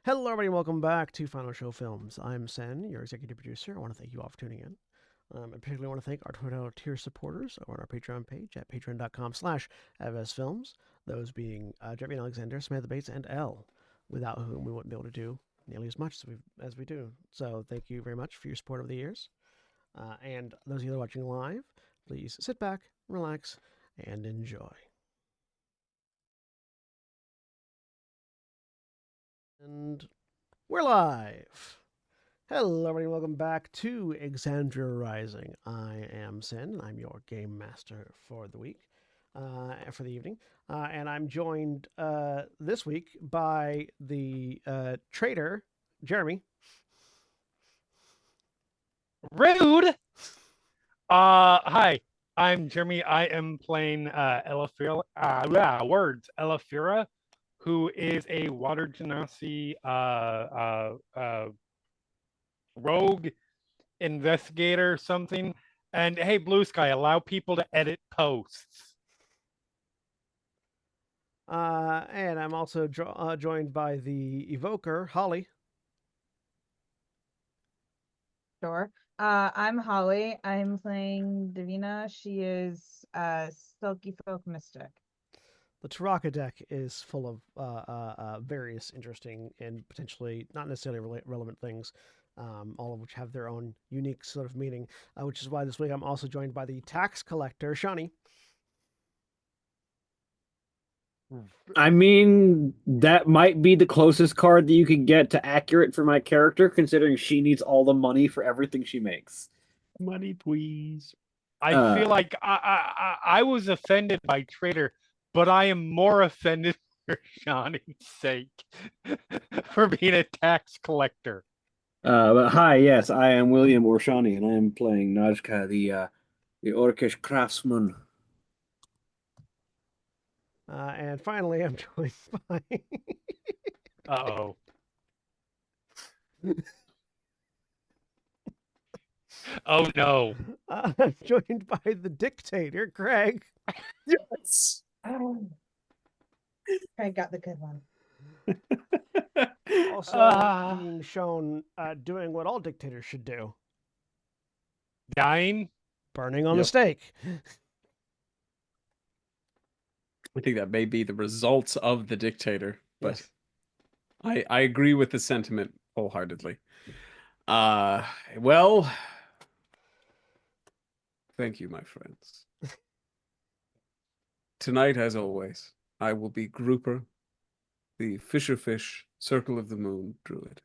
Hello, everybody, and welcome back to Final Show Films. I'm Sen, your executive producer. I want to thank you all for tuning in. I particularly want to thank our Twitter tier supporters over on our Patreon page at patreon.com/FSFilms, those being Jeremy and Alexander, Samantha Bates, and Elle, without whom we wouldn't be able to do nearly as much as we do. So thank you very much for your support over the years. And those of you that are watching live, please sit back, relax, and enjoy. And we're live. Hello, everybody. Welcome back to Exandria Rising. I am Sin. I'm your game master for the week, for the evening, and I'm joined this week by the trader, Jeremy. Rude. Hi, I'm Jeremy. I am playing Elafira. Elafira, who is a water genasi rogue investigator, something. And hey, Blue Sky, allow people to edit posts. And I'm also joined by the evoker, Holly. Sure. I'm Holly. I'm playing Davina. She is a Silky Folk Mystic. The Taraka deck is full of various interesting and potentially not necessarily relevant things, all of which have their own unique sort of meaning, which is why this week I'm also joined by the tax collector, Shawnee. I mean, that might be the closest card that you could get to accurate for my character, considering she needs all the money for everything she makes. Money, please. I feel like I was offended by Trader, but I am more offended for Shawnee's sake for being a tax collector. But hi, yes, I am William Orshani, and I am playing Najka, the Orcish craftsman. And finally, I'm joined by. Uh-oh. Oh no. I'm joined by the dictator, Craig. Yes. I got the good one. Also being shown doing what all dictators should do: Dying? burning on the stake. I think that may be the results of the dictator, but Yes. I agree with the sentiment wholeheartedly. Well, thank you, my friends. Tonight, as always, I will be Grouper, the Fisherfish Circle of the Moon druid.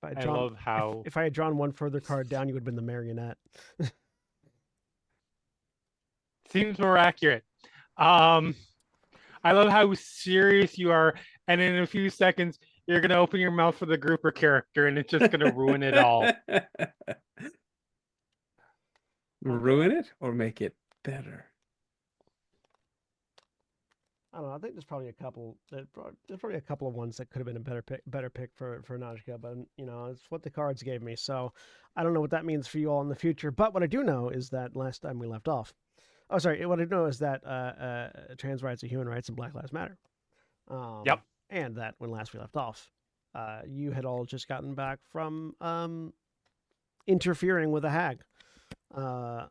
I love how if I had drawn one further card down, you would have been the marionette. seems more accurate. I love how serious you are, and in a few seconds you're gonna open your mouth for the grouper character, and it's just gonna ruin it all. Ruin it or make it better? I don't know. I think there's probably a couple. There's probably a couple of ones that could have been a better pick for Najka, but it's what the cards gave me. So I don't know what that means for you all in the future. But what I do know is that last time we left off. Oh, sorry. What I know is that trans rights are human rights and Black Lives Matter. Yep. And that when last we left off, you had all just gotten back from interfering with a hag. To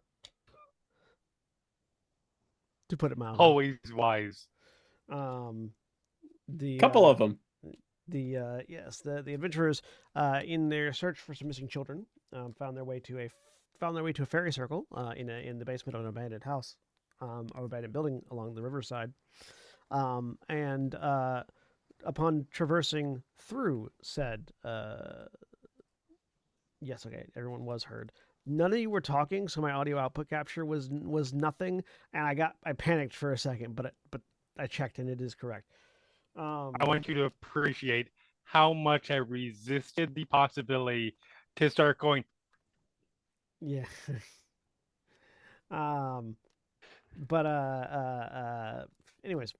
put it mildly. Always wise. The Couple of them. The adventurers, in their search for some missing children, found their way to a fairy circle in the basement of an abandoned house, or abandoned building along the riverside, and upon traversing through said, yes, okay, everyone was heard. None of you were talking, so my audio output capture was nothing, and I panicked for a second, but I checked and it is correct. I want you to appreciate how much I resisted the possibility to start going. Yeah. Anyways,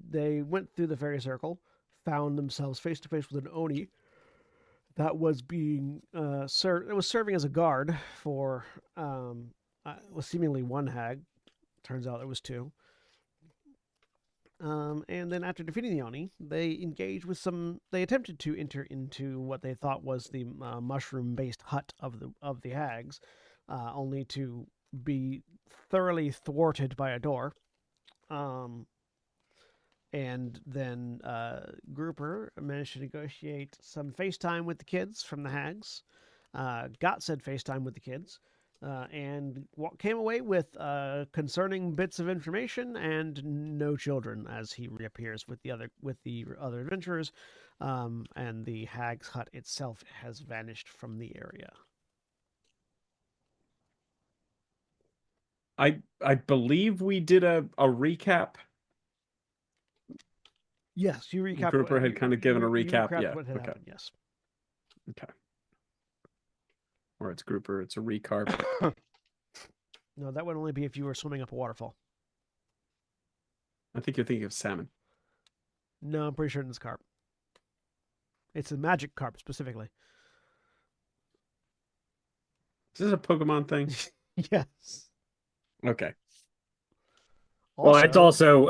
they went through the fairy circle, found themselves face to face with an oni that was being it was serving as a guard for was seemingly one hag. Turns out it was two. And then after defeating the Oni, they engaged with some. They attempted to enter into what they thought was the mushroom-based hut of the hags, only to be thoroughly thwarted by a door. And then Grouper managed to negotiate some FaceTime with the kids from the hags. Got said FaceTime with the kids. And came away with concerning bits of information and no children as he reappears with the other adventurers, and the hag's hut itself has vanished from the area. I believe we did a recap. Yes, you recapped. Grouper had kind of given a recap. Yeah. What had Okay. happened, yes. Okay. Or it's Grouper. It's a recarp. No, that would only be if you were swimming up a waterfall. I think you're thinking of salmon. No, I'm pretty sure it's carp. It's a magic carp specifically. Is this a Pokemon thing? Yes. Okay. Well, it's also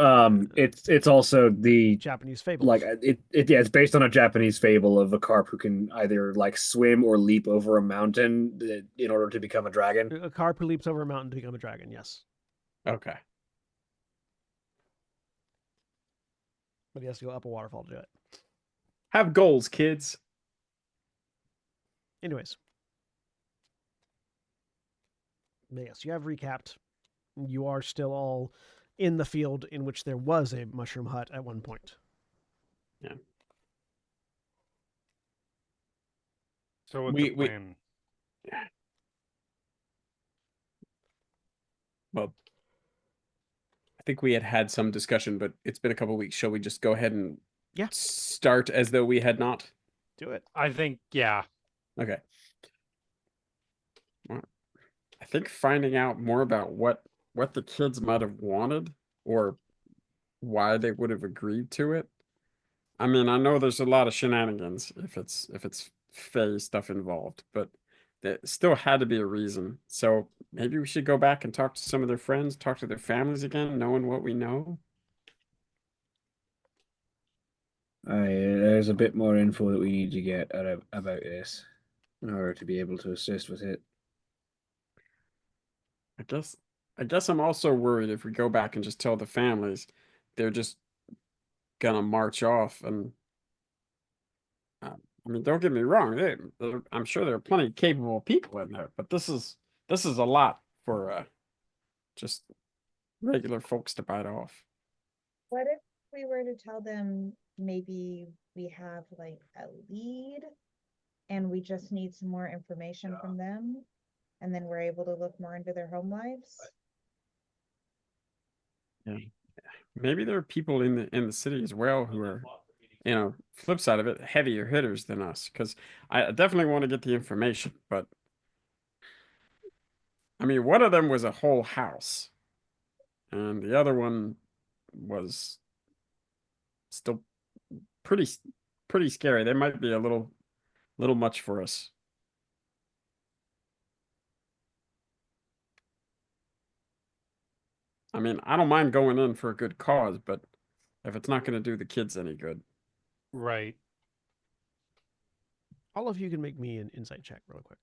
it's also the Japanese fable. like it's based on a Japanese fable of a carp who can either like swim or leap over a mountain in order to become a dragon. A carp who leaps over a mountain to become a dragon. Yes. Okay. But he has to go up a waterfall to do it. Have goals, kids. Anyways. But yes, you have recapped. You are still all in the field in which there was a mushroom hut at one point. Yeah. So what's the plan? Well, I think we had some discussion, but it's been a couple weeks. Shall we just go ahead and start as though we had not? Do it. I think, yeah. Okay. Well, I think finding out more about what the kids might have wanted or why they would have agreed to it. I mean, I know there's a lot of shenanigans if it's Fae stuff involved, but there still had to be a reason. So maybe we should go back and talk to some of their friends, talk to their families again, knowing what we know. There's a bit more info that we need to get about this in order to be able to assist with it. I guess I'm also worried if we go back and just tell the families, they're just gonna march off. And I mean, don't get me wrong, I'm sure there are plenty of capable people in there, but this is a lot for just regular folks to bite off. What if we were to tell them maybe we have like a lead and we just need some more information from them, and then we're able to look more into their home lives? Yeah. Maybe there are people in the city as well who are, flip side of it, heavier hitters than us. Because I definitely want to get the information, but I mean, one of them was a whole house, and the other one was still pretty scary. They might be a little much for us. I mean, I don't mind going in for a good cause, but if it's not going to do the kids any good. Right. All of you can make me an insight check real quick.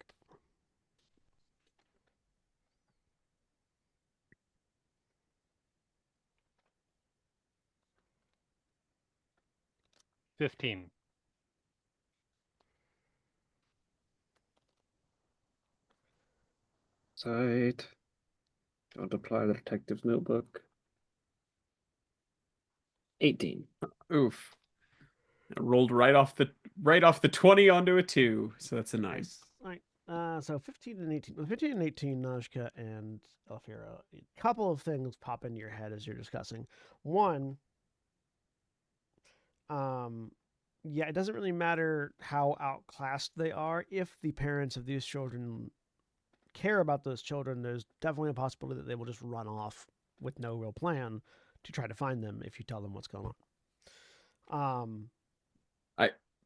$15. Site. Don't apply the detective's notebook. 18. Oof. It rolled right off the 20 onto a 2, so that's a 9. All right. So 15 and 18. With 15 and 18, Najka and Elfira, a couple of things pop into your head as you're discussing. One, yeah, it doesn't really matter how outclassed they are. If the parents of these children care about those children, there's definitely a possibility that they will just run off with no real plan to try to find them if you tell them what's going on.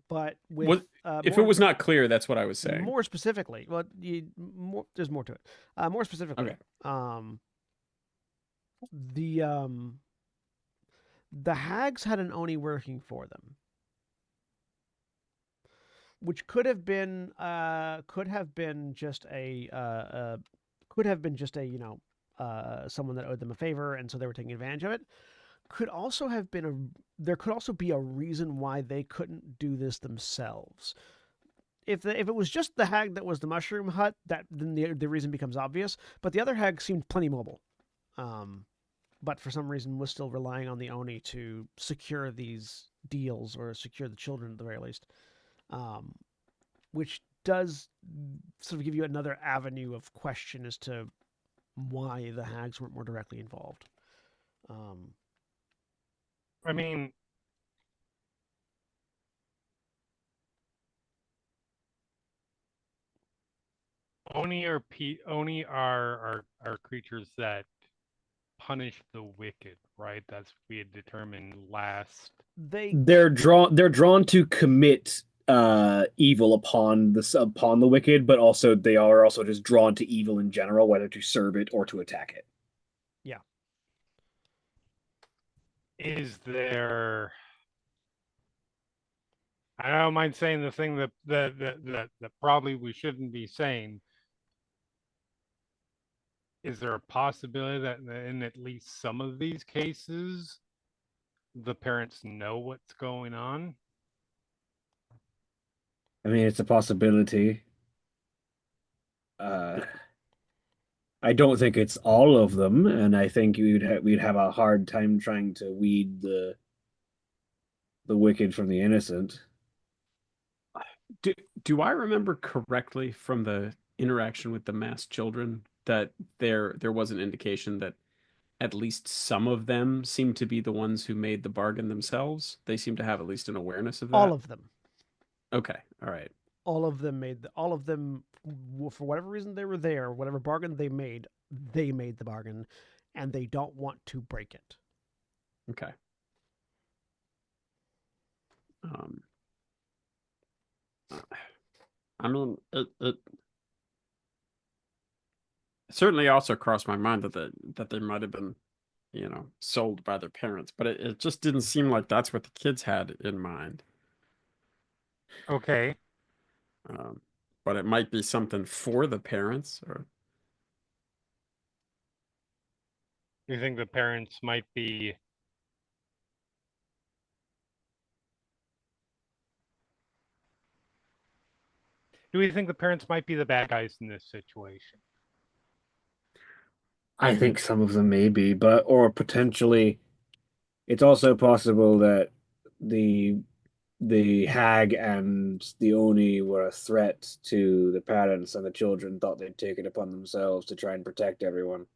But with if it was not clear, that's what I was saying. More specifically, well, there's more to it. More specifically, okay. the hags had an oni working for them, which could have been just a someone that owed them a favor, and so they were taking advantage of it. Could also have been there could also be a reason why they couldn't do this themselves. If it was just the hag that was the mushroom hut, that then the reason becomes obvious. But the other hag seemed plenty mobile, but for some reason was still relying on the oni to secure these deals or secure the children at the very least, um, which does sort of give you another avenue of question as to why the hags weren't more directly involved. I mean, Oni are creatures that punish the wicked, right? That's what we had determined last. They're drawn to commit evil upon the wicked, but also they are also just drawn to evil in general, whether to serve it or to attack it. Yeah. Is there? I don't mind saying the thing that probably we shouldn't be saying. Is there a possibility that in at least some of these cases, the parents know what's going on? I mean, it's a possibility. I don't think it's all of them, and I think we'd have a hard time trying to weed the wicked from the innocent. Do I remember correctly from the interaction with the masked children that there was an indication that at least some of them seem to be the ones who made the bargain themselves? They seem to have at least an awareness of that. All of them. Okay, all right. All of them all of them, for whatever reason they were there, whatever bargain they made the bargain, and they don't want to break it. Okay. Um, I mean, it certainly also crossed my mind that they might have been, sold by their parents, but it just didn't seem like that's what the kids had in mind. Okay. Um, but it might be something for the parents, or You think the parents might be? Do we think the parents might be the bad guys in this situation? I think some of them may be, but or potentially, it's also possible that the the hag and the Oni were a threat to the parents, and the children thought they'd take it upon themselves to try and protect everyone.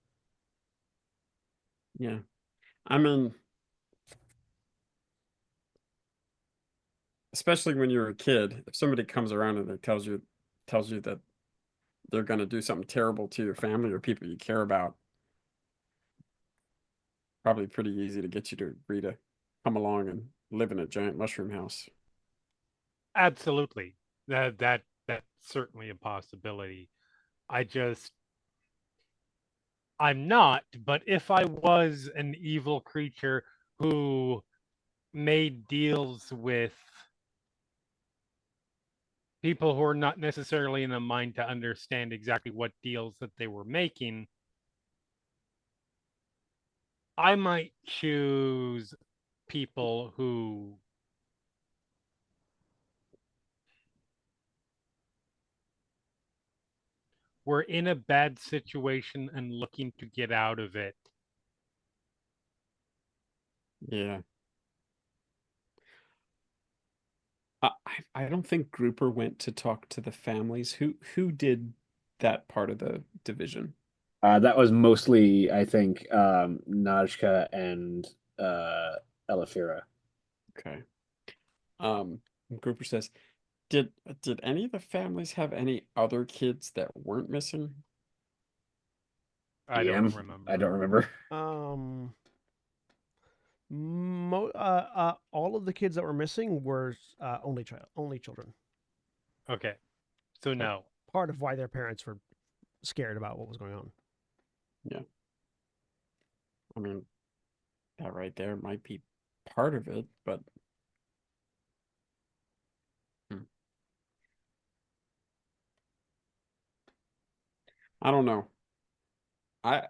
yeah. I mean, especially when you're a kid, if somebody comes around and they tells you that they're going to do something terrible to your family or people you care about, probably pretty easy to get you to agree to come along and live in a giant mushroom house. Absolutely. That's certainly a possibility. I'm not, but if I was an evil creature who made deals with people who are not necessarily in a mind to understand exactly what deals that they were making, I might choose people who were in a bad situation and looking to get out of it. Yeah. I don't think Grouper went to talk to the families. Who did that part of the division? That was mostly, I think, Najka and uh, Elafira. Okay. Um, Grouper says, did any of the families have any other kids that weren't missing? I don't DM? remember. I don't remember. All of the kids that were missing were only children. Okay. So no. Part of why their parents were scared about what was going on. Yeah. I mean, that right there might be part of it, but I don't know. I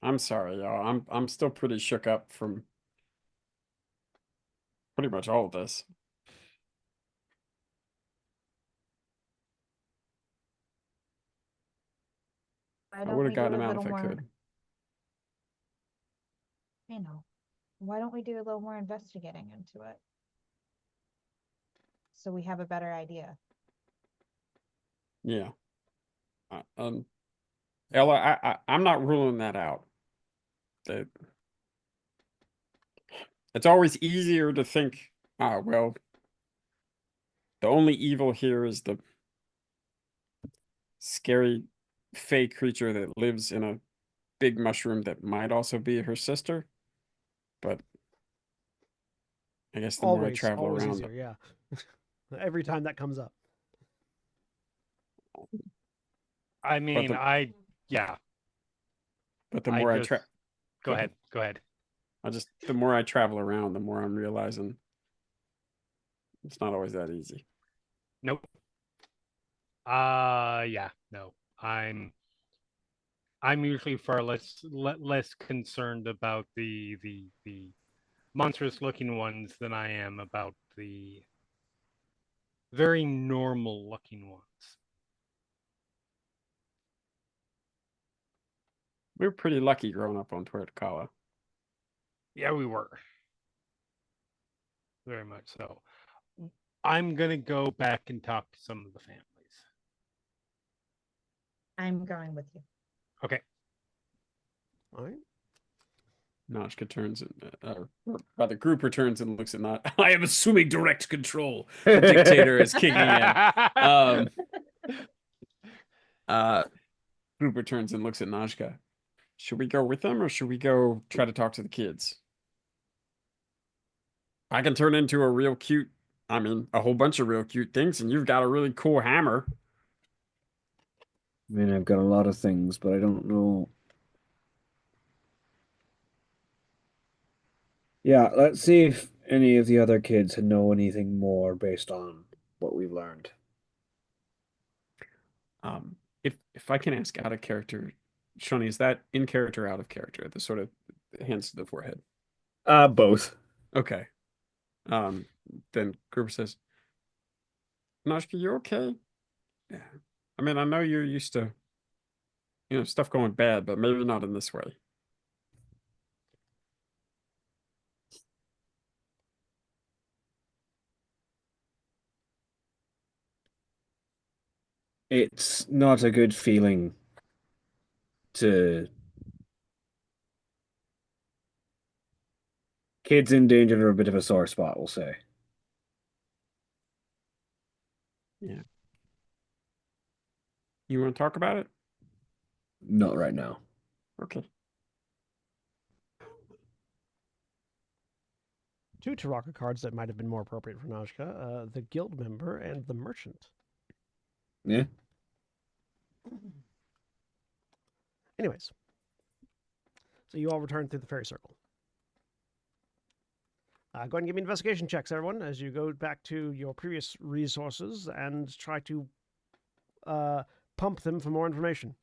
I'm sorry, y'all. I'm still pretty shook up from pretty much all of this. Why I don't would we have do gotten a him out little if I more? could. You know, why don't we do a little more investigating into it? So we have a better idea. Yeah. Ella, I'm not ruling that out. That it's always easier to think, well, the only evil here is the scary fey creature that lives in a big mushroom that might also be her sister. But I guess the more I travel Always around, easier, yeah. Every time that comes up. I mean, yeah. but the I more I just try, go ahead. Go ahead. the more I travel around, the more I'm realizing it's not always that easy. Nope. Yeah, no. I'm usually far less concerned about the monstrous looking ones than I am about the very normal looking ones. We were pretty lucky growing up on Tuercala. Yeah, we were. Very much so. I'm gonna go back and talk to some of the families. I'm going with you. Okay. All right. Notchka turns and, or rather, group returns and looks at Not. I am assuming direct control. The dictator is kicking in. Group returns and looks at Notchka. Should we go with them or should we go try to talk to the kids? I can turn into a whole bunch of real cute things, and you've got a really cool hammer. I mean, I've got a lot of things, but I don't know. Yeah, let's see if any of the other kids know anything more based on what we've learned. If I can ask out of character, Shoni, is that in character or out of character? The sort of hands to the forehead. Both. Okay. Then Gruber says, Notchka, you okay? Yeah. I mean, I know you're used to, stuff going bad, but maybe not in this way. It's not a good feeling to kids in danger are a bit of a sore spot, we'll say. Yeah. You want to talk about it? Not right now. Okay. Two Taraka cards that might have been more appropriate for Najka, the guild member and the merchant. Yeah. Anyways, so you all return through the fairy circle. Go ahead and give me investigation checks, everyone, as you go back to your previous resources and try to pump them for more information.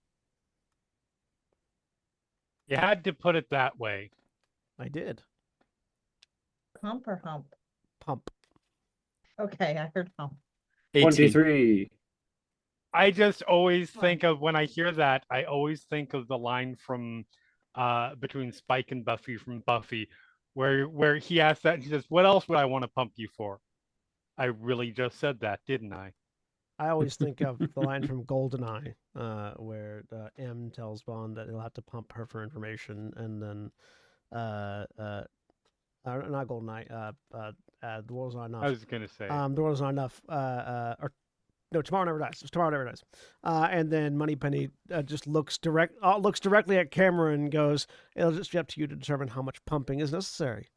You had to put it that way. I did. Hump or hump? Pump. Okay, I heard hump. 23. I just always think of when I hear that, I always think of the line from between Spike and Buffy from Buffy, where he asks that and he says, "What else would I want to pump you for?" I really just said that, didn't I? I always think of the line from GoldenEye, where M tells Bond that he'll have to pump her for information, and then, not GoldenEye, The World's Not Enough. I was gonna say. The World's Not Enough, or no, Tomorrow Never Dies. Tomorrow Never Dies. And then Moneypenny just looks directly at camera and goes, "It'll just be up to you to determine how much pumping is necessary."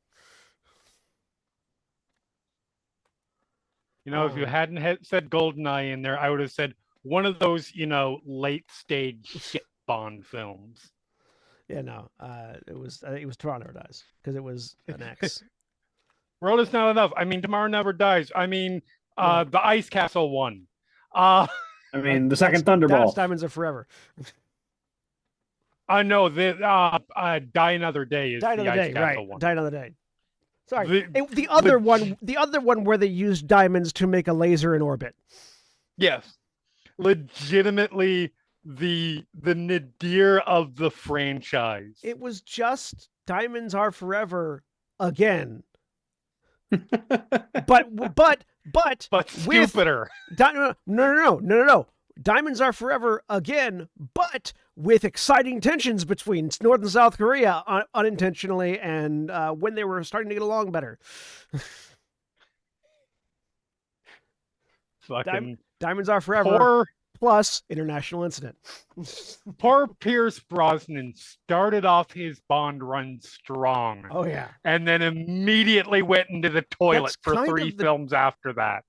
If you hadn't said GoldenEye in there, I would have said one of those, late stage shit Bond films. Yeah, no, it was Tomorrow Never Dies because it was an X. World is not enough. I mean, Tomorrow Never Dies. I mean, Yeah. the Ice Castle one. Uh, I mean, the That's second Thunderball. Diamonds Are Forever. I know the Die Another Day is Die the Another Ice Day, Castle right? one. Die Another Day. Sorry, The- the other leg- one where they used diamonds to make a laser in orbit. Yes, legitimately the nadir of the franchise. It was just Diamonds Are Forever again, but but with stupider. no. Diamonds Are Forever again, but with exciting tensions between North and South Korea unintentionally, and when they were starting to get along better. Fucking Diamonds Are Forever poor plus international incident. poor Pierce Brosnan started off his Bond run strong. Oh yeah. And then immediately went into the toilet That's for kind 3 of the- films after that.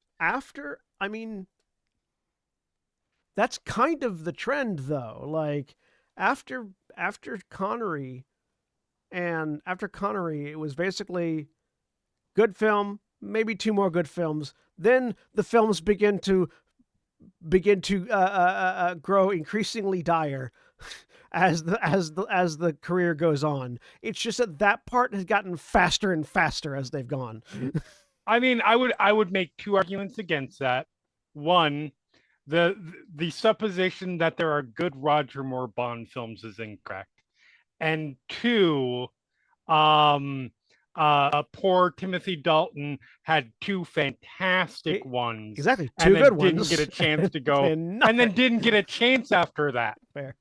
That's kind of the trend though. Like after Connery it was basically good film, maybe 2 more good films. Then the films begin to grow increasingly dire as the career goes on. It's just that part has gotten faster and faster as they've gone. I mean, I would make 2 arguments against that. One, the supposition that there are good Roger Moore Bond films is incorrect. And 2, poor Timothy Dalton had 2 fantastic ones. Exactly, 2 and then good didn't ones. get a chance to go, and then didn't get a chance after that. Fair.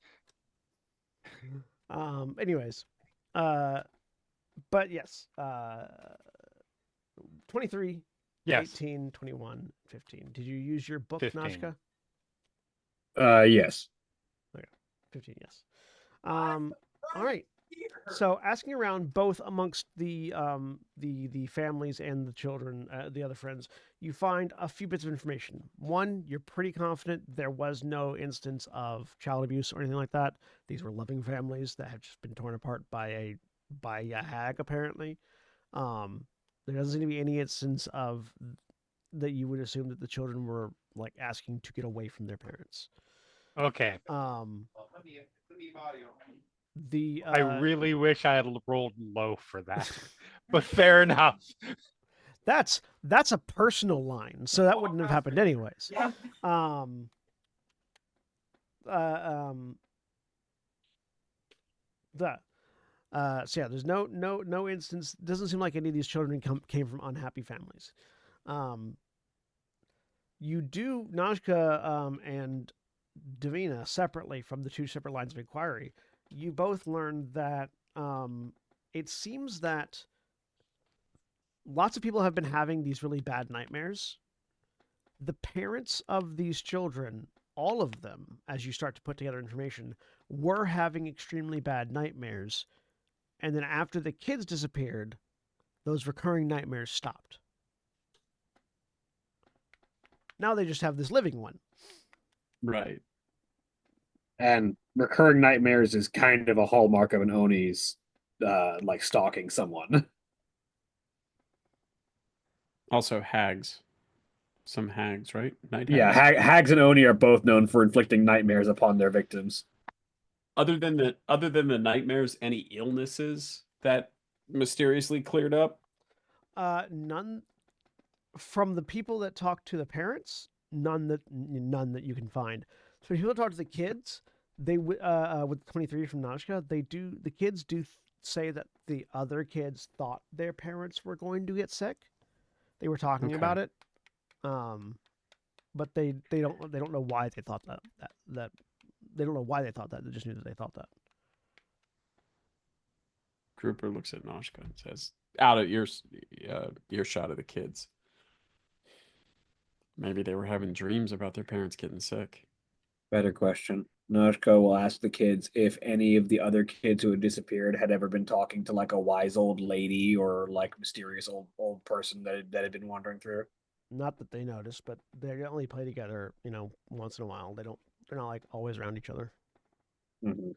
Anyways, but yes, 23, Yes. 18, 21, 15. Did you use your book, 15. Nashka? Yes. Okay, 15, yes. All right. So asking around both amongst the families and the children, the other friends, you find a few bits of information. One, you're pretty confident there was no instance of child abuse or anything like that. These were loving families that have just been torn apart by a hag, apparently. There doesn't seem to be any instance of that you would assume that the children were like asking to get away from their parents. Okay. I I really wish I had rolled low for that, but fair enough. That's a personal line, so that wouldn't have happened anyways. So yeah, there's no instance. Doesn't seem like any of these children came from unhappy families. You do Najka and Davina separately from the 2 separate lines of inquiry. You both learned that it seems that lots of people have been having these really bad nightmares. The parents of these children, all of them, as you start to put together information, were having extremely bad nightmares. And then after the kids disappeared, those recurring nightmares stopped. Now they just have this living one. Right. And recurring nightmares is kind of a hallmark of an Oni's like stalking someone. Also hags. Some hags, right? Night Yeah, hags. hags and Oni are both known for inflicting nightmares upon their victims. Other than the nightmares, any illnesses that mysteriously cleared up? None from the people that talk to the parents. None that you can find. So people talk to the kids. They with 23 from Nashka, the kids do say that the other kids thought their parents were going to get sick. They were talking about it, but they don't know why they thought that they don't know why they thought that. They just knew that they thought that. Grouper looks at Noshka and says, out of earshot of the kids. Maybe they were having dreams about their parents getting sick. Better question. Noshko will ask the kids if any of the other kids who had disappeared had ever been talking to like a wise old lady or like mysterious old person that had been wandering through. Not that they notice, but they only play together, once in a while. They're not like always around each other. Mm-hmm.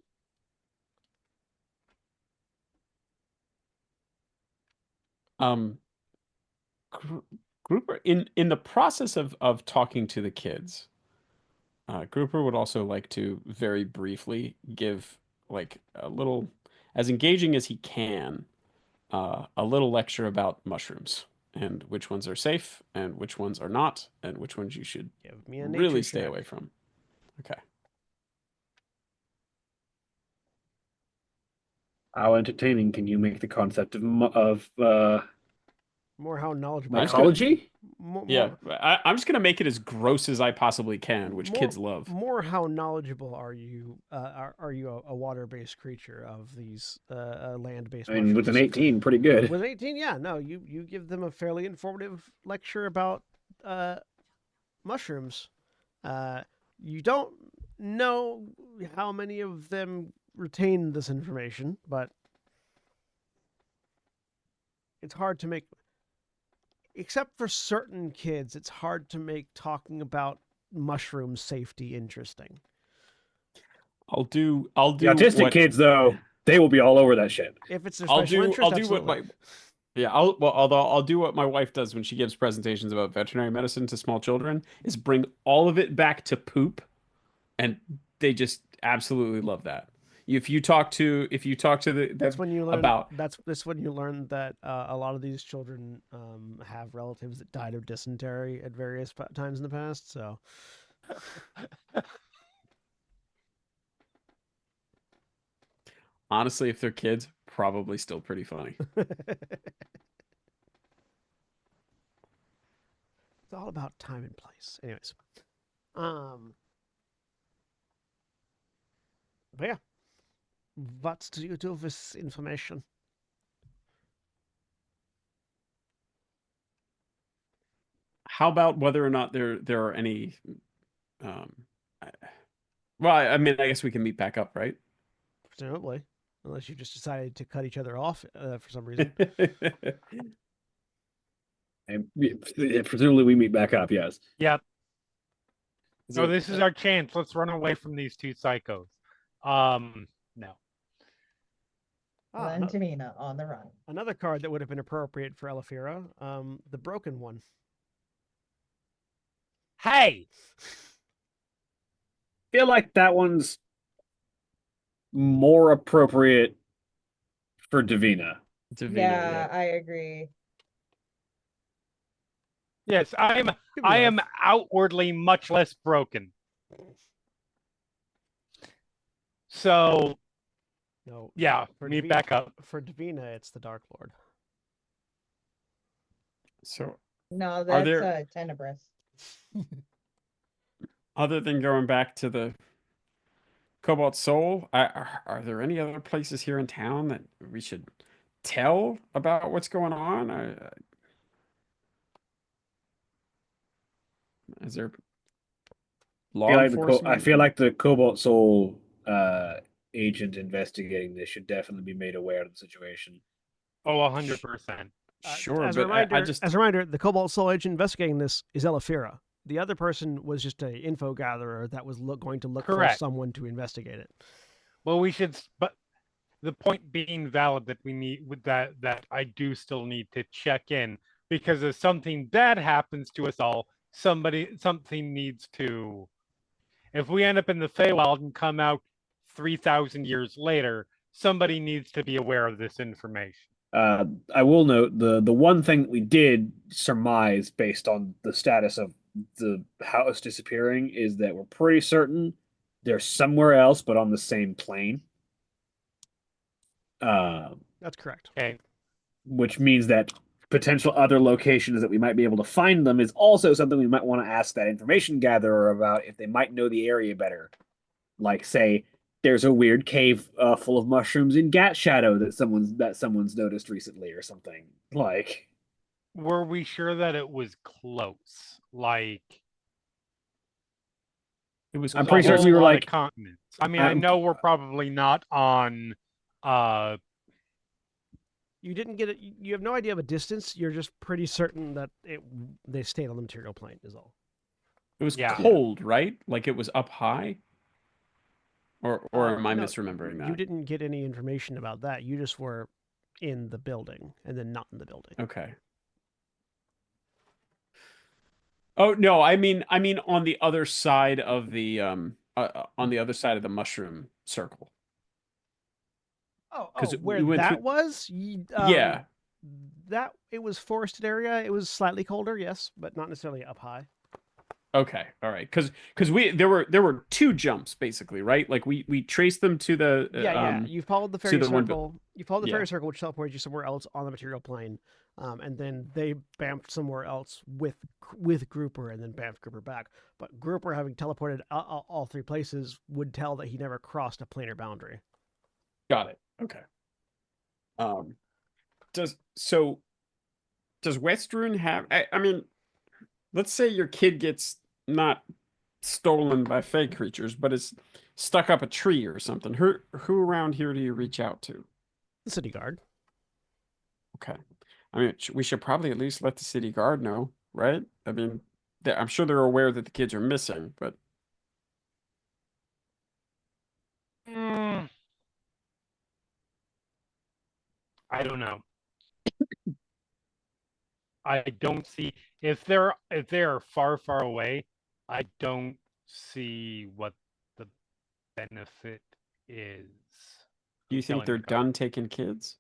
Grouper, in the process of talking to the kids, Grouper would also like to very briefly give like a little, as engaging as he can, a little lecture about mushrooms and which ones are safe and which ones are not, and which ones you should Give me a nature really stay check. away from. Okay. How entertaining can you make the concept of More how knowledgeable. I'm just gonna- mycology? Yeah, I'm just gonna make it as gross as I possibly can, which kids love. More how knowledgeable are you? Are you a water-based creature of these land-based? I mean, with an mushrooms? 18, pretty good. With an 18, yeah, no, you give them a fairly informative lecture about mushrooms. You don't know how many of them retain this information, but it's hard to make, except for certain kids, it's hard to make talking about mushroom safety interesting. I'll do The autistic what kids, though, they will be all over that shit. If it's their I'll special do interest, I'll do what absolutely. I'll do what my wife does when she gives presentations about veterinary medicine to small children, is bring all of it back to poop, and they just absolutely love that. If you talk to That's them when you learn about that's when you learn that a lot of these children have relatives that died of dysentery at various times in the past. So honestly, if they're kids, probably still pretty funny. it's all about time and place. Anyways, but yeah, what do you do with this information? How about whether or not there are any um I- well, I mean, I guess we can meet back up, right? Presumably, unless you just decided to cut each other off for some reason. And presumably we meet back up, yes. Yep. Is So it- this is our chance. Let's run away from these two psychos. No. Ah, Valentina on the run. another card that would have been appropriate for Elefira, the broken one. Hey, Feel like that one's more appropriate for Davina. Davina, Yeah, I agree. yes, I Give me am both. outwardly much less broken. So No, yeah, for meet Davina, back up. For Davina, it's the Dark Lord. So No, that's there- Tenebrous. other than going back to the Cobalt Soul, are there any other places here in town that we should tell about what's going on? Is there law I feel enforcement? like the Cobalt Soul agent investigating this should definitely be made aware of the situation. Oh, 100%. Sure, as a but reminder, I just as a reminder, the Cobalt Soul agent investigating this is Elefira. The other person was just a info gatherer that was going to look for Correct. someone to investigate it. Well, we should, but the point being valid that we need with that I do still need to check in, because if something bad happens to us all, something needs to. If we end up in the Feywild and come out 3,000 years later, somebody needs to be aware of this information. I will note the one thing that we did surmise based on the status of the house disappearing is that we're pretty certain they're somewhere else, but on the same plane. That's correct. Okay. Which means that potential other locations that we might be able to find them is also something we might want to ask that information gatherer about if they might know the area better. Like, say, there's a weird cave full of mushrooms in Gat Shadow that someone's noticed recently, or something. Like, Were we sure that it was close? Like, it was. I'm a pretty certain whole we were lot of like, continents. I mean, I I'm- know we're probably not on. You didn't get it. You have no idea of a distance. You're just pretty certain that they stayed on the material plane. Is all. It was Yeah. cold, right? Like it was up high. Or am I No, misremembering that? You didn't get any information about that. You just were in the building and then not in the building. Okay. Oh no, I mean on the other side of the on the other side of the mushroom circle. Oh, Because where we went that through. was? Yeah. That it was forested area. It was slightly colder, yes, but not necessarily up high. Okay. All right. Because we there were two jumps basically, right? Like we traced them Yeah. You followed the to fairy the one. circle. You followed the Yeah. fairy circle, which teleported you somewhere else on the material plane, and then they bamfed somewhere else with Grouper, and then bamfed Grouper back. But Grouper, having teleported all three places, would tell that he never crossed a planar boundary. Got it. Okay. Um. Does so does Westruun have? I mean, let's say your kid gets not stolen by fake creatures, but is stuck up a tree or something. Who around here do you reach out to? The city guard. Okay. I mean, we should probably at least let the city guard know, right? I mean, I'm sure they're aware that the kids are missing, but Mm, I don't know. I don't see if they're far away. I don't see what the benefit is do of you think killing they're the guard. done taking kids?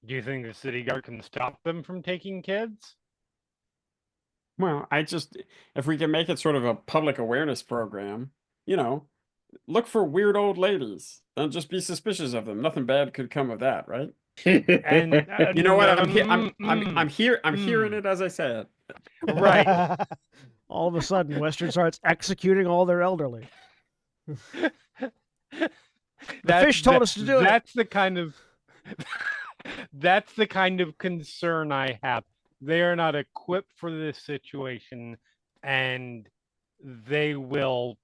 Do you think the city guard can stop them from taking kids? Well, if we can make it sort of a public awareness program, you know, look for weird old ladies. Don't just be suspicious of them. Nothing bad could come of that, right? And You know what? I'm hearing it as I say it. right. All of a sudden, Western starts executing all their elderly. The fish told us to do it. That's the kind of that's the kind of concern I have. They are not equipped for this situation, and they will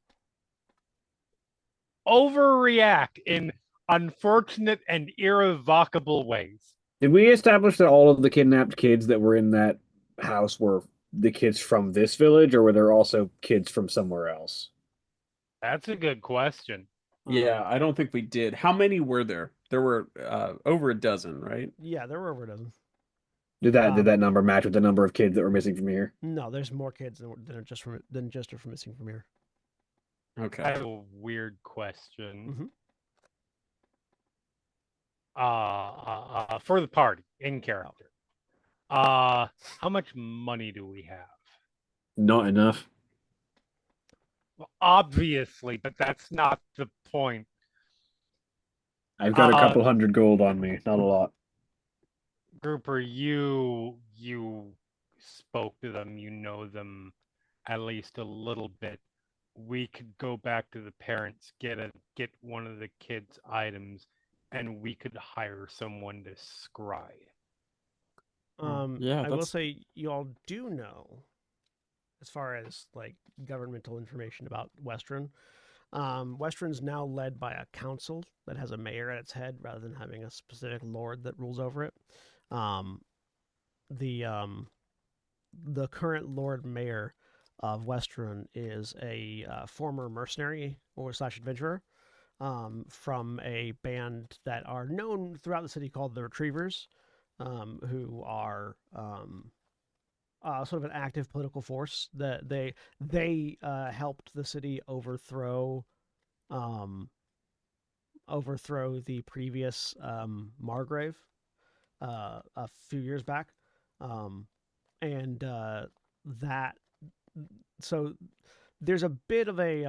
overreact in unfortunate and irrevocable ways. Did we establish that all of the kidnapped kids that were in that house were the kids from this village, or were there also kids from somewhere else? That's a good question. Yeah, I don't think we did. How many were there? There were over a dozen, right? Yeah, there were over a dozen. Did that number match with the number of kids that were missing from here? No, there's more kids than are just are from missing from here. Okay. I have a weird question. Mm-hmm. For the party in character. How much money do we have? Not enough. Well, obviously, but that's not the point. I've got a couple hundred gold on me, not a lot. Grouper, you spoke to them, you know them at least a little bit. We could go back to the parents, get one of the kids' items, and we could hire someone to scry. Yeah, I will that's say you all do know, as far as like governmental information about Western. Western's now led by a council that has a mayor at its head rather than having a specific lord that rules over it. Um, the um, the current Lord Mayor of Western is a former mercenary or slash adventurer from a band that are known throughout the city called the Retrievers, who are sort of an active political force. That they helped the city um, overthrow the previous Margrave a few years back, and that so there's a bit of a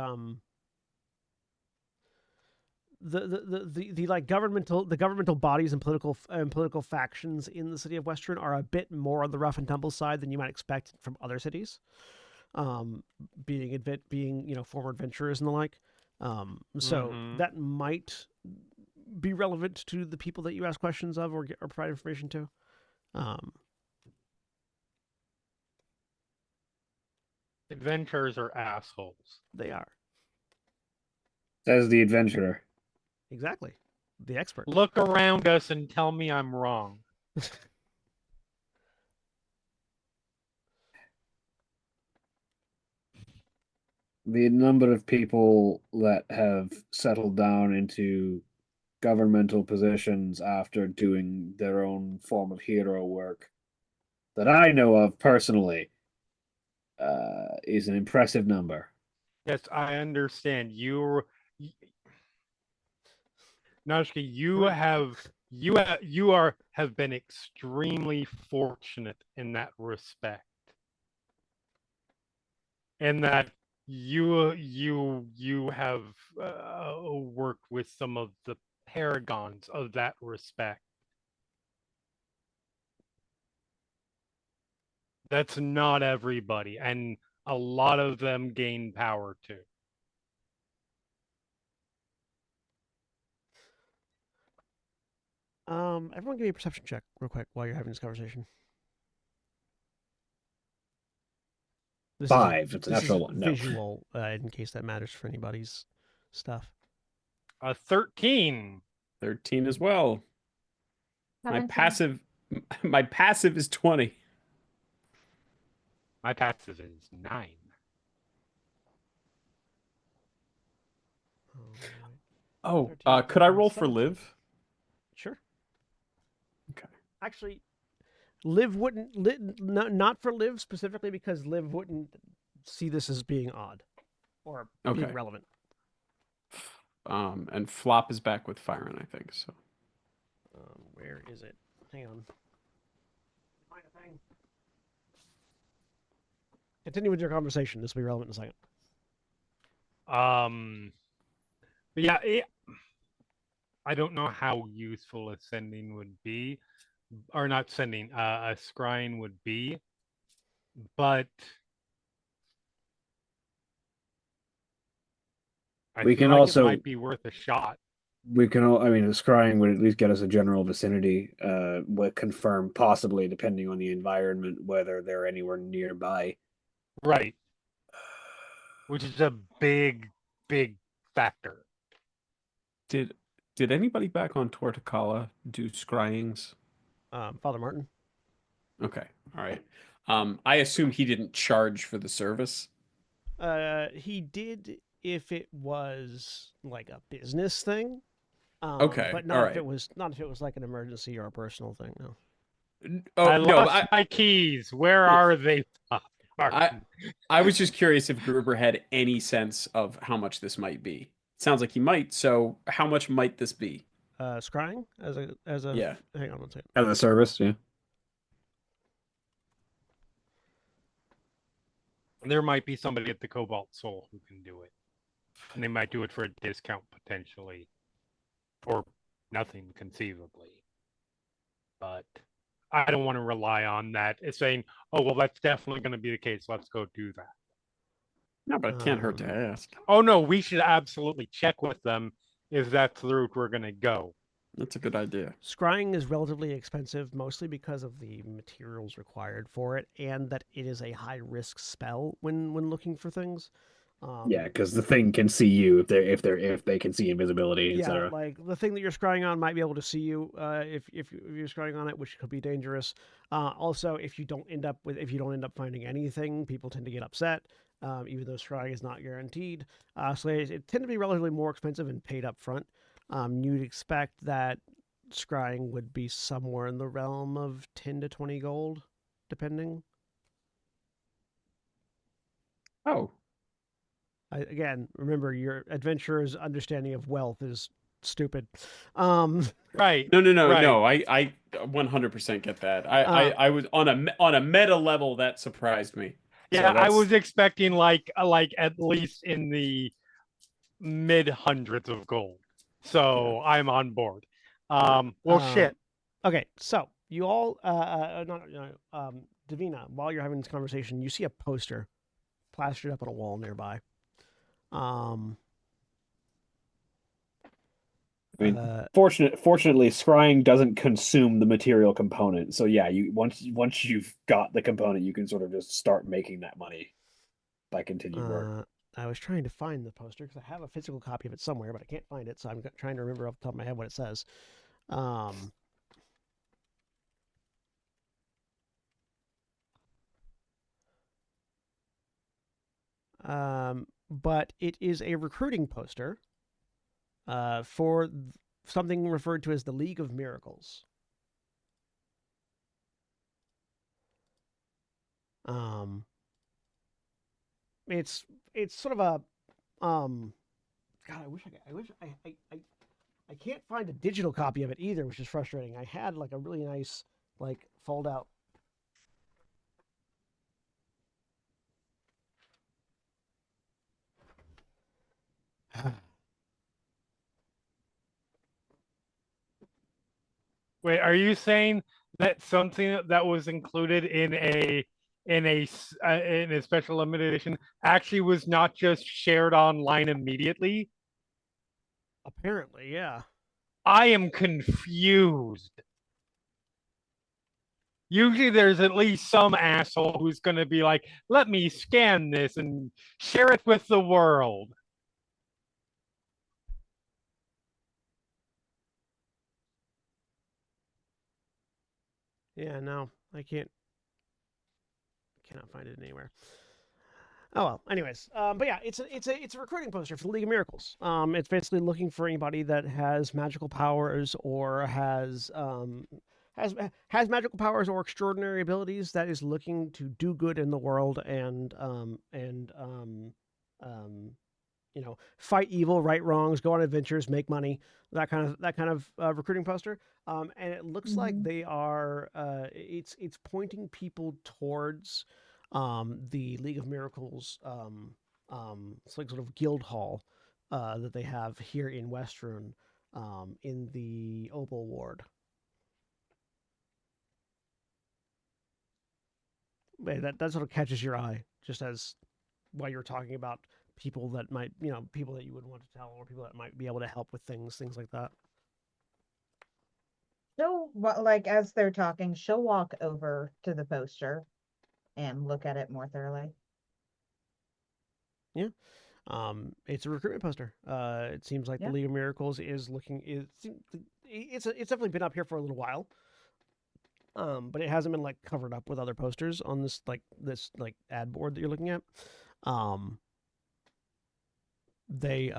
the like governmental bodies and political factions in the city of Western are a bit more on the rough and tumble side than you might expect from other cities. Being former adventurers and the like. So that might be relevant to the people that you ask questions of or provide information to. Adventurers are assholes. They are. Says the adventurer. Exactly. The expert. Look around us and tell me I'm wrong. The number of people that have settled down into governmental positions after doing their own form of hero work that I know of personally is an impressive number. Yes, I understand. Nashki, you have been extremely fortunate in that respect. In that you have worked with some of the paragons of that respect. That's not everybody, and a lot of them gain power too. Everyone give me a perception check real quick while you're having this conversation. This 5. is It's a this is natural one. No. visual, in case that matters for anybody's stuff. 13. 13 as well. My 17. passive is 20. My passive is 9. Oh, 13, could I 14, roll for 17. live? Sure. Okay. Actually, Liv wouldn't not for Liv specifically because Liv wouldn't see this as being odd or being Okay. relevant. And Flop is back with Firen, I think. So Where is it? Hang on. Find a thing. Continue with your conversation. This will be relevant in a second. But yeah, I don't know how useful a sending would be, or not sending, a scrying would be, but I We feel can like it also might be worth a shot. we can. I mean, the scrying would at least get us a general vicinity. Would confirm possibly, depending on the environment, whether they're anywhere nearby. Right. Which is a big, big factor. did anybody back on Torticala do scryings? Father Martin. Okay, all right. I assume he didn't charge for the service. He did if it was like a business thing. Okay, But all not if right. it was like an emergency or a personal thing. No. Oh I no, lost my keys. Where are they? I was just curious if Gruber had any sense of how much this might be. Sounds like he might. So how much might this be? Scrying as a Yeah. hang on one second. Out of the service, yeah. There might be somebody at the Cobalt Soul who can do it. And they might do it for a discount potentially. Or nothing conceivably. But I don't want to rely on that. It's saying, oh, well, that's definitely going to be the case. Let's go do that. No, but it can't hurt to ask. Oh, no, we should absolutely check with them if that's the route we're going to go. That's a good idea. Scrying is relatively expensive, mostly because of the materials required for it, and that it is a high risk spell when looking for things. Yeah, because the thing can see you if they can see invisibility, Yeah, etc. like the thing that you're scrying on might be able to see you if you're scrying on it, which could be dangerous. Also, if you don't end up finding anything, people tend to get upset, even though scrying is not guaranteed. So it tend to be relatively more expensive and paid up front. You'd expect that scrying would be somewhere in the realm of 10 to 20 gold, depending. Oh, Again, remember your adventurer's understanding of wealth is stupid. Right. no. I 100% get that. I was on a meta level that surprised me. Yeah, So I was expecting like at least in the mid hundreds of gold. So I'm on board. Shit. Okay, so you all, Davina, while you're having this conversation, you see a poster plastered up on a wall nearby. I mean, fortunately, scrying doesn't consume the material component. So yeah, you once you've got the component, you can sort of just start making that money by continued work. I was trying to find the poster because I have a physical copy of it somewhere, but I can't find it, so I'm trying to remember off the top of my head what it says. But it is a recruiting poster for something referred to as the League of Miracles. It's sort of a God. I can't find a digital copy of it either, which is frustrating. I had like a really nice like fold out. Wait, are you saying that something that was included in a special limited edition actually was not just shared online immediately? Apparently, yeah. I am confused. Usually there's at least some asshole who's going to be like, let me scan this and share it with the world. Yeah, no, I cannot find it anywhere. Oh well. Anyways, but yeah, it's a recruiting poster for the League of Miracles. It's basically looking for anybody that has magical powers or has magical powers or extraordinary abilities that is looking to do good in the world and fight evil, right wrongs, go on adventures, make money, that kind of recruiting poster. And it looks like Mhm. they are it's pointing people towards the League of Miracles it's like sort of guild hall that they have here in Westruun in the Opal Ward. That sort of catches your eye just as while you're talking about people that might people that you would want to tell or people that might be able to help with things like that. Like as they're talking, she'll walk over to the poster and look at it more thoroughly. Yeah. It's a recruitment poster. It seems like the Yeah. League of Miracles is looking. It's definitely been up here for a little while. But it hasn't been like covered up with other posters on this ad board that you're looking at. Um, they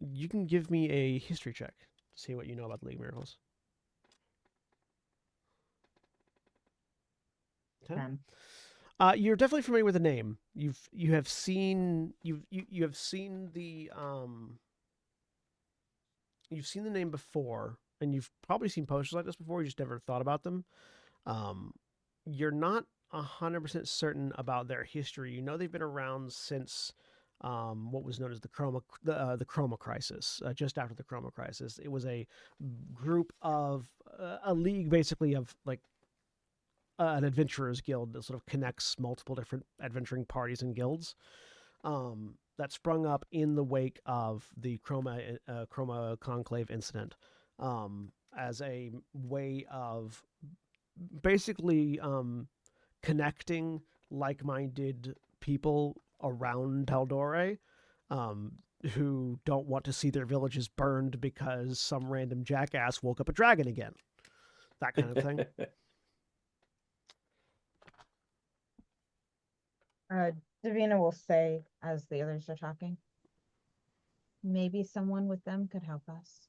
you can give me a history check to see what you know about the League of Miracles. 10. 10. You're definitely familiar with the name. You have seen you have seen the you've seen the name before, and you've probably seen posters like this before. You just never thought about them. Um, you're not 100% certain about their history. You know they've been around since what was known as the Chroma Crisis. Just after the Chroma Crisis, it was a group of a league, basically of like an adventurers guild that sort of connects multiple different adventuring parties and guilds. That sprung up in the wake of the Chroma Conclave incident as a way of basically connecting like-minded people around Taldore um, who don't want to see their villages burned because some random jackass woke up a dragon again. That kind of thing. Davina will say as the others are talking, maybe someone with them could help us.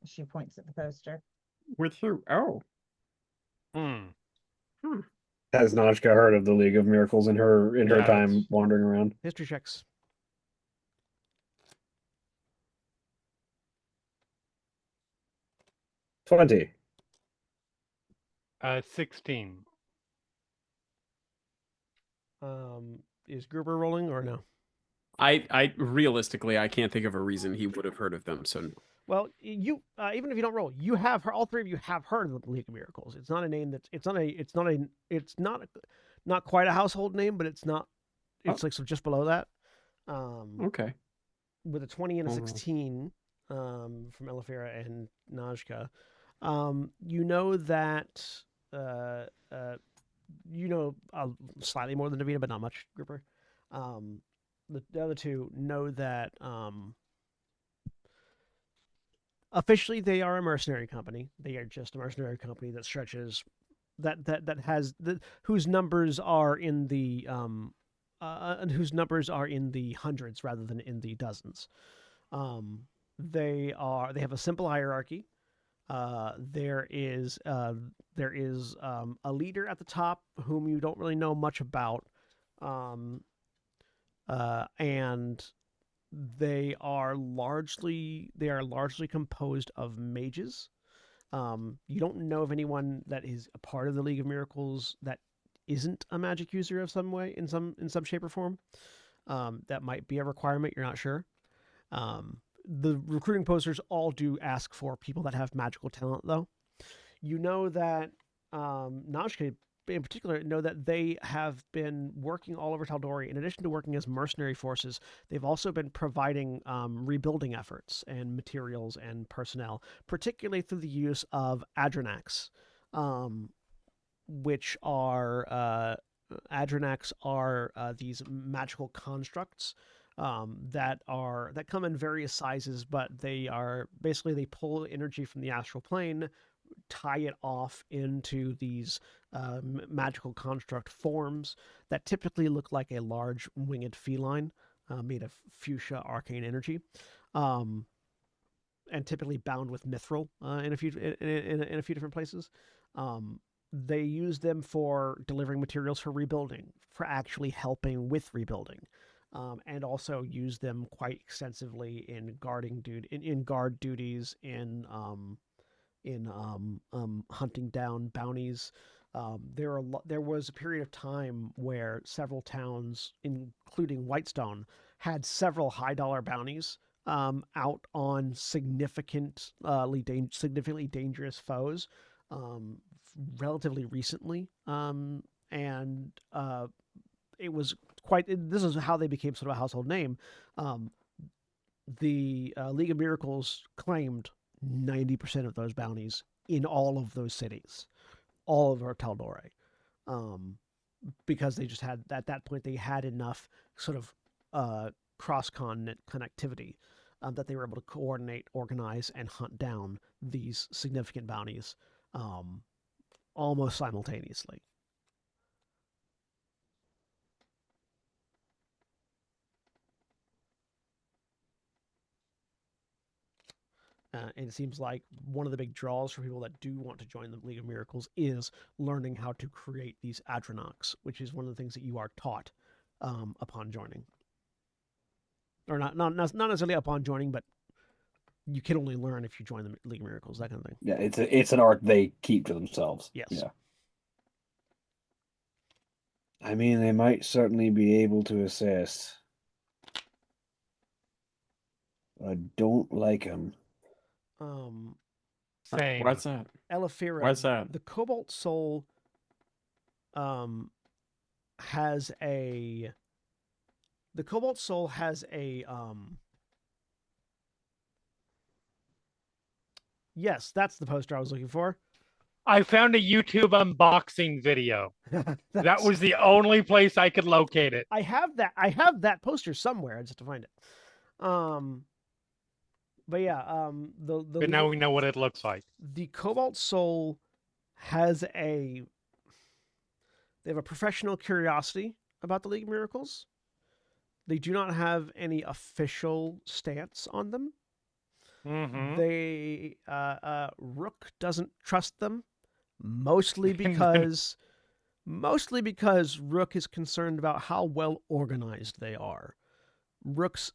She points at the poster. With who? Oh. Hmm. Has Najka heard of the League of Miracles in her Yes. time wandering around? History checks. 20. 16. Is Gruber rolling or no? I realistically, I can't think of a reason he would have heard of them. So Well, you even if you don't roll, you have her. All three of you have heard of the League of Miracles. It's not a name that's. It's not quite a household name, but it's not. It's like so just below that. okay, With a 20 and a All right. 16 from Elefira and Najka, you know that you know slightly more than Davina, but not much, Gripper. The other two know that officially they are a mercenary company. They are just a mercenary company that stretches that has whose numbers are in the whose numbers are in the hundreds rather than in the dozens. They have a simple hierarchy. There is a leader at the top whom you don't really know much about, um, and they are largely composed of mages. You don't know of anyone that is a part of the League of Miracles that isn't a magic user of some way, in some shape or form. That might be a requirement. You're not sure. The recruiting posters all do ask for people that have magical talent, though. You know that Najka in particular know that they have been working all over Tal'Dorei. In addition to working as mercenary forces, they've also been providing rebuilding efforts and materials and personnel, particularly through the use of Adrenax, um, which are these magical constructs that come in various sizes, but they pull energy from the astral plane, tie it off into these magical construct forms that typically look like a large winged feline made of fuchsia arcane energy, um, and typically bound with mithril in a few different places. They use them for delivering materials for rebuilding, for actually helping with rebuilding, and also use them quite extensively in guard duties, in hunting down bounties. There was a period of time where several towns, including Whitestone, had several high dollar bounties out on significantly dangerous foes, um, relatively recently, and it was this is how they became sort of a household name. Um, the League of Miracles claimed 90% of those bounties in all of those cities, all of Tal'Dorei, um, because they just had at that point they had enough sort of cross-continent connectivity that they were able to coordinate, organize, and hunt down these significant bounties um, almost simultaneously. And it seems like one of the big draws for people that do want to join the League of Miracles is learning how to create these Adronox, which is one of the things that you are taught upon joining. Or not necessarily upon joining, but you can only learn if you join the League of Miracles, that kind of thing. Yeah, it's an art they keep to themselves. Yes. Yeah. I mean, they might certainly be able to assist. I don't like them. Same. What's that? Elefira, What's that? the Cobalt Soul, has a. The Cobalt Soul has a. Yes, that's the poster I was looking for. I found a YouTube unboxing video. That was the only place I could locate it. I have that poster somewhere. I just have to find it. But yeah, But now we know what it looks like. the Cobalt Soul has they have a professional curiosity about the League of Miracles. They do not have any official stance on them. Mm-hmm. Rook doesn't trust them, mostly because Rook is concerned about how well organized they are. Rook's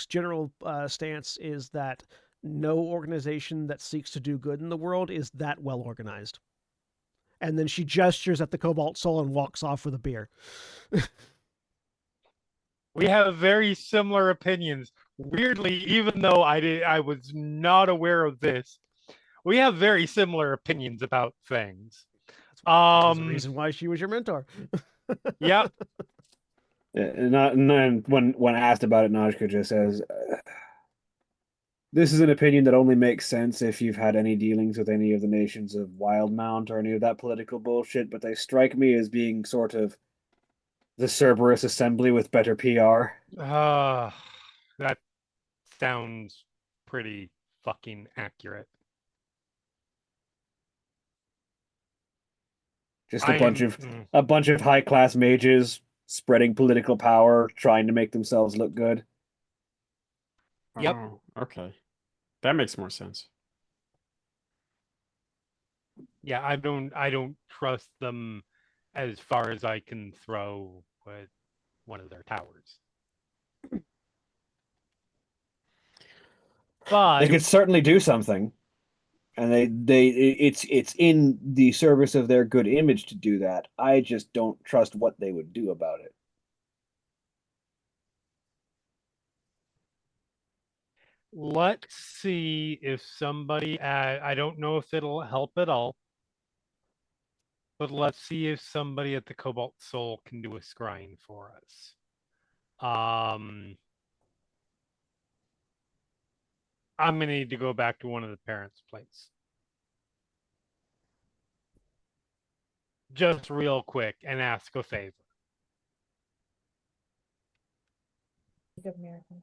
general stance is that no organization that seeks to do good in the world is that well organized. And then she gestures at the Cobalt Soul and walks off with a beer. We have very similar opinions. Weirdly, even though I was not aware of this, we have very similar opinions about things. That's the reason why she was your mentor. Yep. And when asked about it, Najka just says, "This is an opinion that only makes sense if you've had any dealings with any of the nations of Wildmount or any of that political bullshit. But they strike me as being sort of the Cerberus Assembly with better PR." That sounds pretty fucking accurate. Just a bunch of high class mages spreading political power, trying to make themselves look good. Yep. Oh, okay. That makes more sense. Yeah, I don't trust them as far as I can throw with one of their towers. They But could certainly do something, and it's in the service of their good image to do that. I just don't trust what they would do about it. let's see if somebody I don't know if it'll help at all, but let's see if somebody at the Cobalt Soul can do a scrying for us. I'm gonna need to go back to one of the parents' place. Just real quick and ask a favor. League of Miracles.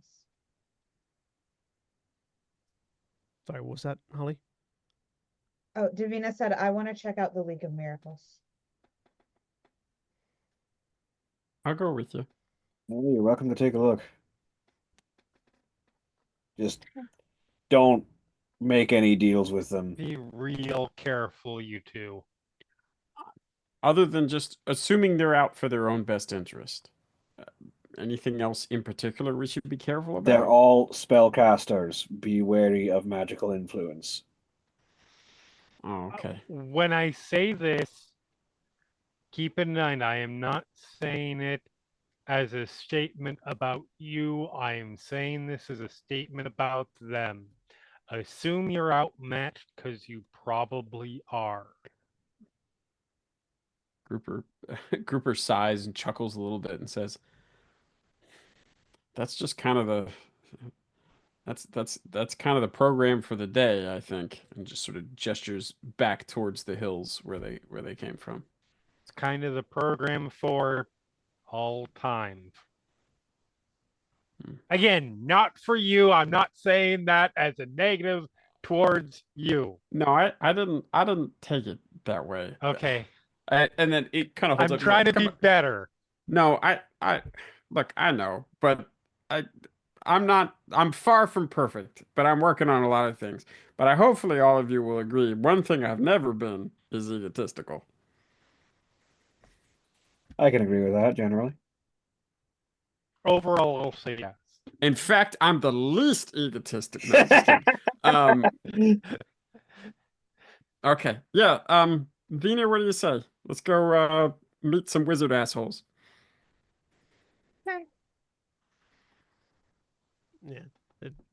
Sorry, what was that, Holly? Oh, Davina said, I want to check out the League of Miracles. I'll go with you. Well, you're welcome to take a look. Just don't make any deals with them. Be real careful, you two. Other than just assuming they're out for their own best interest. Anything else in particular we should be careful about? They're all spellcasters. Be wary of magical influence. Oh, okay. When I say this, keep in mind I am not saying it as a statement about you. I am saying this as a statement about them. Assume you're outmatched because you probably are. Grouper Grouper sighs and chuckles a little bit and says, "That's just kind of the that's kind of the program for the day, I think." And just sort of gestures back towards the hills where they came from. It's kind of the program for all time. Again, not for you. I'm not saying that as a negative towards you. No, I didn't take it that way. Okay. And then it kind of holds I'm up. trying to "Come be on." better. No, I look, I know, but I I'm far from perfect, but I'm working on a lot of things. But I hopefully all of you will agree. One thing I've never been is egotistical. I can agree with that generally. Overall, I'll say yes. In fact, I'm the least egotistic. No, just kidding. Um, okay. Yeah, Vina, what do you say? Let's go meet some wizard assholes.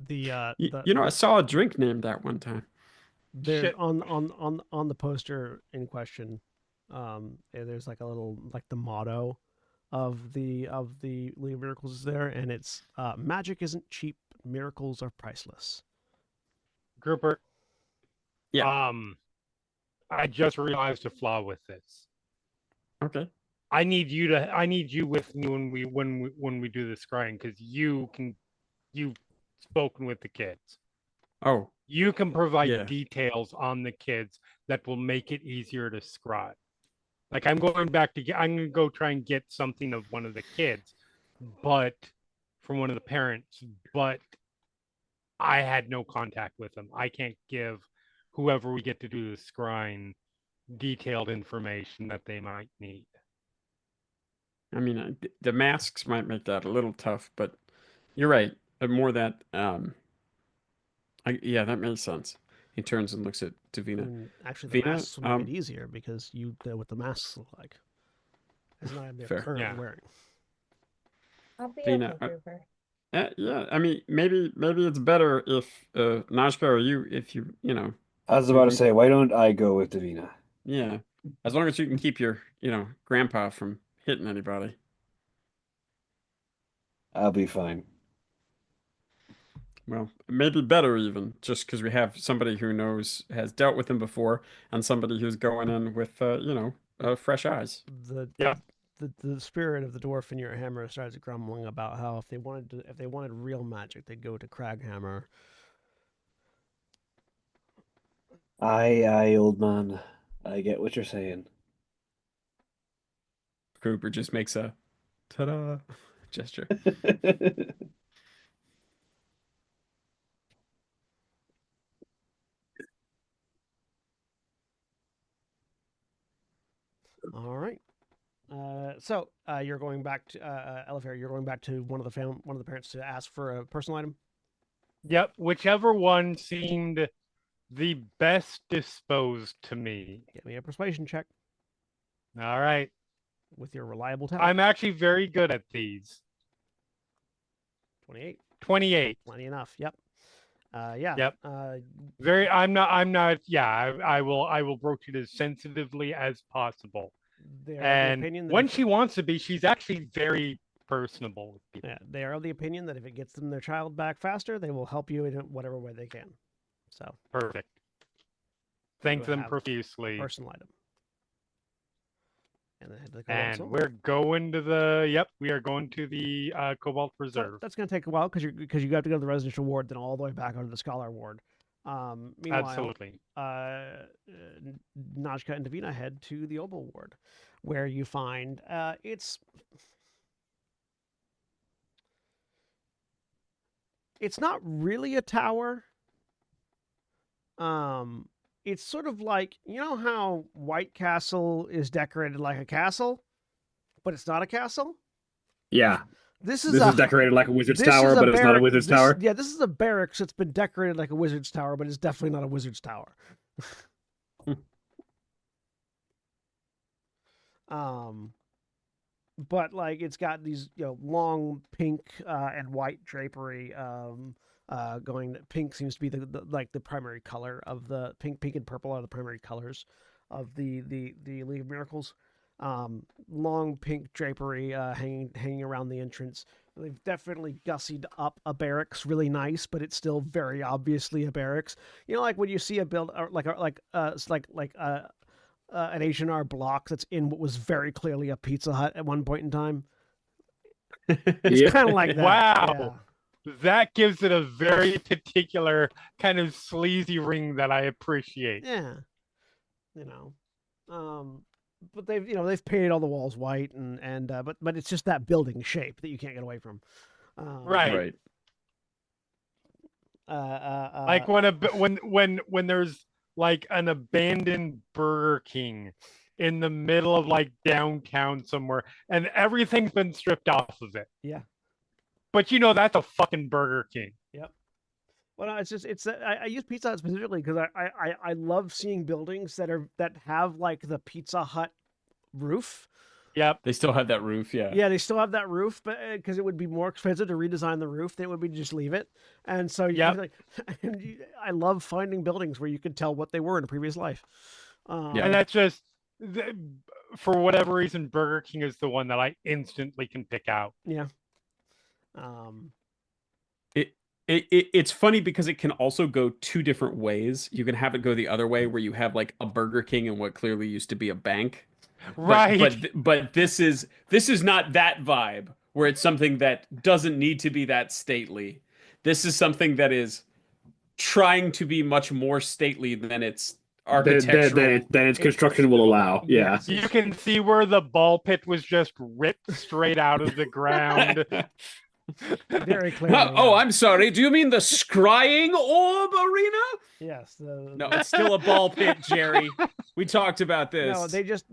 Yeah. You know, I saw a drink named that one time. There Shit. on the poster in question, there's like a little like the motto of the League of Miracles is there, and it's magic isn't cheap, miracles are priceless. Grouper. Yeah. I just realized a flaw with this. Okay. I need you with me when we do the scrying because you've spoken with the kids. Oh, You can provide yeah. details on the kids that will make it easier to scry. Like I'm going to go try and get something of one of the kids, but from one of the parents, but I had no contact with them. I can't give whoever we get to do the scrying detailed information that they might need. I mean, the masks might make that a little tough, but you're right. More that, yeah, that makes sense. He turns and looks at I Davina. mean, actually, the Vina, masks will make it easier because you know what the masks look like. As an item they're fair. currently Yeah. wearing. I'll be Vina, okay, Grouper. yeah. I mean, maybe it's better if Najka or you, if you know, I was about to say, why don't I go with Davina? yeah, as long as you can keep your grandpa from hitting anybody. I'll be fine. Well, maybe better even, just because we have somebody who has dealt with him before, and somebody who's going in with fresh eyes. Yeah. The spirit of the dwarf in your hammer starts grumbling about how if they wanted real magic, they'd go to Craghammer. Aye, old man. I get what you're saying. Cooper just makes a ta-da gesture. So you're going back to Elevator. You're going back to one of the parents to ask for a personal item. Yep, whichever one seemed the best disposed to me. Give me a persuasion check All right. with your reliable talent. I'm actually very good at these. 28. 28. Plenty enough. Yep. Yeah. Yep. I'm not. Yeah, I will broach it as sensitively as possible. They are of the And opinion that when if she wants to be, she's actually very personable with people. yeah, they are of the opinion that if it gets them their child back faster, they will help you in whatever way they can. So Perfect. Thank will them have profusely. personal item. And then head to the Cobalt And Zone. we're going to the. Yep, we are going to the Cobalt So Reserve. that's going to take a while because you have to go to the residential ward, then all the way back onto the scholar ward. Meanwhile, Absolutely. Najka and Davina head to the Obel ward, where you find it's not really a tower. It's sort of like, you know how White Castle is decorated like a castle, but it's not a castle? Yeah. This is decorated like a wizard's this tower, is a but it's not a wizard's tower. Yeah, this is a barracks that's been decorated like a wizard's tower, but it's definitely not a wizard's tower. But like it's got these, long pink and white drapery. Going pink seems to be the primary color of the pink and purple are the primary colors of the League of Miracles. Long pink drapery hanging around the entrance. They've definitely gussied up a barracks really nice, but it's still very obviously a barracks. You know, like when you see a build an H&R block that's in what was very clearly a Pizza Hut at one point in time. It's kind of like that. Wow. Yeah. That gives it a very particular kind of sleazy ring that I appreciate. Yeah. But they've painted all the walls white but it's just that building shape that you can't get away from. Right. Like when there's like an abandoned Burger King in the middle of like downtown somewhere and everything's been stripped off of it. Yeah. But that's a fucking Burger King. Yep. Well, no, I use Pizza Hut specifically because I love seeing buildings that have like the Pizza Hut roof. Yep. They still have that roof, yeah. Yeah, they still have that roof, but because it would be more expensive to redesign the roof than it would be to just leave it. And so I love finding buildings where you can tell what they were in a previous life. And that's just for whatever reason, Burger King is the one that I instantly can pick out. Yeah. It's funny because it can also go two different ways. You can have it go the other way where you have like a Burger King and what clearly used to be a bank. Right. But this is not that vibe where it's something that doesn't need to be that stately. This is something that is trying to be much more stately than its architectural than its construction will allow. Yeah. You can see where the ball pit was just ripped straight out of the ground. Very clearly. Oh, I'm sorry. Do you mean the scrying orb arena? Yes. No, it's still a ball pit, Jerry. We talked about this. No, they just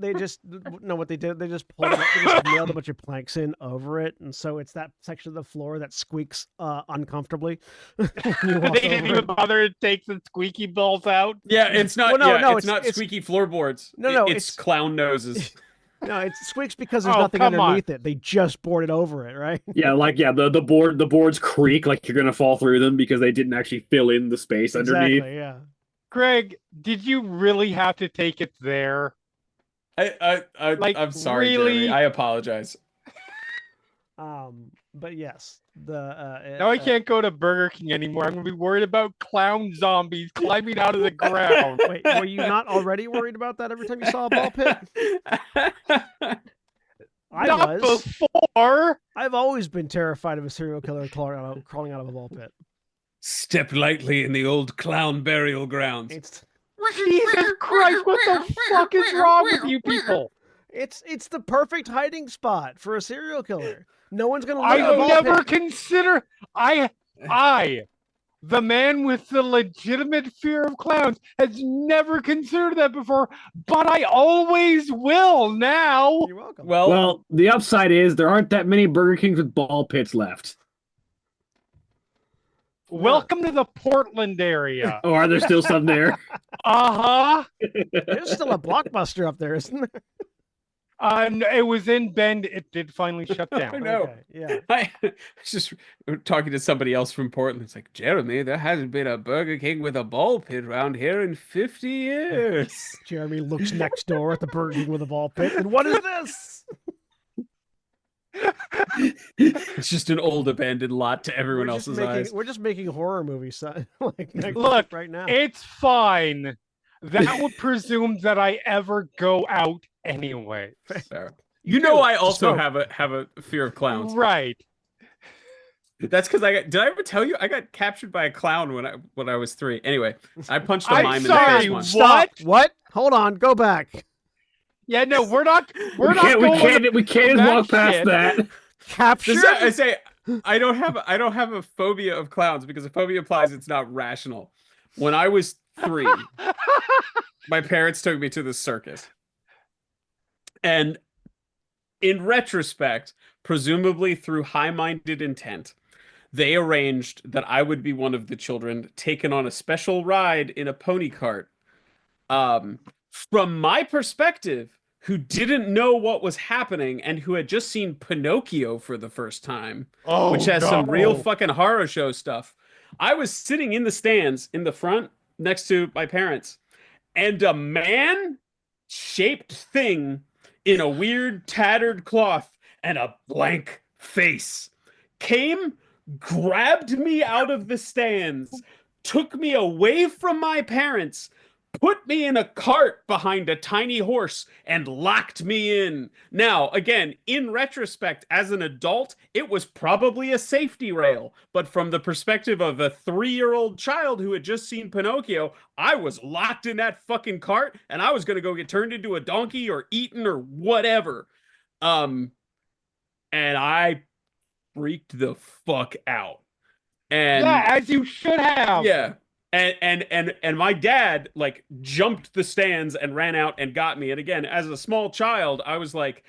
no. What they did, they just pulled, they just nailed a bunch of planks in over it, and so it's that section of the floor that squeaks uncomfortably. They didn't even bother to take the squeaky balls out. Yeah, it's not. It's not squeaky floorboards. No, it's clown noses. No, it squeaks because there's nothing underneath it. They just boarded over it, right? The boards creak like you're gonna fall through them because they didn't actually fill in the space underneath. Exactly, yeah. Greg, did you really have to take it there? I'm sorry, really? Jeremy. I apologize. But yes, now I can't go to Burger King anymore. I'm gonna be worried about clown zombies climbing out of the ground. Wait, were you not already worried about that every time you saw a ball pit? Not before. I've always been terrified of a serial killer crawling out of a ball pit. Step lightly in the old clown burial grounds. Jesus Christ, what the fuck is wrong with you people? It's the perfect hiding spot for a serial killer. No one's gonna look at the ball pit. consider I The man with the legitimate fear of clowns has never considered that before, but I always will now. You're welcome. Well, the upside is there aren't that many Burger Kings with ball pits left. Welcome to the Portland area. Oh, are there still some there? Uh-huh. There's still a Blockbuster up there, isn't there? It was in Bend. It did finally shut down. I know. Okay, yeah. I was just talking to somebody else from Portland. It's like, Jeremy, there hasn't been a Burger King with a ball pit around here in 50 years. Jeremy looks next door at the Burger King with a ball pit, and what is this? It's just an old abandoned lot to everyone else's eyes. We're just making horror movies Look, right now. it's fine. That would presume that I ever go out anyway. Fair. You You know, do, I just also smoke. have a fear of clowns. Right. That's because did I ever tell you I got captured by a clown when I was 3? Anyway, I punched a I'm mime sorry, in the face once. Stop. What? Hold on. Go back. Yeah, no, we're not We going can't just that walk past shit. that. Captured? I say I don't have a phobia of clowns because a phobia implies it's not rational. When I was 3, my parents took me to the circus. And in retrospect, presumably through high-minded intent, they arranged that I would be one of the children taken on a special ride in a pony cart. From my perspective, who didn't know what was happening and who had just seen Pinocchio for the first time, Oh, which has some no. real fucking horror show stuff. I was sitting in the stands in the front next to my parents, and a man-shaped thing in a weird tattered cloth and a blank face came, grabbed me out of the stands, took me away from my parents, put me in a cart behind a tiny horse, and locked me in. Now, again, in retrospect, as an adult, it was probably a safety rail. But from the perspective of a 3-year-old child who had just seen Pinocchio, I was locked in that fucking cart, and I was going to go get turned into a donkey or eaten or whatever. And I freaked the fuck out. And Yeah, as you should have. yeah. And my dad like jumped the stands and ran out and got me. And again, as a small child, I was like,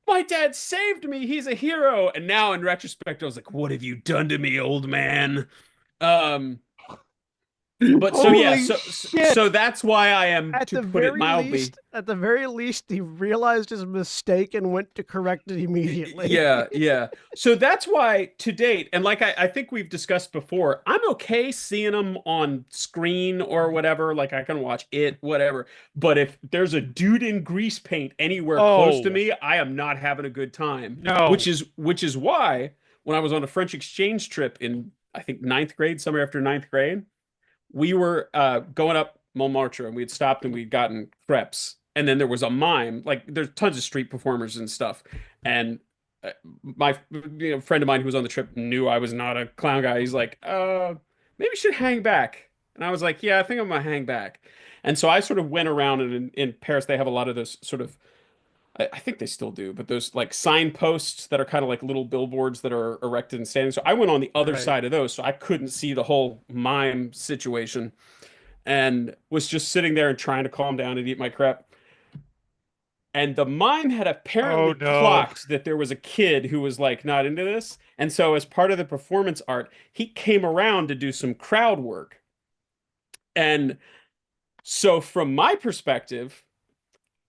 my dad saved me. He's a hero. And now in retrospect, I was like, what have you done to me, old man? But so yeah, Holy shit. so that's why I am, At to the put it very mildly. least, he realized his mistake and went to correct it immediately. Yeah. So that's why to date, and like I think we've discussed before, I'm okay seeing them on screen or whatever. Like I can watch it, whatever. But if there's a dude in grease paint anywhere close to Oh. me, I am not having a good time. No. Which is why when I was on a French exchange trip in I think 9th grade, somewhere after 9th grade, we were going up Montmartre and we had stopped and we'd gotten crepes. And then there was a mime, like there's tons of street performers and stuff. And my friend of mine who was on the trip knew I was not a clown guy. He's like, maybe you should hang back. And I was like, yeah, I think I'm gonna hang back. And so I sort of went around, and in Paris they have a lot of those sort of, I think they still do, but those like signposts that are kind of like little billboards that are erected and standing. So I went on the other Right. side of those, so I couldn't see the whole mime situation, and was just sitting there and trying to calm down and eat my crepe. And the mime had apparently Oh, no. clocked that there was a kid who was like not into this, and so as part of the performance art, he came around to do some crowd work. And so from my perspective,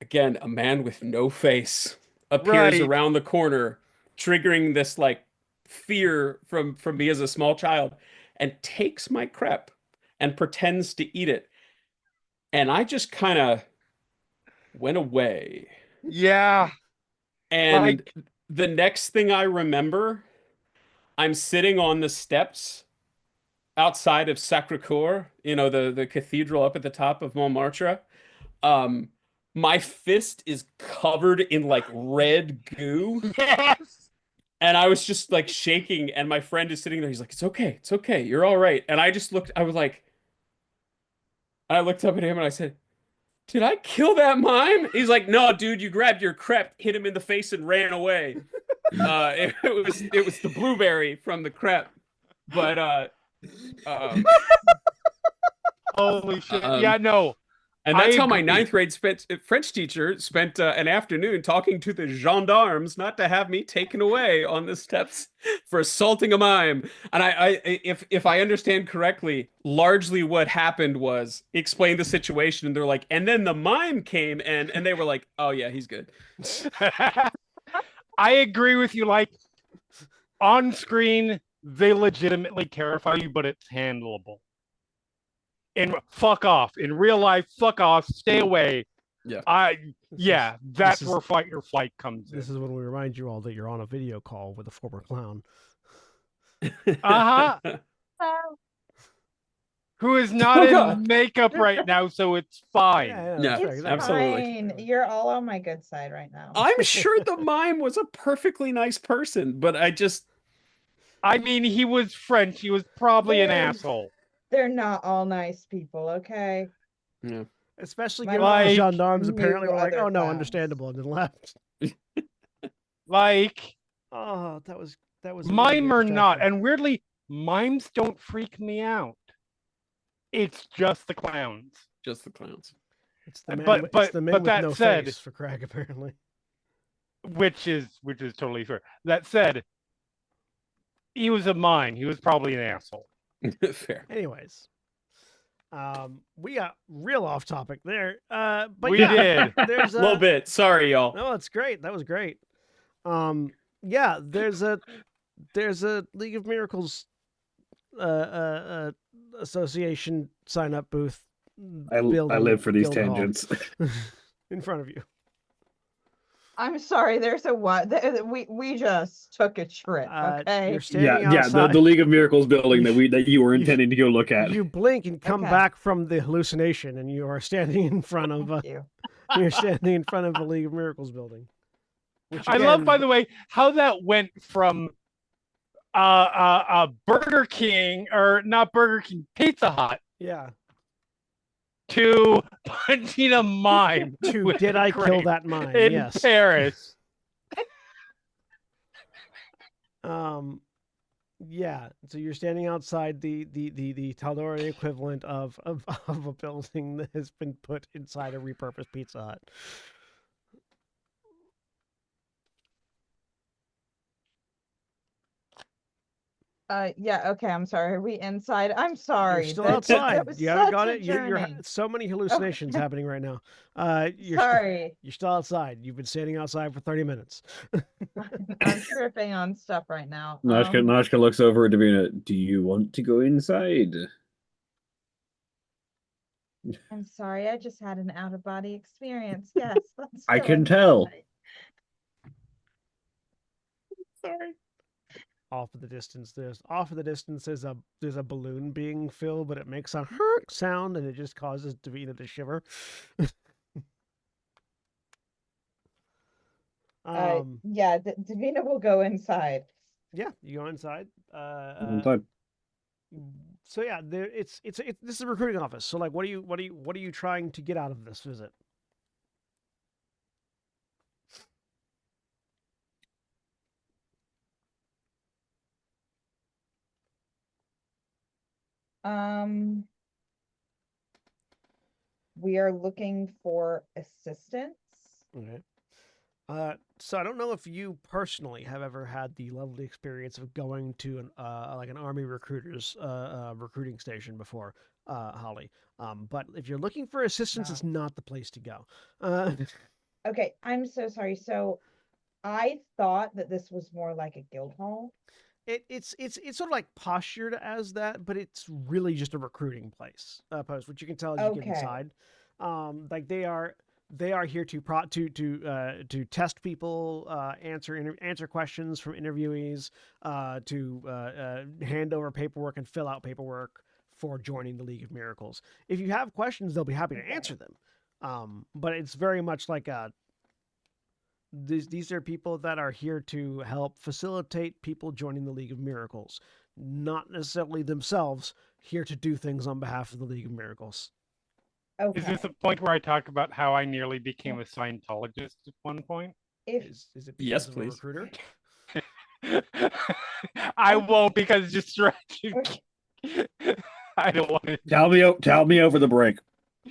again, a man with no face appears Right. around the corner, triggering this like fear from me as a small child, and takes my crepe and pretends to eat it. And I just kind of went away. Yeah. And the next thing I remember, I'm sitting on the steps outside of Sacré-Cœur, the cathedral up at the top of Montmartre. My fist is covered in like red goo, Yes. and I was just like shaking, and my friend is sitting there. He's like, it's okay, you're all right. And I just looked, I looked up at him and I said, did I kill that mime? He's like, no, dude, you grabbed your crepe, hit him in the face, and ran away. It was the blueberry from the crepe. But Um, Holy shit! Um, Yeah, no, and I that's how my agree. ninth grade French teacher spent an afternoon talking to the gendarmes not to have me taken away on the steps for assaulting a mime. And if I understand correctly, largely what happened was explain the situation, and they're like, and then the mime came, and they were like, oh yeah, he's good. I agree with you. Like on screen, they legitimately terrify you, but it's handleable. And fuck off. In real life, fuck off. Stay away. Yeah. That's where fight your flight comes in. This is when we remind you all that you're on a video call with a former clown. Uh-huh. Who is not Oh, in God. makeup right now, so it's fine. Yeah, Yeah, that's fair, It's exactly. absolutely. fine. You're all on my good side right now. I'm sure the mime was a perfectly nice person, but I mean, he was French. He was probably an They're- asshole. They're not all nice people, okay? yeah. Especially My given that Like, the gendarmes apparently knew were like, other "Oh no, clowns. understandable," and then left. Like, Oh, that was a really mime great or not. distraction. And weirdly, mimes don't freak me out. It's just the clowns. Just the clowns. It's the man. But It's the men with that no said, face for Craig, apparently. which is totally fair. That said, he was a mime. He was probably an asshole. Fair. Anyways, we got real off topic there. But We yeah, did. there's A little bit. Sorry, y'all. No, it's great. That was great. Yeah, there's a League of Miracles association sign up booth. I building live for these guild hall tangents. in front of you. I'm sorry, there's a what? We just took a trip, okay? You're standing Yeah, outside. the League of Miracles building You- that you were you- intending to go look at. You blink and come Okay. back from the hallucination, and you are standing in front of Thank you. you're standing in front of the League of Miracles building. Which I love, again- by the way, how that went from Burger King, or not Burger King, Pizza Hut, yeah. to punching a mime. To with did a I kill crane that mime? in Yes. Paris. Yeah. So you're standing outside the Tal'Dorei equivalent of a building that has been put inside a repurposed Pizza Hut. Yeah, okay, I'm sorry. Are we inside? I'm sorry. You're still that outside. was You haven't such got a it. You're journey. so many hallucinations Okay. happening right now. You're Sorry. you're still outside. You've been standing outside for 30 minutes. I'm tripping on stuff right now. Nashka looks over at Davina. Do you want to go inside? I'm sorry, I just had an out-of-body experience. Yes, let's I go can tell. inside. Sorry. Off in the distance, there's a balloon being filled, but it makes a sound and it just causes Davina to shiver. Yeah, Davina will go inside. Yeah, you go inside. Inside. So yeah, this is a recruiting office. So like, what are you trying to get out of this visit? We are looking for assistance. Okay. So I don't know if you personally have ever had the lovely experience of going to an like an army recruiters recruiting station before, Holly. But if you're looking for assistance, No. it's not the place to go. Okay, I'm so sorry. So I thought that this was more like a guild hall. It's sort of like postured as that, but it's really just a recruiting place. Post, which you can tell as you get Okay. inside. Like they are here to test people, answer questions from interviewees, to hand over paperwork and fill out paperwork for joining the League of Miracles. If you have questions, they'll be happy to Okay. answer them. But it's very much like these are people that are here to help facilitate people joining the League of Miracles, not necessarily themselves here to do things on behalf of the League of Miracles. Okay. Is this a point where I talk about how I nearly became a Scientologist at one point? If Is it Yes, because of a please. recruiter? I won't, because it's just stretching. Okay. I don't want to. Tell me over the break.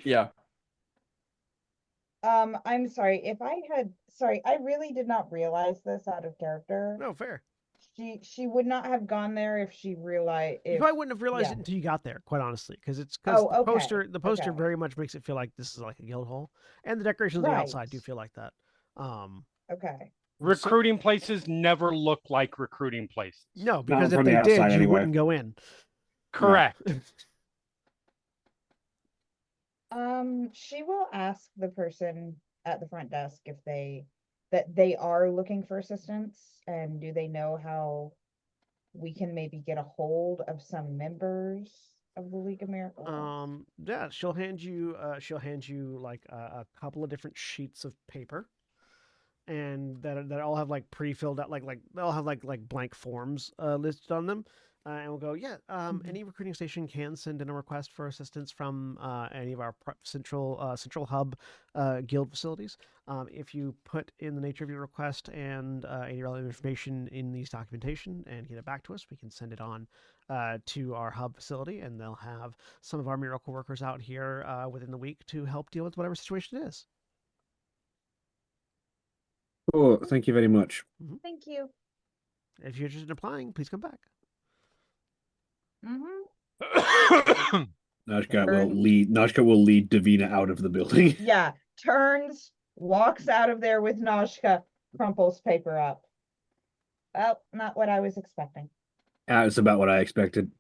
Yeah. I'm sorry if sorry, I really did not realize this out of character. No, fair. She would not have gone there if she realized You if probably wouldn't have realized yeah. it until you got there, quite honestly, because Oh, the okay. poster Okay. very much makes it feel like this is like a guild hall, and the decorations on the Right. outside do feel like that. Okay. Recruiting places never look like recruiting places. No, because if from the they did, outside you anyway. wouldn't go in. Correct. She will ask the person at the front desk if they are looking for assistance, and do they know how we can maybe get a hold of some members of the League of Miracles? Yeah, she'll hand you like a couple of different sheets of paper, and that all have like pre-filled out like they'll have like blank forms listed on them, and we'll go yeah. Mhm. Any recruiting station can send in a request for assistance from any of our central hub guild facilities. If you put in the nature of your request and any relevant information in these documentation and get it back to us, we can send it on to our hub facility, and they'll have some of our miracle workers out here within the week to help deal with whatever situation it is. Oh, thank you very much. Thank you. If you're interested in applying, please come back. Mm-hmm. Nashka will lead Davina out of the building. Yeah, turns, walks out of there with Noshka, crumples paper up. Well, not what I was expecting. That's about what I expected.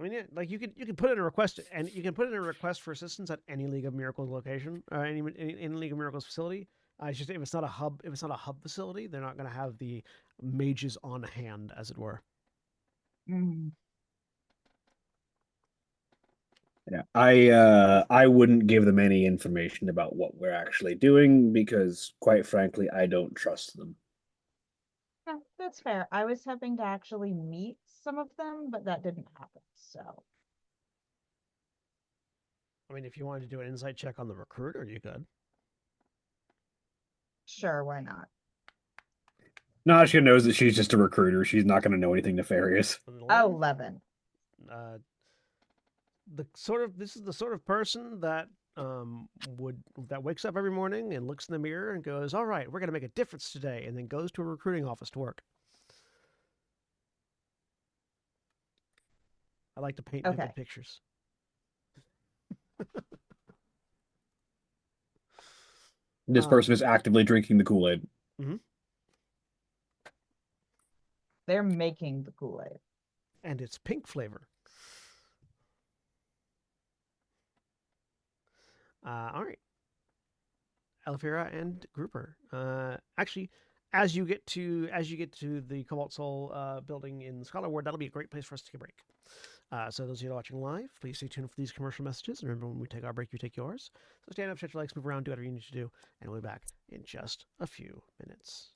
I mean, yeah, like you can put in a request, and you can put in a request for assistance at any League of Miracles location or any League of Miracles facility. It's just if it's not a hub facility, they're not going to have the mages on hand, as it were. Mm. Yeah, I wouldn't give them any information about what we're actually doing because, quite frankly, I don't trust them. Yeah, that's fair. I was hoping to actually meet some of them, but that didn't happen. So I mean, if you wanted to do an insight check on the recruiter, you could. sure, why not? Nashka knows that she's just a recruiter. She's not going to know anything nefarious. 11. Uh, this is the sort of person that that wakes up every morning and looks in the mirror and goes, "All right, we're going to make a difference today," and then goes to a recruiting office to work. I like to paint vivid Okay. pictures. This person is actively drinking the Kool-Aid. They're making the Kool-Aid. And it's pink flavor. All right. Elvira and Grouper. Actually, as you get to the Cobalt Soul building in Scholar Ward, that'll be a great place for us to take a break. So those of you watching live, please stay tuned for these commercial messages. And remember, when we take our break, you take yours. So stand up, stretch your legs, move around, do whatever you need to do, and we'll be back in just a few minutes.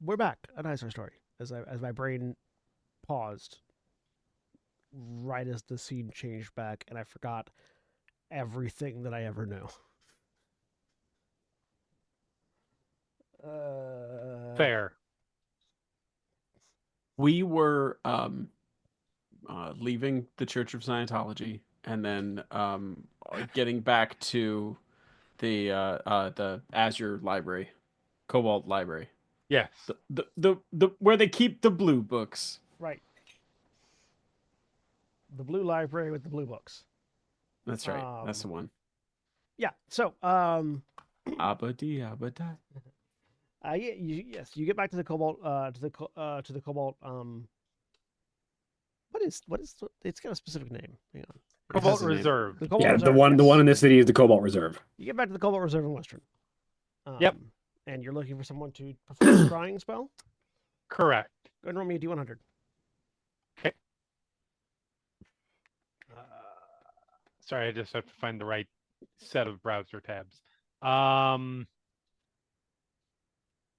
we're back. A nicer story. As my brain paused right as the scene changed back, and I forgot everything that I ever knew. Fair. We were leaving the Church of Scientology and then getting back to the Azure Library, Cobalt Library, Yes. the where they keep the blue books. Right. The blue library with the blue books. That's right. That's the one. Yeah. So, Abadi abadi. yes, you get back to the Cobalt, to the Cobalt. It's got a specific name. Hang on. It Cobalt has a name. Reserve. The Cobalt Yeah, Reserve, the yes. one in this city is the Cobalt Reserve. You get back to the Cobalt Reserve in Western. Yep. And you're looking for someone to perform a scrying spell. Correct. Go and roll me a D100. Okay. Sorry, I just have to find the right set of browser tabs.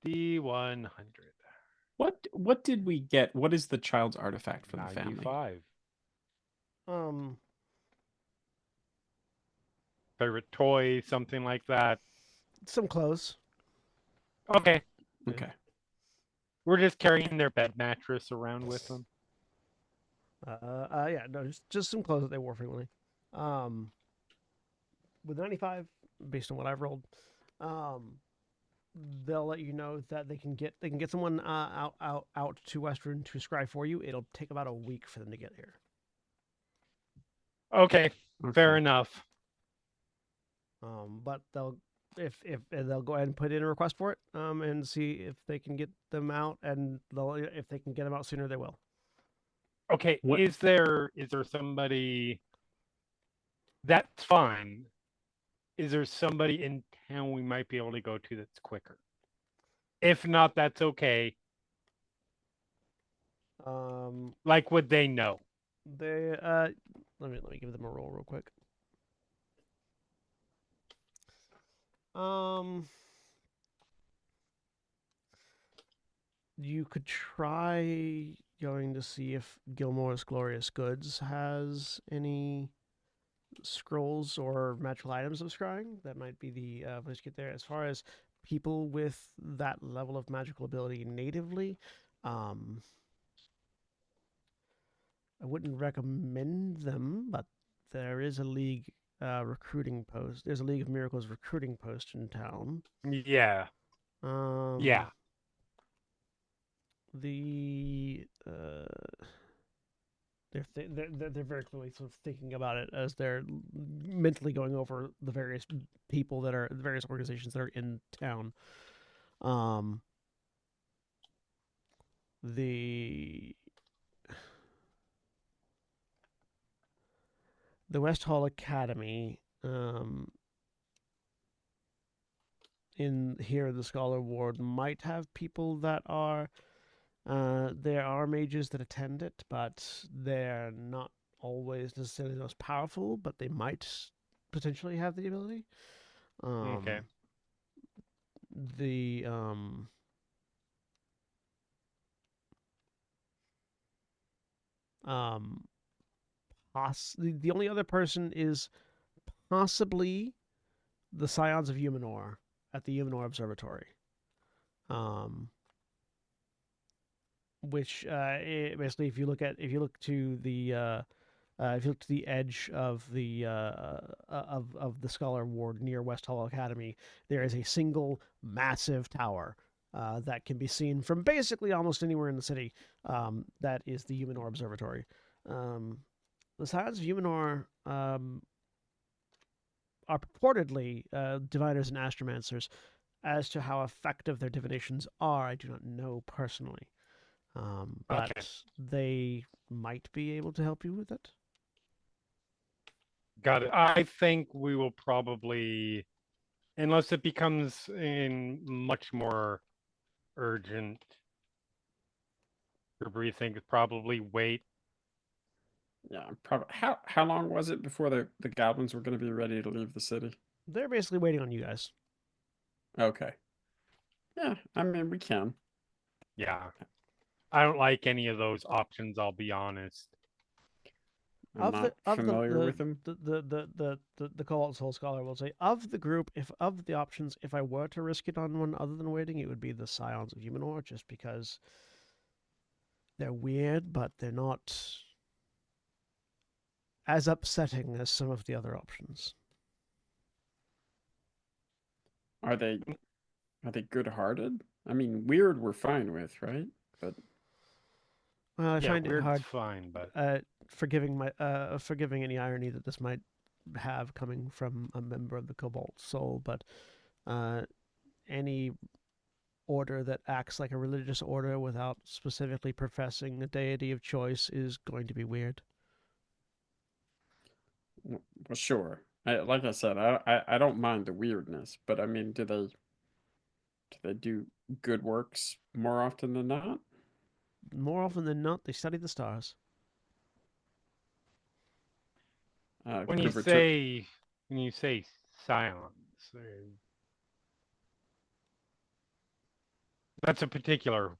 D100. What did we get? What is the child's artifact for the family? 95. Um, Favorite toy, something like that. some clothes. Okay. Okay. We're just carrying their bed mattress around with them. Yeah, no, just some clothes that they wore frequently. With 95, based on what I've rolled, they'll let you know that they can get someone out to Western to scry for you. It'll take about a week for them to get here. Okay. Fair Okay. enough. But they'll they'll go ahead and put in a request for it, and see if they can get them out, and if they can get them out sooner, they will. Okay. What- Is there somebody? That's fine. Is there somebody in town we might be able to go to that's quicker? If not, that's okay. Like, would they know? They let me give them a roll real quick. You could try going to see if Gilmore's Glorious Goods has any scrolls or magical items of scrying. That might be the place to get there. As far as people with that level of magical ability natively, I wouldn't recommend them, but there is a league recruiting post. There's a League of Miracles recruiting post in town. Yeah. Yeah. The they're very clearly sort of thinking about it as they're mentally going over the various people the various organizations that are in town. The West Hall Academy, in here, the Scholar Ward might have people that are. There are mages that attend it, but they're not always necessarily the most powerful. But they might potentially have the ability. Okay. The the only other person is possibly the Scions of Humanor at the Humanor Observatory. Which basically, if you look to the edge of the Scholar Ward near West Hall Academy, there is a single massive tower that can be seen from basically almost anywhere in the city. That is the Humanor Observatory. The Scions of Humanor are purportedly diviners and astromancers. As to how effective their divinations are, I do not know personally. But Okay. they might be able to help you with it. Got it. I think we will probably, unless it becomes in much more urgent, or think probably wait. Yeah, probably. How long was it before the goblins were going to be ready to leave the city? They're basically waiting on you guys. Okay. Yeah, I mean we can. Yeah. I don't like any of those options, I'll be honest. I'm not familiar with them. The Cobalt Soul Scholar will say, of the group, if of the options, if I were to risk it on one other than waiting, it would be the Scions of Humanor, just because they're weird, but they're not as upsetting as some of the other options. Are they good-hearted? I mean, weird we're fine with, right? But Well, I Yeah, find it weird's hard fine, but forgiving any irony that this might have coming from a member of the Cobalt Soul, but any order that acts like a religious order without specifically professing a deity of choice is going to be weird. well, sure. Like I said, I don't mind the weirdness, but I mean, do they do good works more often than not? More often than not, they study the stars. when you Good return. say scions, that's a particular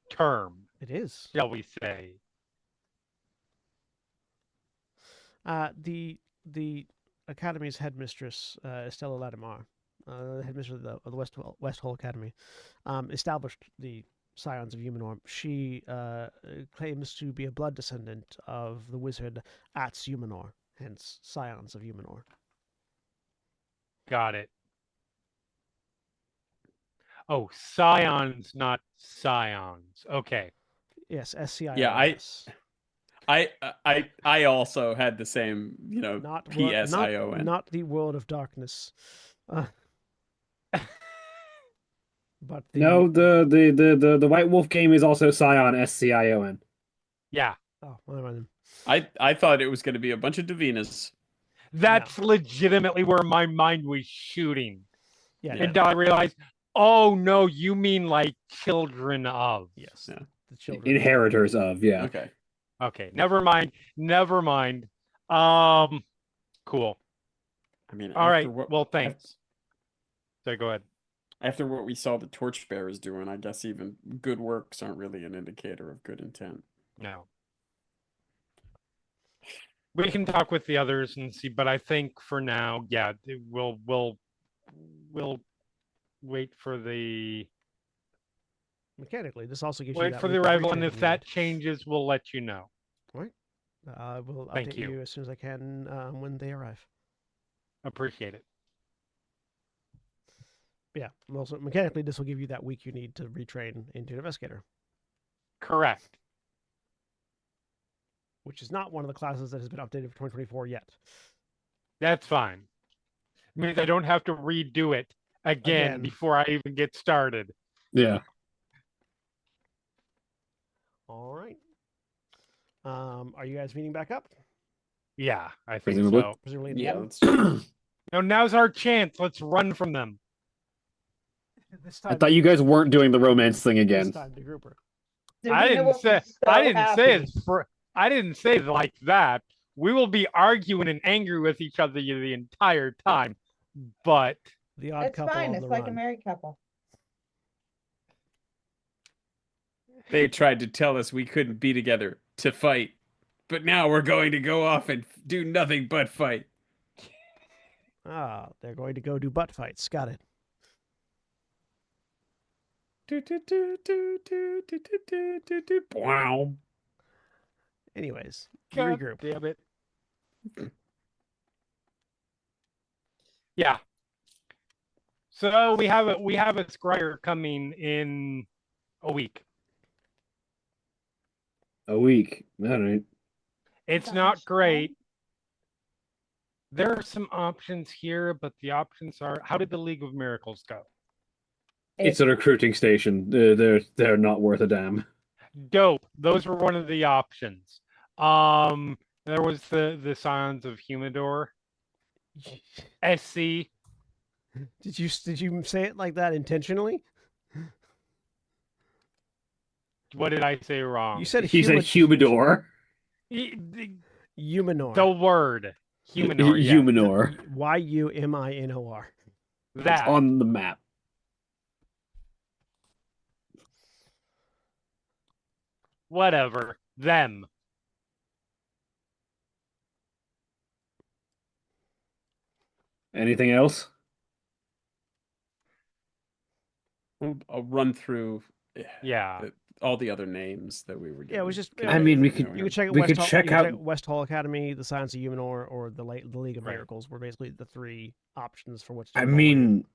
term, It is. shall we say. The Academy's headmistress, Estella Lattimore, headmistress of the West Hall Academy, established the Scions of Humanor. She claims to be a blood descendant of the wizard Ats Humanor, hence Scions of Humanor. Got it. Oh, scions, not scions. Okay. Yes, SCIONS. Yeah, I also had the same, PSION. Not the world of darkness. But No, the White Wolf game is also Scion, SCION. Yeah. Oh, what am I then? I thought it was going to be a bunch of Divinas. That's legitimately where my mind was shooting. Yeah. Until I realized, oh no, you mean like children of. Yes. Yeah. The children. Inheritors of, yeah. Okay. Okay, never mind. Cool. I mean, All right. what, Well, thanks. So go ahead. after what we saw the Torchbearers doing, I guess even good works aren't really an indicator of good intent. No. We can talk with the others and see, but I think for now, yeah, we'll wait for the Mechanically, this also gives you wait that for the week of arrival, and retraining if you that need. changes, we'll let you know. Right. I will Thank update you. you as soon as I can when they arrive. Appreciate it. But yeah. Also, mechanically, this will give you that week you need to retrain into an investigator, Correct. which is not one of the classes that has been updated for 2024 yet. That's fine. It means I don't have to redo it again before I even get started. Yeah. All right. Are you guys meeting back up? Yeah, I think Presumably. so. Presumably. in the Yeah, inn? let's Now, now's our chance. Let's run from them. This I time, thought you guys weren't doing the romance thing this again. time to grouper. I didn't say I didn't say it like that. We will be arguing and angry with each other the entire time. But The odd It's couple fine. on It's the like a run. married couple. They tried to tell us we couldn't be together to fight, but now we're going to go off and do nothing but fight. Ah, they're going to go do butt fights. Got it. Wow. Anyways, you God regroup. damn it. Yeah. So we have a scryer coming in a week. A week. All right. It's That not much great. There are some options here, but the options are how did the League of Miracles go? It's a recruiting station. They're not worth a damn. Dope. Those were one of the options. There was the Scions of Humidor. SC. Did you say it like that intentionally? What did I say wrong? You said He said humidor. Humanor. The word Humidor. Yeah. Humanor. Yuminor. That. on the map. Whatever. Them. Anything else? I'll run through Yeah. all the other names that we were given. Yeah, it was just. I mean, we you could- could check out we West could Hall. check You could check out- West Hall Academy, the Science of Humanor, or the League of Right. Miracles were basically the three options for what's. I mean,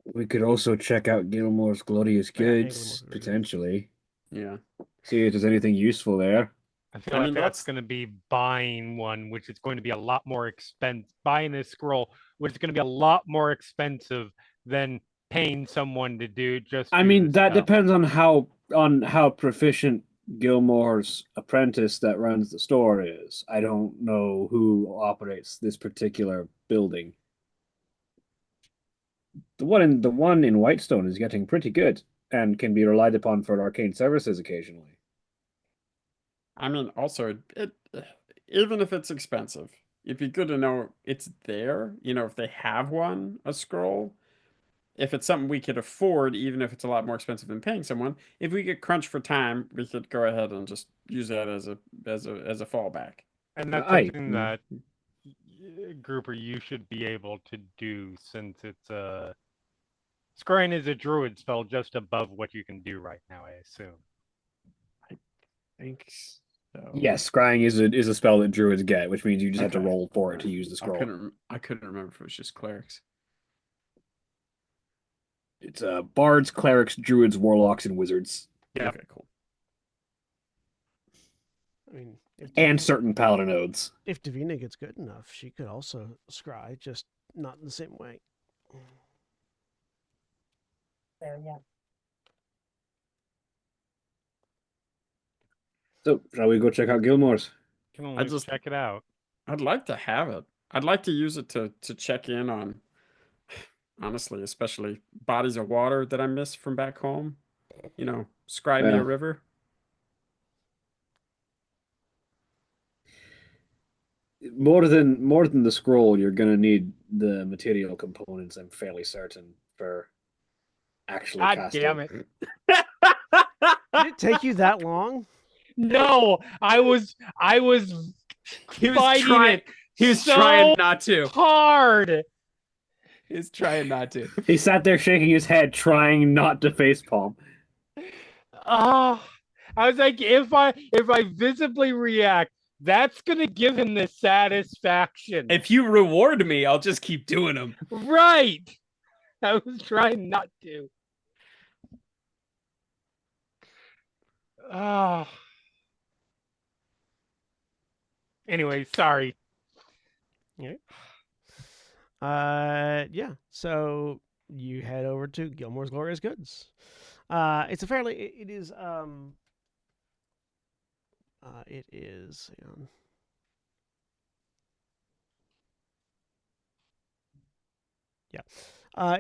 we could also check out Gilmore's Glorious Yeah, and Goods, Gilmore's Glorious Goods. potentially. Yeah. See if there's anything useful there. I feel I like mean, that's let's- going to be buying one, which is going to be a lot more expensive. Buying this scroll, which is going to be a lot more expensive than paying someone to do just. I do mean, the that stuff. depends on how proficient Gilmore's apprentice that runs the store is. I don't know who operates this particular building. The one in Whitestone is getting pretty good and can be relied upon for arcane services occasionally. I mean, also, even if it's expensive, it'd be good to know it's there. You know, if they have a scroll, if it's something we could afford, even if it's a lot more expensive than paying someone, if we get crunched for time, we could go ahead and just use that as a fallback. And that's Aye. something that Grouper you should be able to do, since it's Scrying is a druid spell just above what you can do right now, I assume. I think so. Yes, scrying is a spell that druids get, which means you just have to Okay. roll for it to use the scroll. I couldn't remember if it was just clerics. It's bards, clerics, druids, warlocks, and wizards, Yeah. Okay, cool. I mean, and certain paladin oaths. if Davina gets good enough, she could also scry, just not in the same way. There, yeah. So, shall we go check out Gilmore's? Can only just- check it out. I'd like to have it. I'd like to use it to check in on, honestly, especially bodies of water that I miss from back home. You know, scribe me Yeah. a river. More than the scroll, you're gonna need the material components. I'm fairly certain for actually God casting. damn it. Did it take you that long? No, I was He was fighting trying. it He was so trying not to. hard. He was trying not to. He sat there shaking his head, trying not to facepalm. Oh, I was like, if I visibly react, that's gonna give him the satisfaction. If you reward me, I'll just keep doing them. Right. I was trying not to. Oh. Anyway, sorry. Yeah. So you head over to Gilmore's Glorious Goods. It's a fairly. It is. It is. Hang on. Yeah.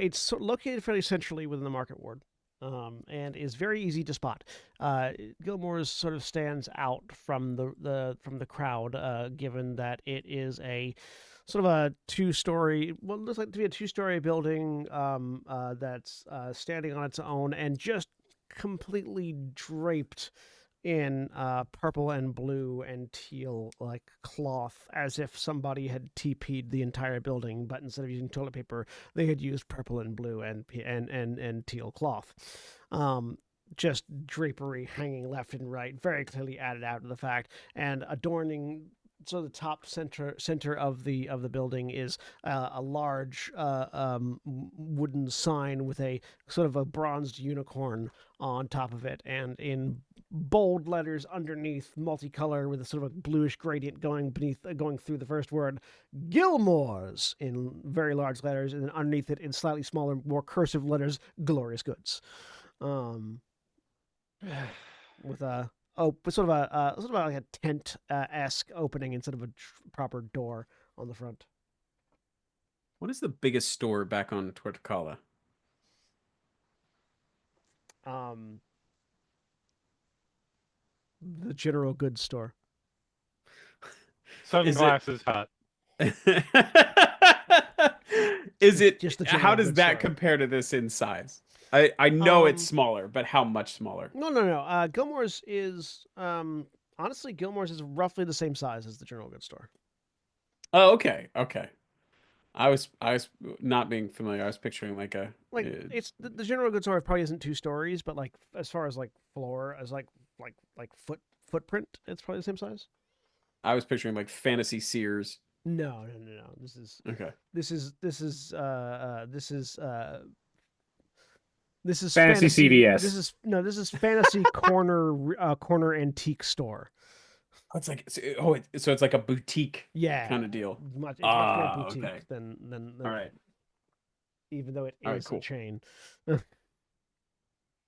It's located fairly centrally within the market ward. And is very easy to spot. Gilmore's sort of stands out from the crowd, given that it is a sort of a two-story. Well, it looks like to be a two-story building that's standing on its own and just completely draped in purple and blue and teal like cloth, as if somebody had TP'd the entire building, but instead of using toilet paper, they had used purple and blue and teal cloth. Just drapery hanging left and right, very clearly added out to the fact, and adorning. So the top center of the building is a large wooden sign with a sort of a bronzed unicorn on top of it, and in bold letters underneath, multicolor with a sort of a bluish gradient going through the first word, Gilmore's in very large letters, and then underneath it in slightly smaller, more cursive letters, Glorious Goods. With a sort of like a tent esque opening instead of a proper door on the front. What is the biggest store back on Torticala? The general goods store. Sunglasses Hut. Is it? just the How general does goods that store. compare to this in size? I know it's Um, smaller, but how much smaller? No. Gilmore's is honestly, Gilmore's is roughly the same size as the general goods store. Oh, okay, okay. I was not being familiar. I was picturing like a Like it's the general goods store probably isn't 2 stories, but like as far as like floor as like footprint, it's probably the same size. I was picturing like fantasy Sears. No. Okay. This is this is this is this is Fantasy fantasy. CVS. This is fantasy corner antique store. Oh, it's like so it's like a boutique Yeah, kind of deal. It's much more Ah, boutique okay. than All right. even though it All right, is a cool. chain.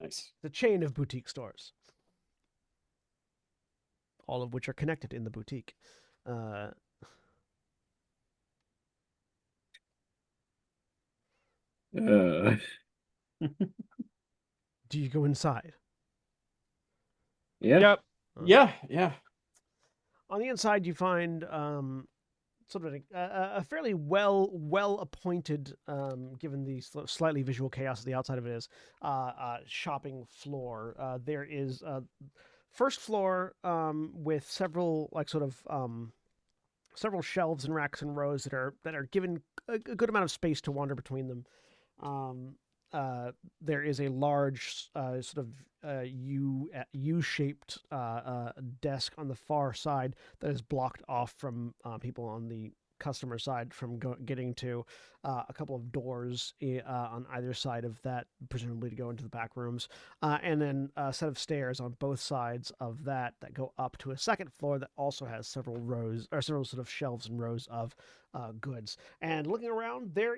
Nice. The chain of boutique stores, all of which are connected in the boutique. Uh, Uh, do you go inside? yeah. Yep. Yeah. On the inside, you find sort of a fairly well appointed, given the slightly visual chaos of the outside of it is, shopping floor. There is first floor with several like sort of several shelves and racks and rows that are given a good amount of space to wander between them. Um, there is a large sort of U-shaped desk on the far side that is blocked off from people on the customer side from getting to a couple of doors on either side of that, presumably to go into the back rooms, and then a set of stairs on both sides of that go up to a second floor that also has several rows or several sort of shelves and rows of goods. And looking around, there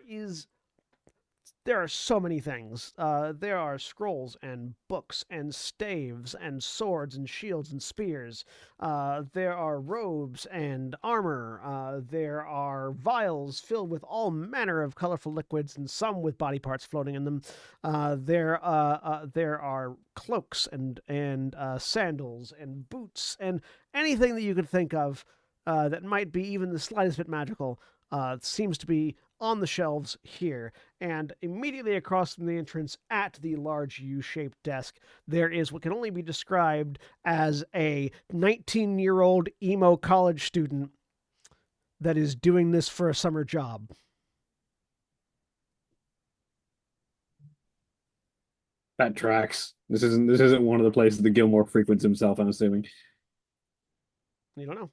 are so many things. There are scrolls and books and staves and swords and shields and spears. There are robes and armor. There are vials filled with all manner of colorful liquids and some with body parts floating in them. There are cloaks and sandals and boots and anything that you could think of that might be even the slightest bit magical seems to be on the shelves here. And immediately across from the entrance at the large U-shaped desk, there is what can only be described as a 19-year-old emo college student that is doing this for a summer job. That tracks. This isn't one of the places that Gilmore frequents himself, I'm assuming. You don't know.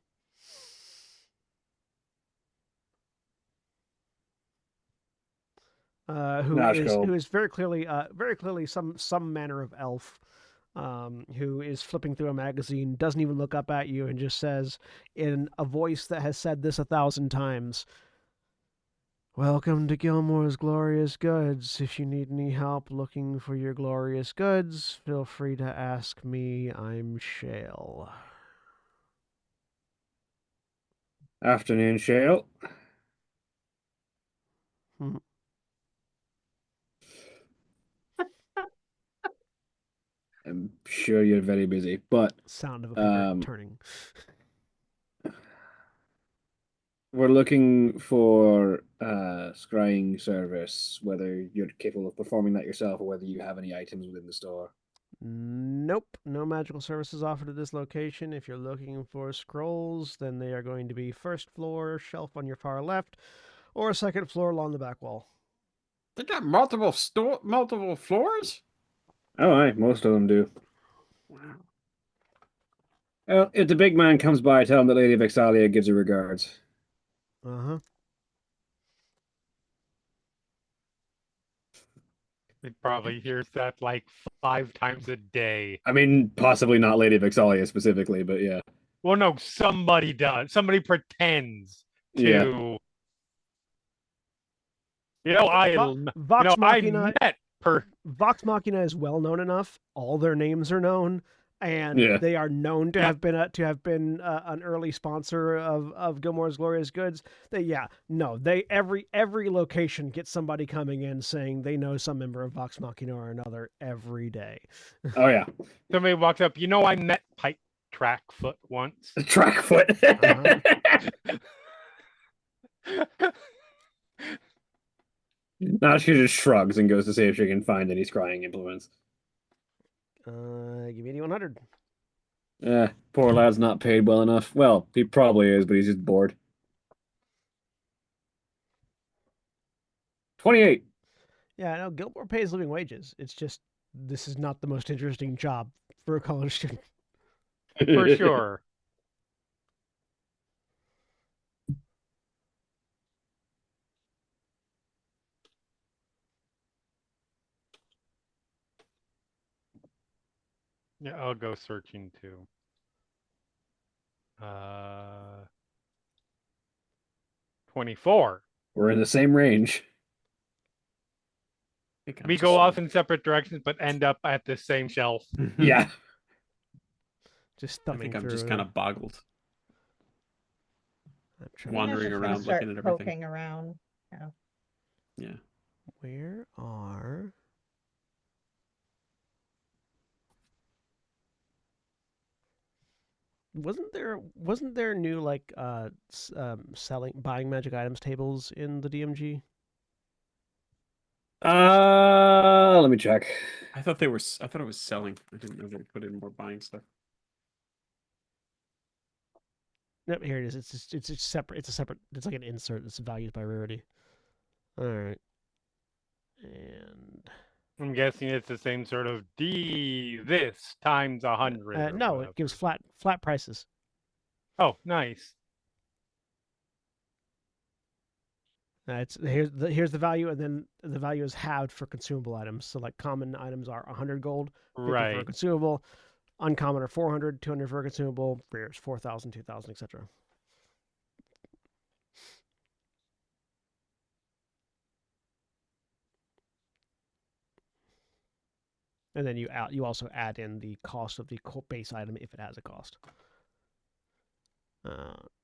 Who is very clearly some manner of elf, who is flipping through a magazine, doesn't even look up at you, and just says in a voice that has said this 1,000 times, "Welcome to Gilmore's Glorious Goods. If you need any help looking for your glorious goods, feel free to ask me. I'm Shale." Afternoon, Shale. Hmm. I'm sure you're very busy, but Sound of a paper turning. we're looking for scrying service, whether you're capable of performing that yourself or whether you have any items within the store. Nope, no magical services offered at this location. If you're looking for scrolls, then they are going to be first floor, shelf on your far left, or second floor along the back wall. They got multiple floors? Oh, aye, most of them do. Wow. Well, if the big man comes by, tell him that Lady of Exandria gives her regards. Uh-huh. It probably hears that like 5 times a day. I mean, possibly not Lady of Exandria specifically, but yeah. Well, no, somebody does. Somebody pretends to. Yeah. Vox Machina, I met Vox Machina is well known enough. All their names are known, and Yeah. they are known to have been an early sponsor of Gilmore's Glorious Goods. Every location gets somebody coming in saying they know some member of Vox Machina or another every day. Oh yeah. somebody walks up. I met Pike Trackfoot once. Trackfoot. Now she just shrugs and goes to see if she can find any scrying implements. Give me 8100. Poor lad's not paid well enough. Well, he probably is, but he's just bored. 28. Yeah, I know Gilmore pays living wages. It's just this is not the most interesting job for a college student. For sure. Yeah, I'll go searching too. 24. We're in the same range. think I'm We just go sort off in separate directions, but end up at the same shelf. Yeah. Just I thumbing think I'm through just it. kind of boggled. I'm I trying think I'm wandering just gonna around, start looking at everything. poking around. Yeah. Yeah. Where are wasn't there new like selling buying magic items tables in the DMG? Let me check. I thought it was selling. I didn't know they put in more buying stuff. Nope, here it is. It's just separate. It's a separate. It's like an insert. It's valued by rarity. All right, and I'm guessing it's the same sort of D this times 100 or no, it gives whatever. flat prices. Oh, nice. It's here's the value, and then the value is halved for consumable items. So like common items are 100 gold, 50 for a Right. consumable. Uncommon are 400, 200 for a consumable. Rares 4,000, 2,000, etc. And then you also add in the cost of the base item if it has a cost,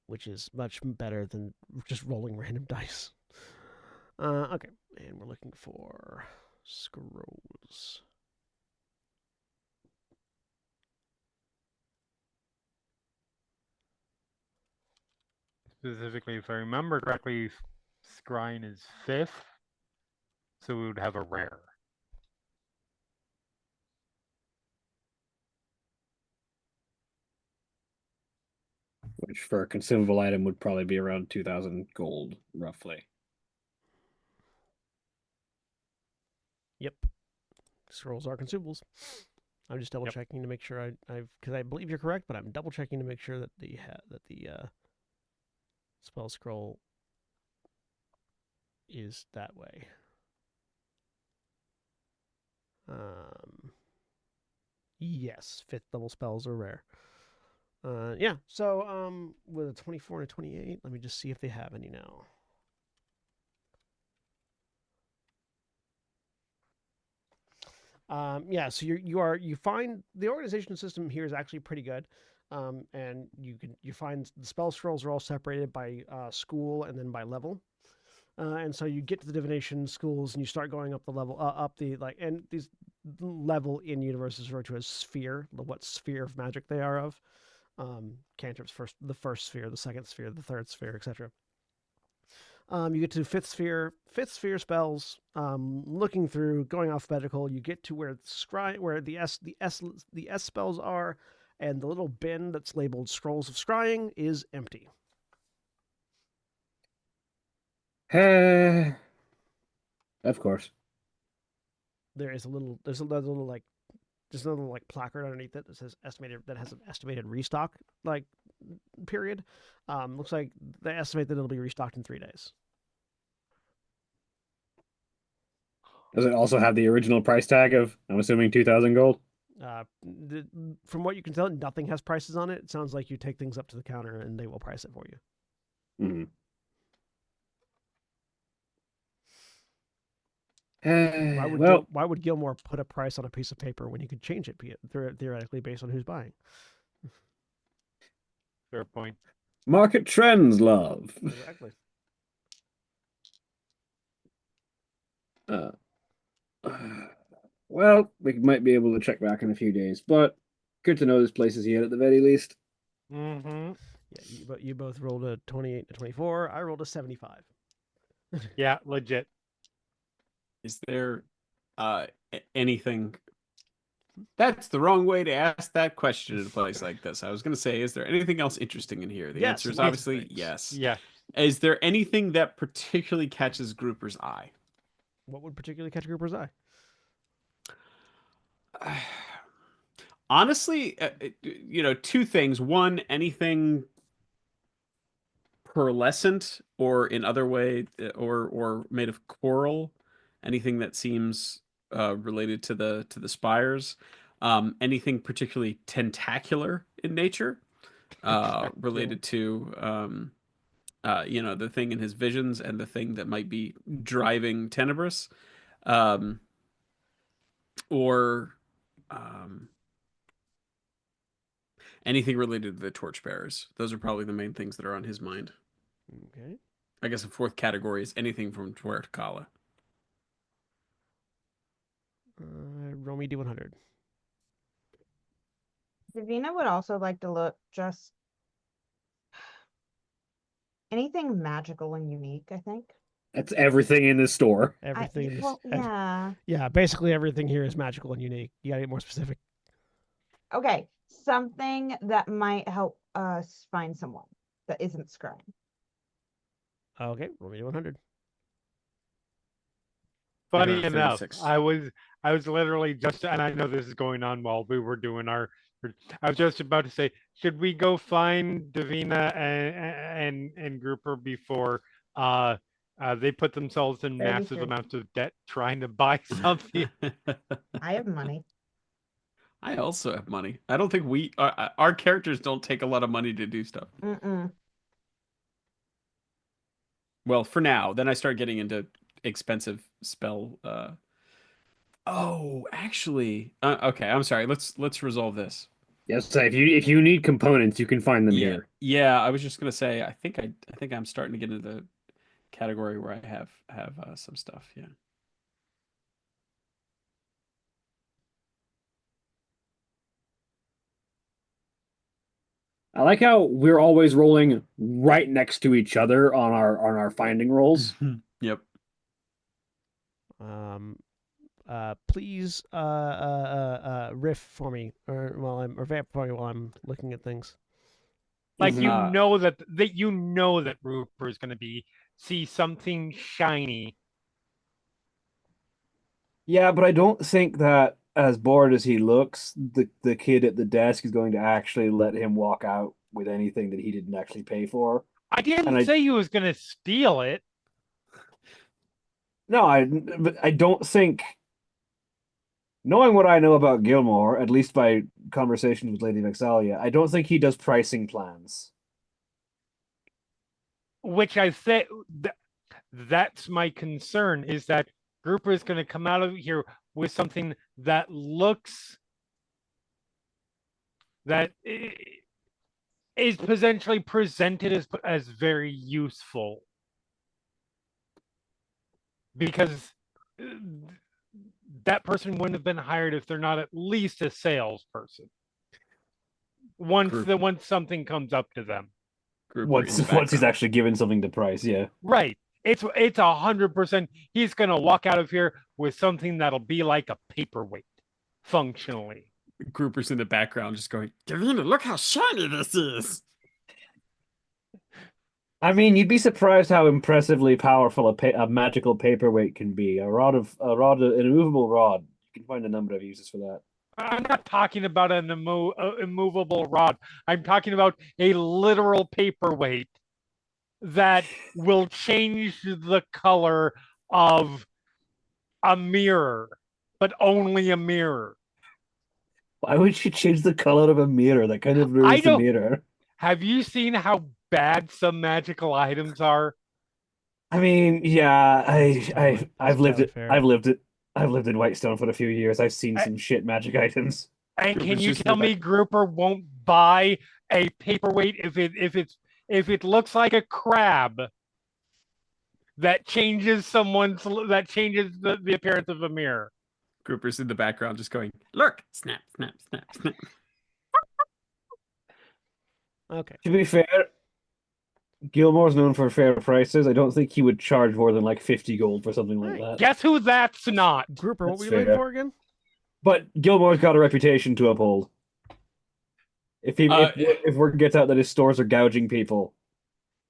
which is much better than just rolling random dice. Okay, and we're looking for scrolls. Specifically, if I remember correctly, Scrying is 5th, so we would have a rare. Which for a consumable item would probably be around 2,000 gold, roughly. Yep, scrolls are consumables. I'm just double checking to make sure I've because I believe you're correct, but I'm double checking to make sure that the spell scroll is that way. Yes, 5th level spells are rare. Yeah. So with a 24 and a 28, let me just see if they have any now. Yeah, so you find the organization system here is actually pretty good, and you find the spell scrolls are all separated by school and then by level, and so you get to the divination schools and you start going up the level, up the like, and these level in universe is referred to as sphere, what sphere of magic they are of. Cantrips the first sphere, the second sphere, the third sphere, etc. You get to fifth sphere. Fifth sphere spells. Looking through, going alphabetical, you get to where the S spells are, and the little bin that's labeled scrolls of scrying is empty. Of course. There's another little like placard underneath it that says has an estimated restock like period. Looks like they estimate that it'll be restocked in 3 days. Does it also have the original price tag of, I'm assuming, 2,000 gold? From what you can tell, nothing has prices on it. It sounds like you take things up to the counter and they will price it for you. Mm-hmm. Why would Gilmore put a price on a piece of paper when you could change it theoretically based on who's buying? Fair point. Market trends, love. Exactly. Well, we might be able to check back in a few days, but good to know this place is here at the very least. Mm-hmm. Yeah, you both rolled a 28 to 24. I rolled a 75. Yeah, legit. Is there anything? That's the wrong way to ask that question in a place like this. I was going to say, is there anything else interesting in here? The Yes, answer is lots of obviously things. yes. Yes. Is there anything that particularly catches Grouper's eye? What would particularly catch Grouper's eye? Honestly, two things. One, anything pearlescent or in other way, or made of coral, anything that seems related to the spires. Anything particularly tentacular in nature, related to the thing in his visions and the thing that might be driving Tenebris, um, or um, anything related to the torchbearers. Those are probably the main things that are on his mind. Okay. I guess a fourth category is anything from Tuercala. Roll me D100. Davina would also like to look just anything magical and unique, I think. That's everything in this store. Everything in this. Well, yeah. Yeah, basically everything here is magical and unique. You gotta get more specific. Okay, something that might help us find someone that isn't scrying. Okay, roll me D100. Funny got enough, 36. I was literally just, and I know this is going on while we were doing I was just about to say, should we go find Davina and Grouper before they put themselves in massive 33. amounts of debt trying to buy something? I have money. I also have money. I don't think our characters don't take a lot of money to do stuff. Mm-mm. Well, for now. Then I start getting into expensive spell. Oh, actually, okay. I'm sorry. Let's resolve this. Yes, so if you need components, you can find them here. Yeah. I was just gonna say. I think I'm starting to get into the category where I have some stuff. Yeah. I like how we're always rolling right next to each other on our finding rolls. Yep. Please riff for me, or vamp for me while I'm looking at things. Like Mhm. that Rupert is going to see something shiny. Yeah, but I don't think that as bored as he looks, the kid at the desk is going to actually let him walk out with anything that he didn't actually pay for. I didn't And say he was going to steal it. but I don't think, knowing what I know about Gilmore, at least by conversations with Lady Vexalia, I don't think he does pricing plans. Which I say that's my concern, is that Grouper is going to come out of here with something that looks that is potentially presented as very useful, because that person wouldn't have been hired if they're not at least a salesperson. Once something comes up to them. Once he's actually given something to price, yeah. Right. It's 100%. He's gonna walk out of here with something that'll be like a paperweight, functionally. Grouper's in the background just going, Davina, look how shiny this is. I mean, you'd be surprised how impressively powerful a magical paperweight can be. An immovable rod. You can find a number of uses for that. I'm not talking about an immovable rod. I'm talking about a literal paperweight that will change the color of a mirror, but only a mirror. Why would you change the color of a mirror? That kind of ruins the mirror. Have you seen how bad some magical items are? I mean, yeah, I've lived it. Fair. I've lived it. I've lived in Whitestone for a few years. I've seen some shit magic items. And can you tell me Grouper won't buy a paperweight if it looks like a crab that changes the appearance of a mirror? Grouper's in the background just going, look, snap, snap, snap, snap. Okay. To be fair, Gilmore's known for fair prices. I don't think he would charge more than like 50 gold for something like Hey, that. Guess who that's not? Grouper, what That's were you looking fair. for again? But Gilmore's got a reputation to uphold. If he Uh, if word gets out that his stores are gouging people,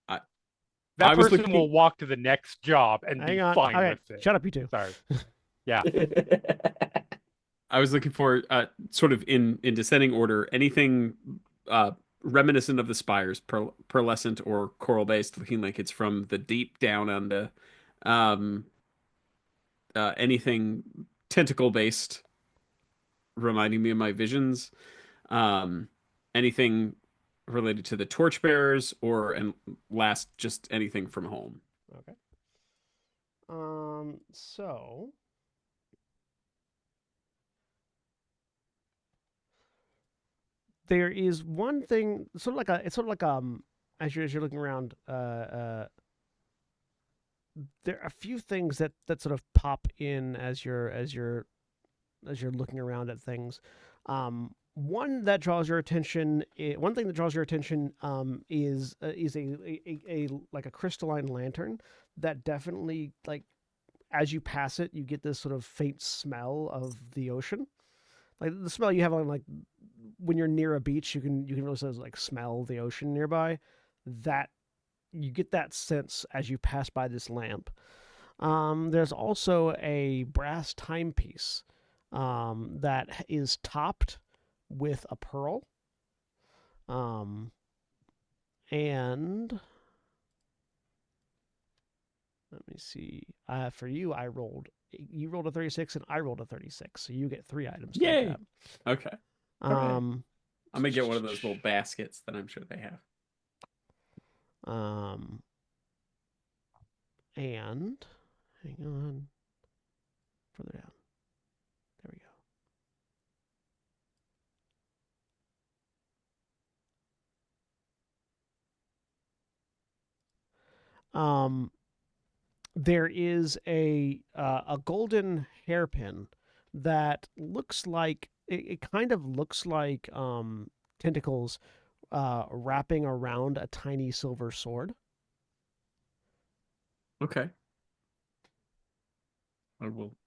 I, That I was person looking. will walk to the next job and Hang be on. fine Okay, with it. shut up, you two. Sorry. Yeah. I was looking for sort of in descending order anything reminiscent of the spires, pearlescent or coral based, looking like it's from the deep down under. Um, anything tentacle based, reminding me of my visions. Um, anything related to the torchbearers, or and last just anything from home. Okay. So there is one thing, sort of like it's sort of like as you're looking around, there are a few things that sort of pop in as you're looking around at things. One that draws your attention, one thing that draws your attention is a like a crystalline lantern that definitely, like, as you pass it, you get this sort of faint smell of the ocean, like the smell you have on, like, when you're near a beach. You can really sort of like smell the ocean nearby. That you get that sense as you pass by this lamp. There's also a brass timepiece that is topped with a pearl. Um, and let me see. For you, you rolled a 36 and I rolled a 36, so you get 3 items to look Yay! at. Okay. Um, I'm gonna get one of those little baskets that I'm sure they have. um, and hang on, further down. There we go. There is a golden hairpin that looks like it kind of looks like tentacles wrapping around a tiny silver sword. Okay.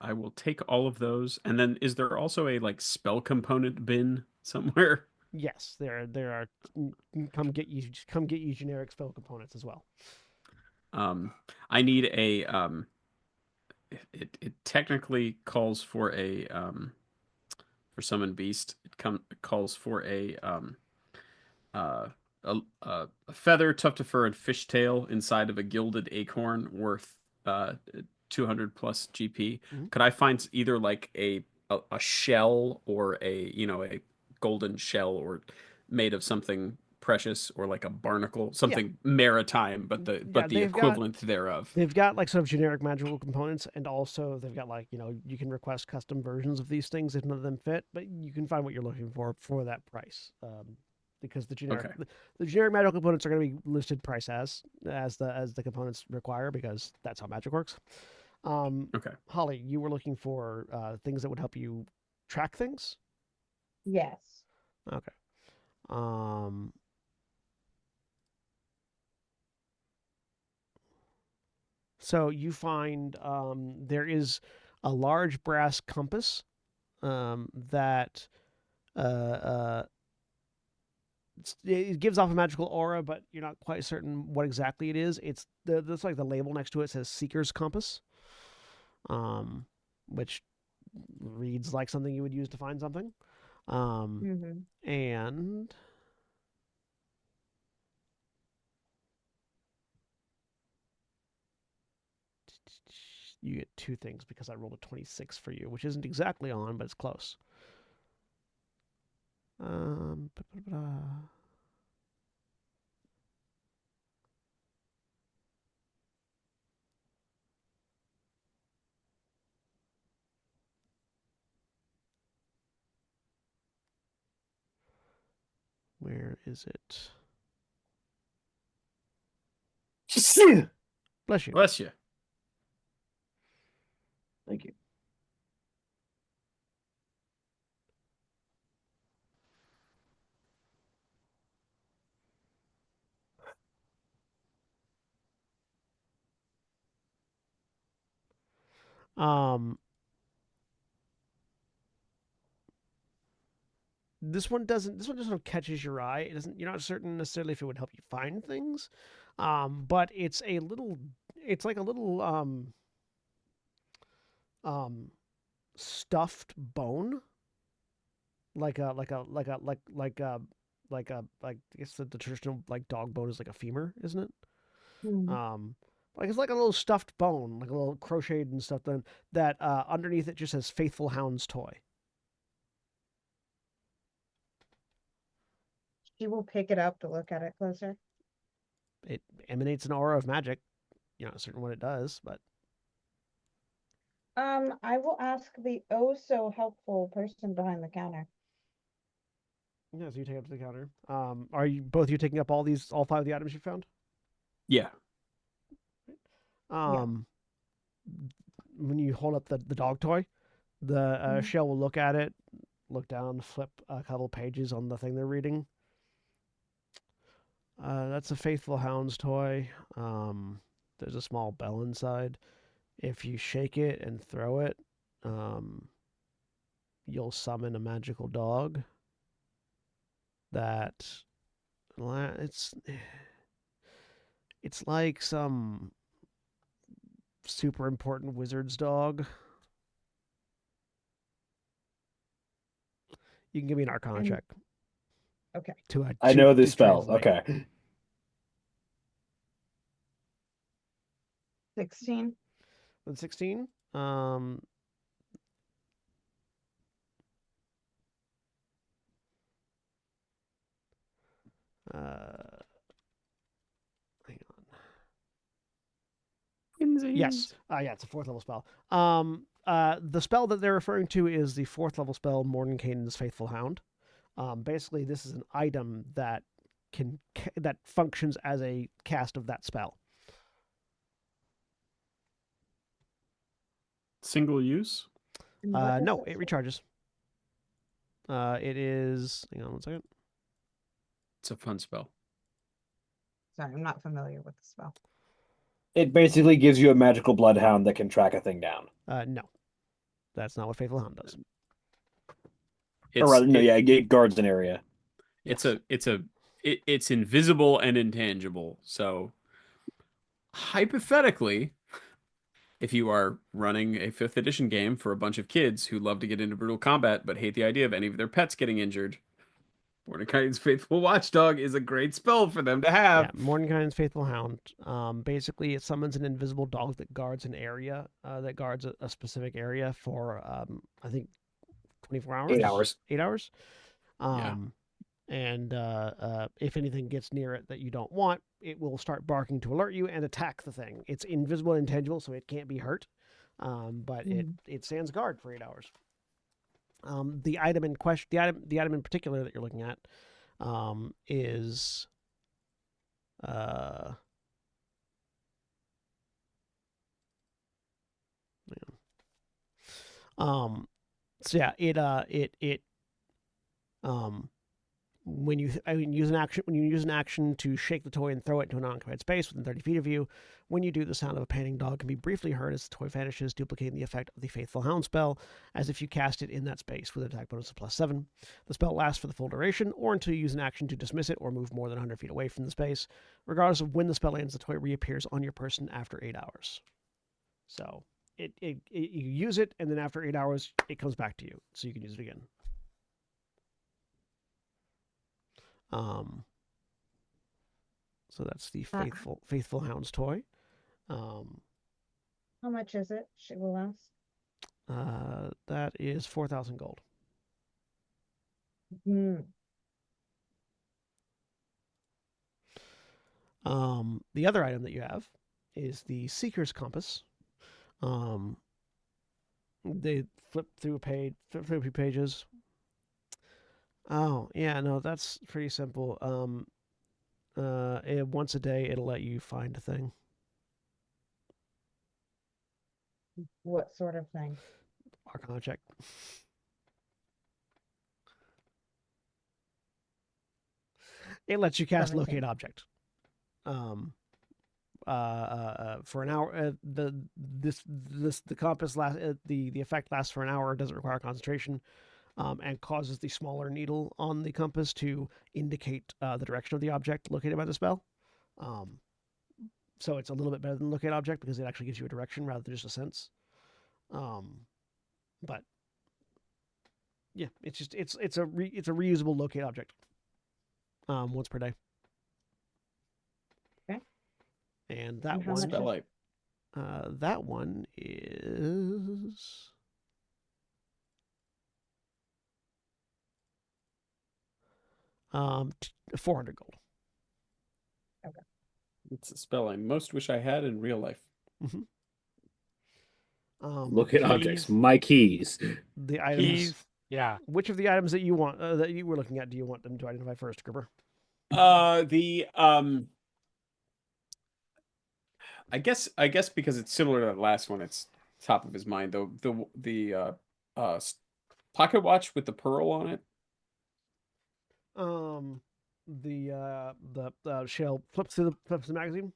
I will take all of those. And then is there also a like spell component bin somewhere? Yes, there are. Come get you generic spell components as well. Um I need a it technically calls for a for summon beast. It calls for uh a feather, tuft of fur, and fishtail inside of a gilded acorn worth 200 plus GP. Mhm. Could I find either like a shell or a golden shell or made of something precious or like a barnacle, Yeah, something maritime, but the yeah. equivalent thereof. They've got like sort of generic magical components, and also they've got, like, you can request custom versions of these things if none of them fit, but you can find what you're looking for that price. Because Okay. the generic magical components are going to be listed price as the components require, because that's how magic works. Okay. Holly, you were looking for things that would help you track things. Yes. Okay. Um, so you find there is a large brass compass that uh, uh, it gives off a magical aura, but you're not quite certain what exactly it is. That's like the label next to it says Seeker's Compass, um, which reads like something you would use to find something. Mm-hmm. And you get 2 things because I rolled a 26 for you, which isn't exactly on, but it's close. Um, where is it? Bless you. Bless you. thank you. Um, this one doesn't. This one just sort of catches your eye. It doesn't. You're not certain necessarily if it would help you find things, but it's a little. It's like a little um, stuffed bone, like I guess the traditional like dog bone is like a femur, isn't it? Hmm. Like it's like a little stuffed bone, like a little crocheted and stuff. Then that underneath it just says "Faithful Hound's Toy." She will pick it up to look at it closer. It emanates an aura of magic. You're not certain what it does, but I will ask the oh so helpful person behind the counter. yeah. So you take it up to the counter. Are you both you taking up all five of the items you found? Yeah. When you hold up the dog toy, the Mhm. shell will look at it, look down, flip a couple pages on the thing they're reading. That's a Faithful Hound's toy. There's a small bell inside. If you shake it and throw it, you'll summon a magical dog. That it's like some super important wizard's dog. You can give me an Arcana And- check Okay. I know to this spell. translate. Okay. 16. With 16, uh, hang on. Yes. Yeah, it's a fourth level spell. The spell that they're referring to is the fourth level spell, Mordenkainen's Faithful Hound. Basically, this is an item that that functions as a cast of that spell. Single use? And what does No, it it say? recharges. It is. Hang on one second. It's a fun spell. Sorry, I'm not familiar with the spell. It basically gives you a magical bloodhound that can track a thing down. No, that's not what Faithful Hound does. Or rather, no, yeah, it guards an area. It's Yes. it's invisible and intangible. So hypothetically, if you are running a 5th edition game for a bunch of kids who love to get into brutal combat but hate the idea of any of their pets getting injured, Mordecai's Faithful Watchdog is a great spell for them to have. Yeah, Mordenkainen's Faithful Hound. Basically, it summons an invisible dog that guards an area, that guards a specific area for, I think, 24 hours? 8 hours. 8 hours. Yeah. And if anything gets near it that you don't want, it will start barking to alert you and attack the thing. It's invisible and intangible, so it can't be hurt. But it stands guard for 8 hours. The item in question, the item in particular that you're looking at, is so yeah, when you use an action to shake the toy and throw it into an unoccupied space within 30 feet of you, when you do, the sound of a panting dog can be briefly heard as the toy vanishes, duplicating the effect of the Faithful Hound spell, as if you cast it in that space with an attack bonus of +7. The spell lasts for the full duration, or until you use an action to dismiss it or move more than 100 feet away from the space. Regardless of when the spell ends, the toy reappears on your person after 8 hours. So you use it, and then after 8 hours, it comes back to you, so you can use it again. So that's the Faithful Hound's toy. How much is it? She will ask. That is 4,000 gold. The other item that you have is the Seeker's Compass. They flip through a few pages. Oh, yeah, no, that's pretty simple. Once a day, it'll let you find a thing. What sort of thing? Arcana check. It lets you cast 17. Locate Object. for an hour. The compass lasts. The effect lasts for an hour. Doesn't require concentration, and causes the smaller needle on the compass to indicate the direction of the object located by the spell. So it's a little bit better than locate object because it actually gives you a direction rather than just a sense. But yeah, it's a reusable locate object. Once per day. Okay. And that And how one, much Spell is- like that one is um 400 gold. it's a spell I most wish I had in real life. Look at objects. Keys. My keys. The items. Keys. Yeah. Which of the items that you want that you were looking at do you want them to identify first, Gruber? The I guess because it's similar to that last one, it's top of his mind though. Pocket watch with the pearl on it. The shell flips through the magazine.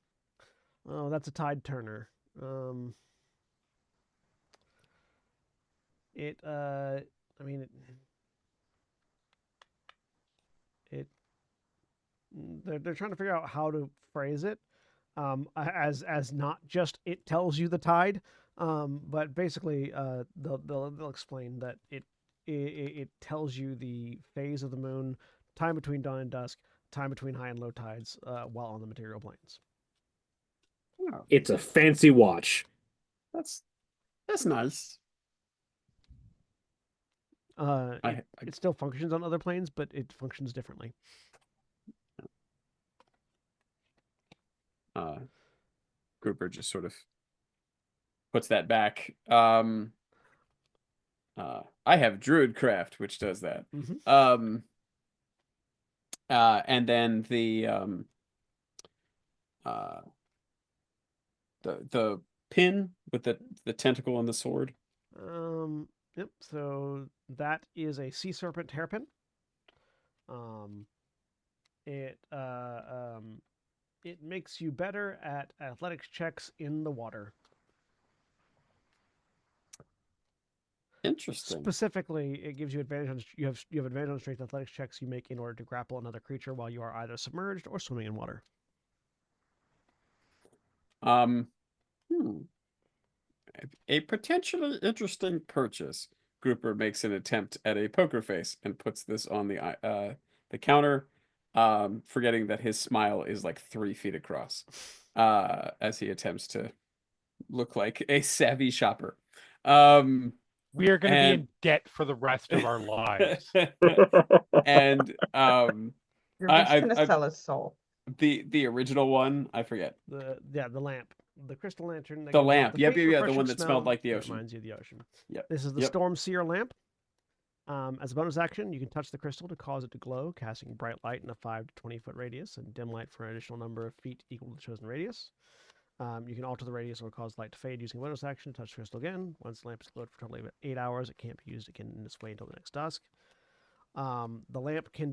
Oh, that's a tide turner. I mean they're trying to figure out how to phrase it, as not just it tells you the tide, but basically they'll explain that it tells you the phase of the moon, time between dawn and dusk, time between high and low tides, while on the material planes. Oh, It's a fancy watch. that's nice. It still functions on other planes, but it functions differently. Grouper just sort of puts that back. I have Druidcraft, which does that. Mhm. And then the pin with the tentacle and the sword. Yep. So that is a sea serpent hairpin. It makes you better at athletics checks in the water. Interesting. Specifically, it gives you advantage on you have advantage on strength athletics checks you make in order to grapple another creature while you are either submerged or swimming in water. A potentially interesting purchase. Grouper makes an attempt at a poker face and puts this on the counter, forgetting that his smile is like 3 feet across, as he attempts to look like a savvy shopper. We are going to be And- in debt for the rest of our lives. and You're just I- gonna I- sell his soul. the original one, I forget. The lamp, the crystal lantern. That The gives off lamp. Yep, faint, the one refreshing that smell smelled like the that ocean. reminds you of the ocean. Yep. This is the Storm Seer lamp. As a bonus action, you can touch the crystal to cause it to glow, casting bright light in a 5 to 20 foot radius, and dim light for an additional number of feet equal to the chosen radius. You can alter the radius or cause light to fade using a bonus action. Touch the crystal again. Once the lamp is glowed for a total of 8 hours, it can't be used again in this way until the next dusk. The lamp can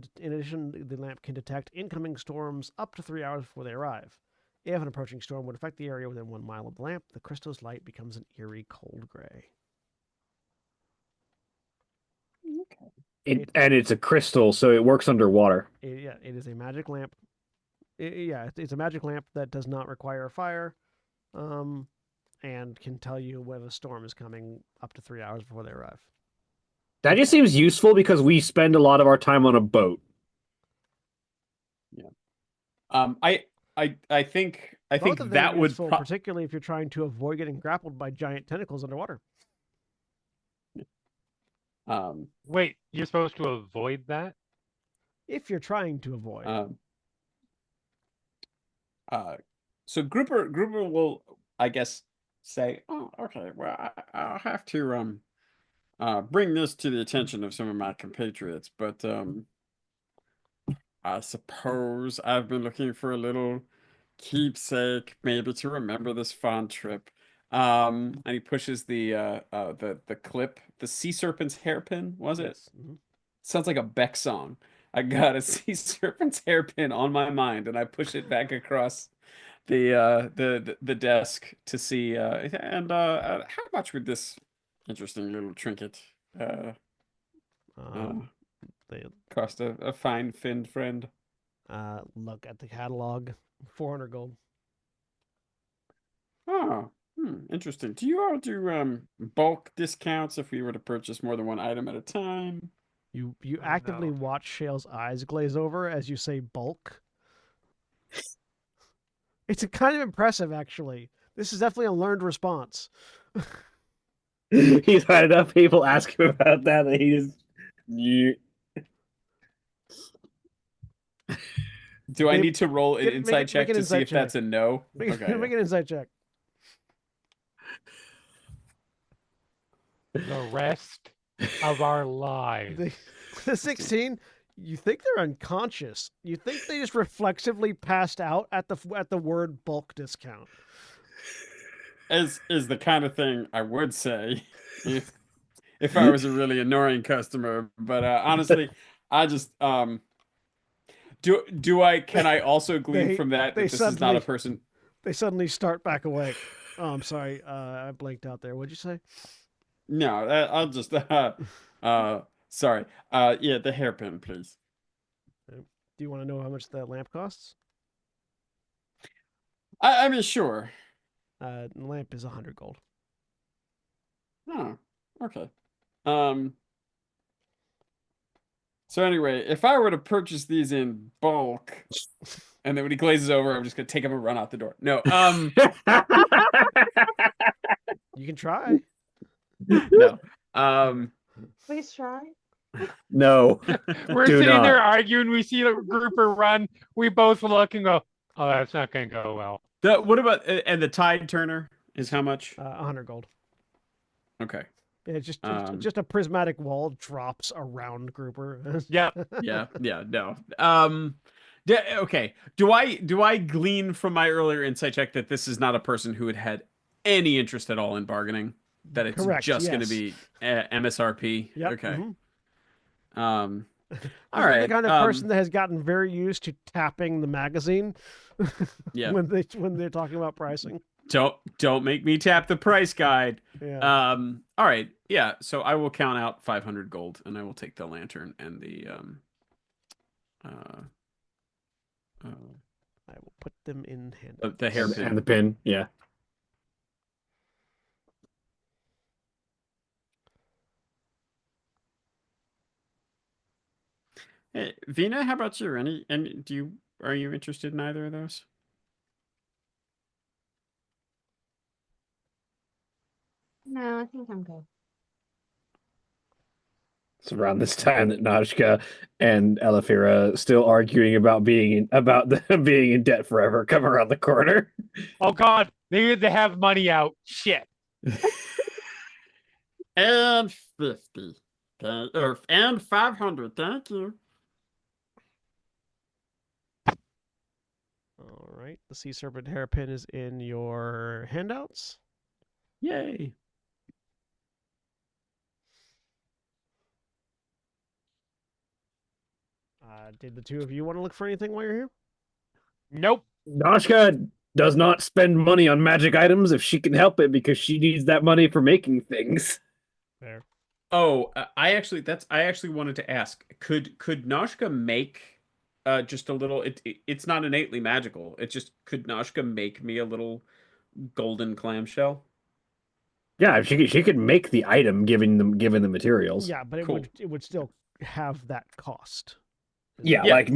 detect incoming storms up to 3 hours before they arrive. If an approaching storm would affect the area within 1 mile of the lamp, the crystal's light becomes an eerie cold gray. And it's a crystal, so it works underwater. It is a magic lamp. It's a magic lamp that does not require fire, and can tell you when a storm is coming up to 3 hours before they arrive. That just seems useful because we spend a lot of our time on a boat. Yeah. I think Both of them that are would useful, particularly if you're trying to avoid getting grappled by giant tentacles underwater. Wait, you're supposed to avoid that? If you're trying to avoid. So Grouper will, I guess, say, oh, okay, well, I'll have to bring this to the attention of some of my compatriots, but I suppose I've been looking for a little keepsake, maybe to remember this fun trip. And he pushes the clip, the sea serpent's hairpin, was it? Yes. Mhm. Sounds like a Beck song. I got a sea serpent's hairpin on my mind, and I push it back across the desk to see how much would this interesting little trinket They cost a fine finned friend? look at the catalog. 400 gold. Oh, interesting. Do you all do bulk discounts if we were to purchase more than one item at a time? You Oh, actively no. watch Shale's eyes glaze over as you say bulk. It's kind of impressive, actually. This is definitely a learned response. He's had enough people ask him about that he just. Do I They- need to roll an make insight check an to see insight if that's a no? Make, Okay. make an insight check. The rest of our lives. The 16, you think they're unconscious. You think they just reflexively passed out at the word bulk discount. Is the kind of thing I would say if I was a really annoying customer. But honestly, I just can I also glean from that they this is not a suddenly- person? They suddenly start back awake. Oh, I'm sorry. I blanked out there. What'd you say? No, I'll just sorry. Yeah, the hairpin, please. Do you want to know how much the lamp costs? I mean, sure. The lamp is 100 gold. Oh, okay. So anyway, if I were to purchase these in bulk, and then when he glazes over, I'm just gonna take him and run out the door. No, You can try. no, Please try. No. We're Do sitting there not. arguing. We see the grouper run. We both look and go, "Oh, that's not going to go well." what about and the tide turner is how much? 100 gold. Okay. It's just a prismatic wall drops around Grouper. Yeah. Yeah, no. Okay. Do I glean from my earlier insight check that this is not a person who had any interest at all in bargaining? That it's Correct, just going to yes. be MSRP? Yep. Okay. mhm. All This is right. the kind of person that has gotten very used to tapping the magazine Yeah. when they're talking about pricing. Don't make me tap the price guide. Yeah. All right. Yeah. So I will count out 500 gold, and I will take the lantern and the I will put them in hand. the hairpin. And the pin, yeah. Hey, Vina, how about you? Are you interested in either of those? No, I think I'm good. It's around this time that Najka and Elafira still arguing about being in debt forever come around the corner. Oh God, they need to have money out. Shit. And 50. Okay. And 500. Thank you. All right. The sea serpent hairpin is in your handouts. Yay. Did the two of you want to look for anything while you're here? Nope. Najka does not spend money on magic items if she can help it because she needs that money for making things. There. Oh, I actually wanted to ask. Could Noshka make just a little it's not innately magical. It just could Noshka make me a little golden clamshell? Yeah, she could make the item given the materials. Yeah, but Cool. it would still have that cost. Yeah, Yeah, like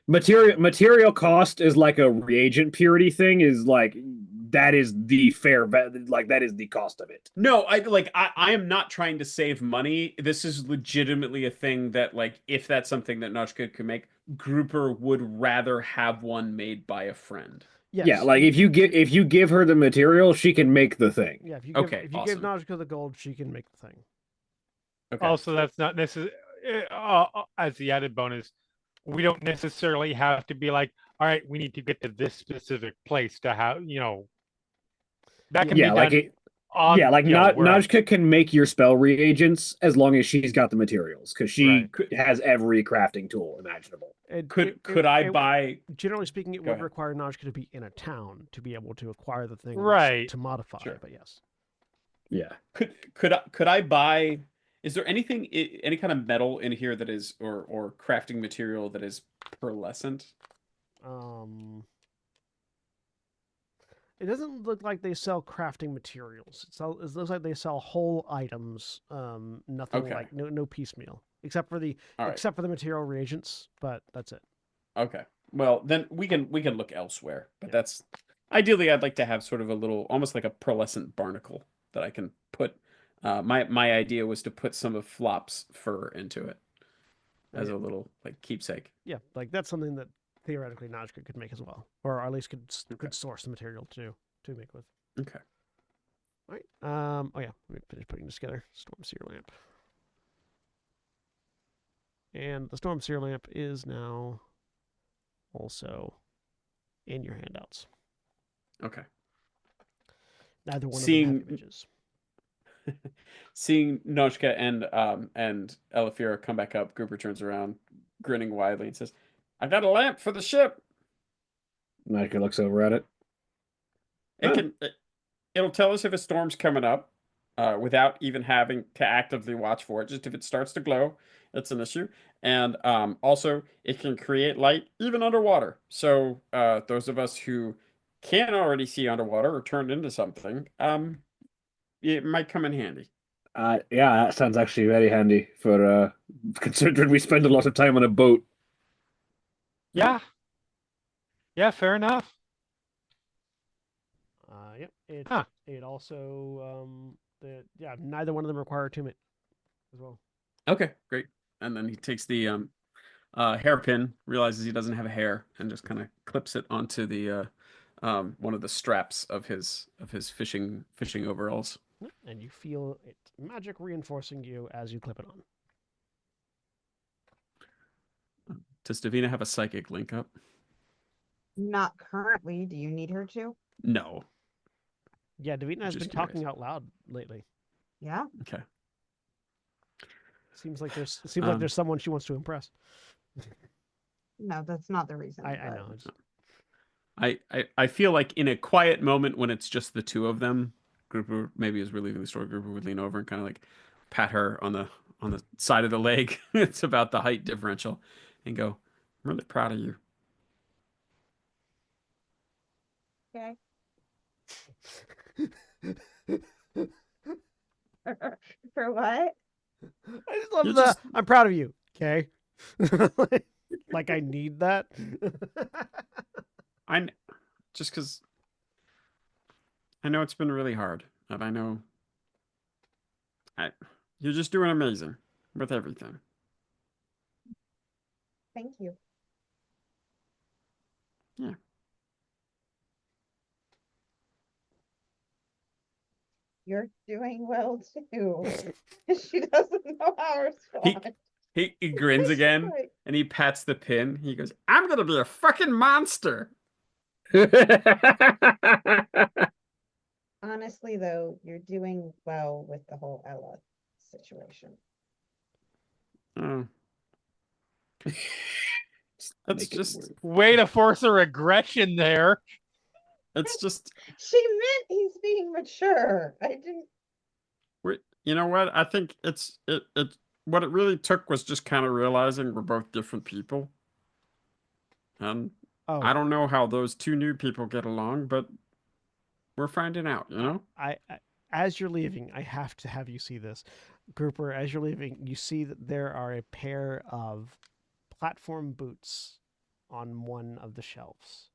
material cost is like a reagent purity thing is like that is the that is the cost of it. No, I am not trying to save money. This is legitimately a thing that like if that's something that Noshka could make, Grouper would rather have one made by a friend. Yes. Yeah, like if you give her the material, she can make the thing. Yeah, if you Okay, give awesome. Najka the gold, she can make the thing. Okay. Also, that's not necessary. As the added bonus, we don't necessarily have to be like, all right, we need to get to this specific place to have, that can Yeah, be like done it. on, Yeah, like wherever. Najka can make your spell reagents as long as she's got the materials because she Right. has every crafting tool imaginable. Could I buy? Generally speaking, it Go would ahead. require Najka to be in a town to be able to acquire the thing Right. to modify. Sure. But yes, Yeah. Could I buy? Is there anything any kind of metal in here that is or crafting material that is pearlescent? It doesn't look like they sell crafting materials. It looks like they sell whole items. Nothing Okay. like no piecemeal, except for the All right. except for the material reagents. But that's it. Okay. Well, then we can look elsewhere. But Yeah. that's ideally I'd like to have sort of a little almost like a pearlescent barnacle that I can put my idea was to put some of Flop's fur into it as Yeah. a little like keepsake. Yeah, like that's something that theoretically Najka could make as well, or at least could Okay. source the material to make with. Okay. All right. Oh yeah. Let me finish putting this together. Storm seer lamp. And the storm seer lamp is now also in your handouts. Okay. Neither one Seeing- of them have images. Seeing Noshka and Elafira come back up, Grouper turns around, grinning widely, and says, "I got a lamp for the ship. Micah looks over at it. It'll tell us if a storm's coming up, without even having to actively watch for it. Just if it starts to glow, it's an issue. And also, it can create light even underwater. So those of us who can already see underwater or turn into something, it might come in handy." Yeah, that sounds actually very handy for considering we spend a lot of time on a boat. Yeah. Yeah, fair enough. Yep. It Huh. it also neither one of them require attunement as well. Okay, great. And then he takes the hairpin, realizes he doesn't have a hair, and just kind of clips it onto the one of the straps of his fishing overalls. And you feel it magic reinforcing you as you clip it on. Does Davina have a psychic link up? Not currently. Do you need her to? No. Yeah, Davina has been Just talking curious. out loud lately. Yeah. Okay. Seems like there's someone she wants to impress. No, that's not the reason. I but- know. It's, I feel like in a quiet moment when it's just the two of them, Grouper maybe as we're leaving the store, Grouper would lean over and kind of like pat her on the side of the leg. It's about the height differential, and go, "I'm really proud of you." Okay. For what? I just love You're the. just- I'm proud of you. Okay. Like I need that. Just because I know it's been really hard, and I know you're just doing amazing with everything. Thank you. Yeah. You're doing well too. She doesn't know how to respond. He grins She's again, like, and he pats the pin. He goes, "I'm gonna be a fucking monster." honestly, though, you're doing well with the whole Ella situation. Oh. That's Make it just work. Way to force a regression there. it's just She meant he's being mature. I didn't. you know what? I think it what it really took was just kind of realizing we're both different people. And Oh, I don't know how those two new people get along, but we're finding out, you know? I as you're leaving, I have to have you see this. Grouper, as you're leaving, you see that there are a pair of platform boots on one of the shelves.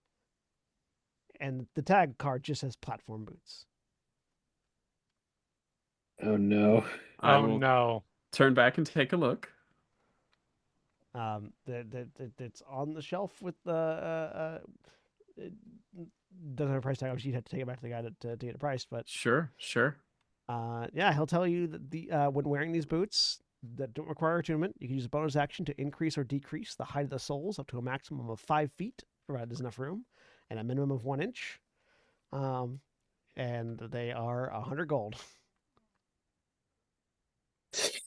And the tag card just says platform boots. Oh no. I Oh will no. turn back and take a look. It's on the shelf with the it doesn't have a price tag. Obviously, you'd have to take it back to the guy to get a price. But Sure. yeah, he'll tell you that the when wearing these boots that don't require attunement, you can use a bonus action to increase or decrease the height of the soles up to a maximum of 5 feet, provided there's enough room, and a minimum of 1 inch. And they are 100 gold.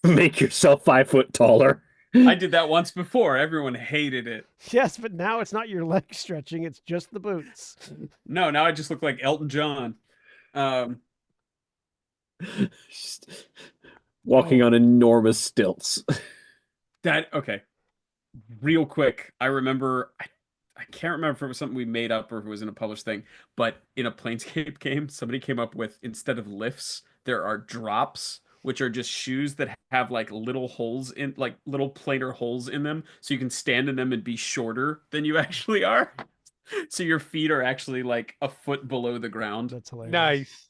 Make yourself 5 foot taller. I did that once before. Everyone hated it. Yes, but now it's not your leg stretching; it's just the boots. No, now I just look like Elton John. Um, Just walking on enormous stilts. okay. Real quick, I remember I can't remember if it was something we made up or if it was in a published thing, but in a Planescape game, somebody came up with instead of lifts, there are drops, which are just shoes that have like little holes in like little planar holes in them, so you can stand in them and be shorter than you actually are. So your feet are actually like a foot below the ground. That's hilarious. Nice.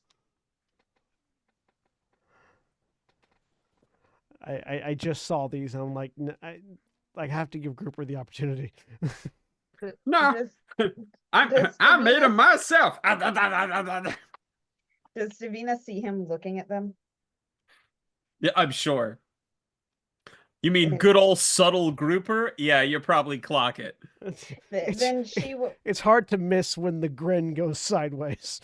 I just saw these and I'm like, I have to give Grouper the opportunity. No, Does I made them Davina- myself. Does Davina see him looking at them? Yeah, I'm sure. You mean Okay. good old subtle grouper? Yeah, you probably clock it. Then she will. It's hard to miss when the grin goes sideways.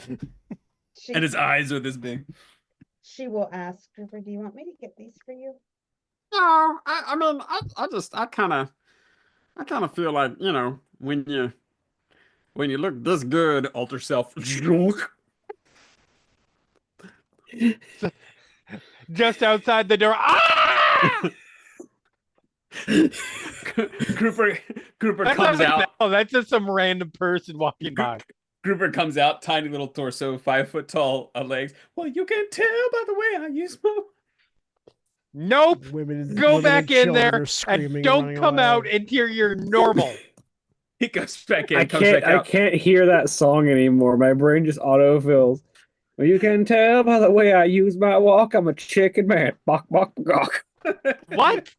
She, And his eyes are this big. she will ask Grouper, "Do you want me to get these for you?" No, I mean, I kind of feel like, when you look this good, Alter self. Just outside the door. Ah! Grouper That's comes not out. no, that's just some random person walking by. Grouper comes out, tiny little torso, 5 foot tall legs. Well, you can tell by the way I use my. Nope. Women, Go women back and in children there are screaming and don't running come away. out until you're normal. He goes back in. I Comes back can't. I out. can't hear that song anymore. My brain just autofills. Well, you can tell by the way I use my walk. I'm a chicken man. Bok bok bok. What?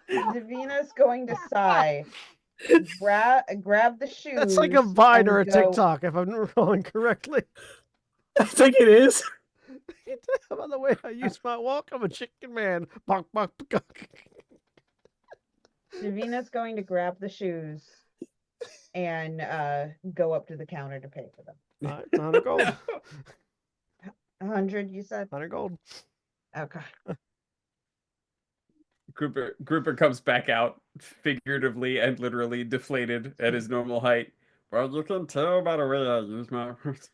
Davina's going to sigh, grab the shoes. That's like a Vine or a and go- TikTok, if I'm recalling correctly. I think it is. By the way I use my walk, I'm a chicken man. Bok bok bok. Davina's going to grab the shoes and go up to the counter to pay for them. It's 100 gold. 100, you said? 100 gold. Okay. Grouper comes back out, figuratively and literally deflated at his normal height. well, you can tell by the way I use my words.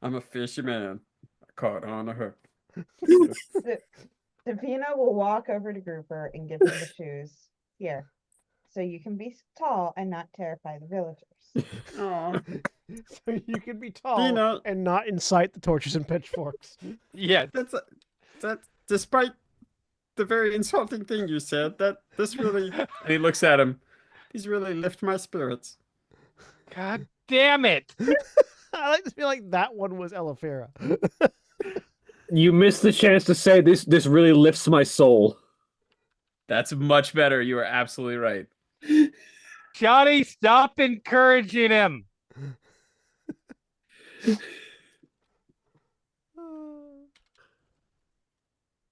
I'm a fisherman. I caught on a hook. Davina will walk over to Grouper and give him the shoes. Here, so you can be tall and not terrify the villagers. Oh, So you can be tall Dina. and not incite the torches and pitchforks. Yeah. that despite the very insulting thing you said, that this really, And he looks at him. these really lift my spirits. God damn it. I like to feel like that one was Elefera. You missed the chance to say this. This really lifts my soul. That's much better. You are absolutely right. Johnny, stop encouraging him.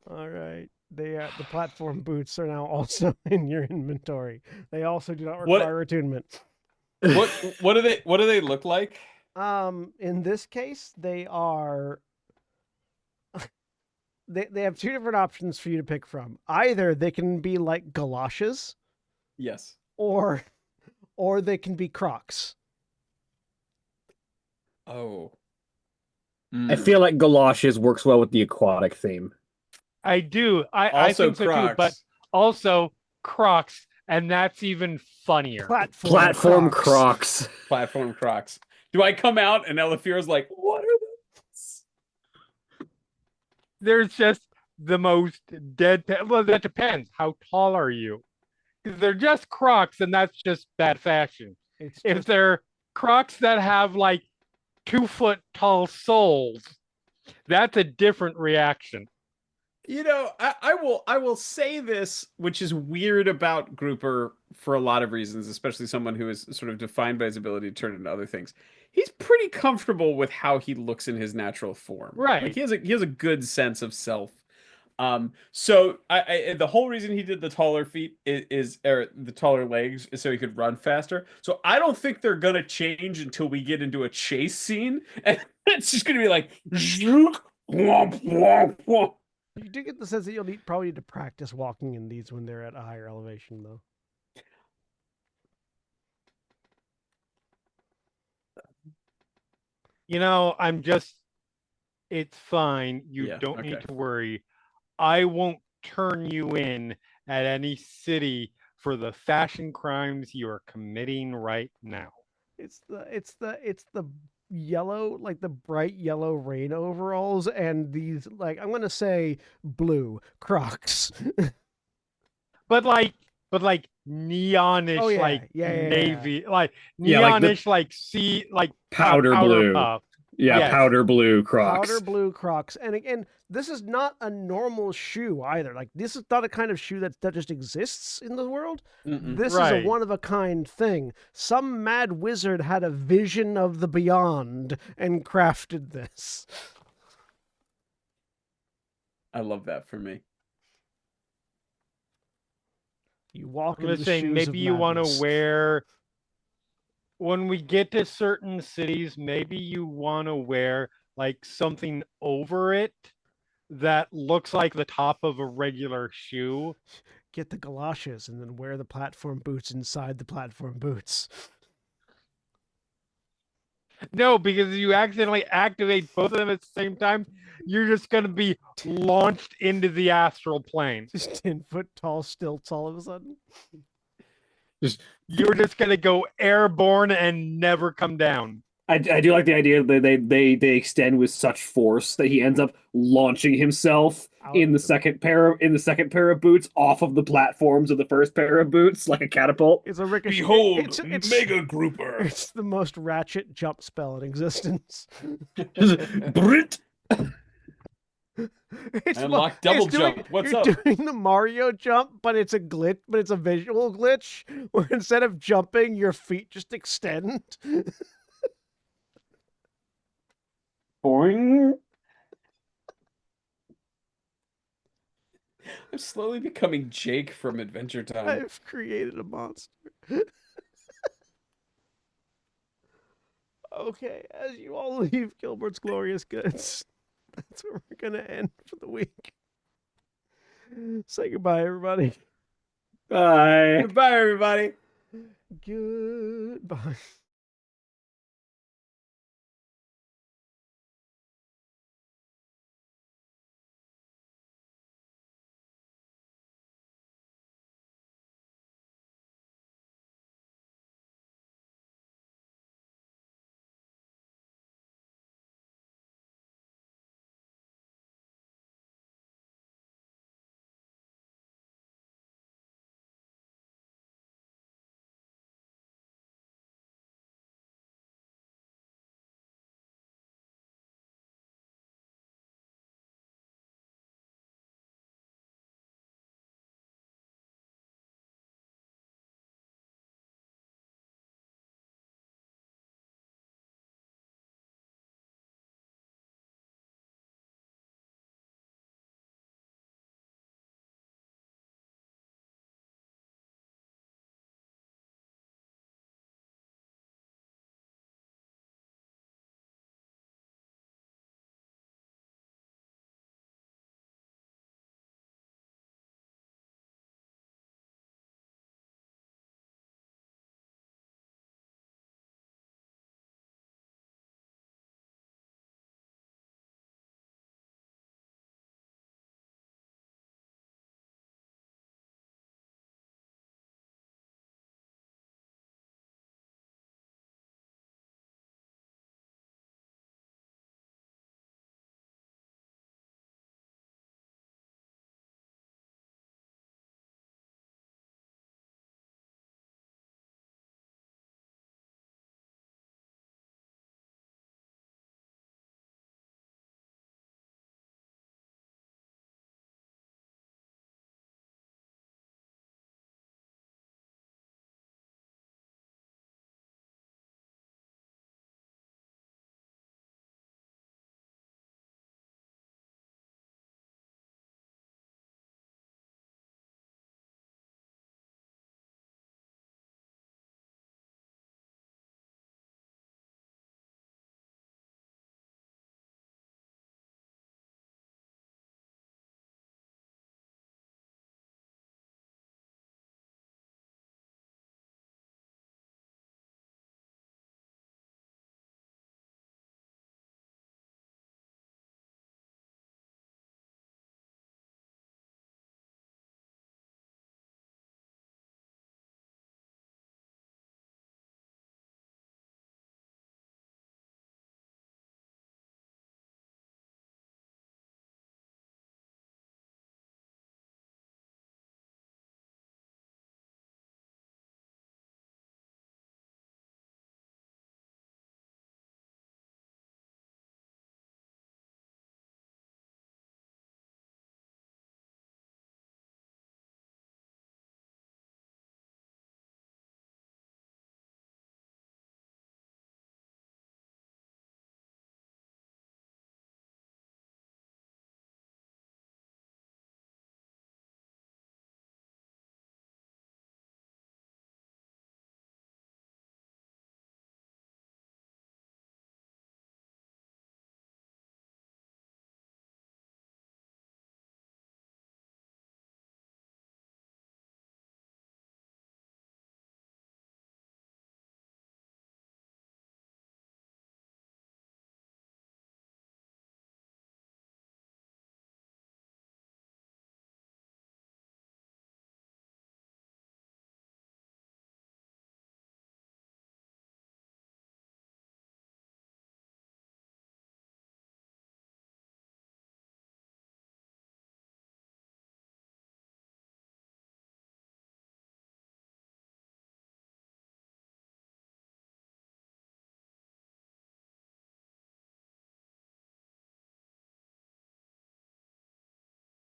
All right. The platform boots are now also in your inventory. They also do not What- require attunement. What do they look like? In this case, they are. They have two different options for you to pick from. Either they can be like galoshes, Yes. or they can be Crocs. Oh. I feel like galoshes works well with the aquatic theme. I do. I Also think so too, but Crocs. also Crocs, and that's even funnier. Platform Crocs. Platform Crocs. Do I come out and Elefira's like, what are those? There's just the most dead. Well, that depends. How tall are you? Because they're just Crocs, and that's just bad fashion. It's If just, they're Crocs that have like 2 foot tall soles, that's a different reaction. You know, I will say this, which is weird about Grouper for a lot of reasons, especially someone who is sort of defined by his ability to turn into other things. He's pretty comfortable with how he looks in his natural form. Right. Like he has a good sense of self. So the whole reason he did the taller feet is or the taller legs is so he could run faster. So I don't think they're gonna change until we get into a chase scene, and it's just gonna be like, womp, womp, womp. You do get the sense that you'll probably need to practice walking in these when they're at a higher elevation, though. It's fine. You Yeah, don't okay. need to worry. I won't turn you in at any city for the fashion crimes you are committing right now. It's the yellow, like the bright yellow rain overalls and these, like, I'm gonna say blue Crocs. But neonish, Oh, yeah. like Yeah. navy, like Yeah, like the neonish, like sea, like powder blue. puff. Yeah, Yes. powder blue Crocs. Powder blue Crocs. And again, this is not a normal shoe either. Like, this is not a kind of shoe that just exists in the world. Mm-mm. This is a Right. one of a kind thing. Some mad wizard had a vision of the beyond and crafted this. I love that for me. You walk I'm in the just saying, shoes maybe of you want to madness. wear. When we get to certain cities, maybe you want to wear like something over it that looks like the top of a regular shoe. Get the galoshes and then wear the platform boots inside the platform boots. No, because if you accidentally activate both of them at the same time, you're just going to be launched into the astral plane. Just 10-foot tall stilts all of a sudden. You're just going to go airborne and never come down. I do like the idea that they extend with such force that he ends up launching himself Out in the of- second pair of boots off of the platforms of the first pair of boots like a catapult. It's a ricochet. Behold, it's Mega Grouper. It's the most ratchet jump spell in existence. Brit. It's I unlocked double doing, jump. What's you're up? doing the Mario jump, but it's a glitch, but it's a visual glitch where instead of jumping, your feet just extend. Boing. I'm slowly becoming Jake from Adventure Time. I've created a monster. Okay, as you all leave Gilbert's Glorious Goods, that's where we're gonna end for the week. Say goodbye, everybody. Bye. Goodbye, everybody. Goodbye.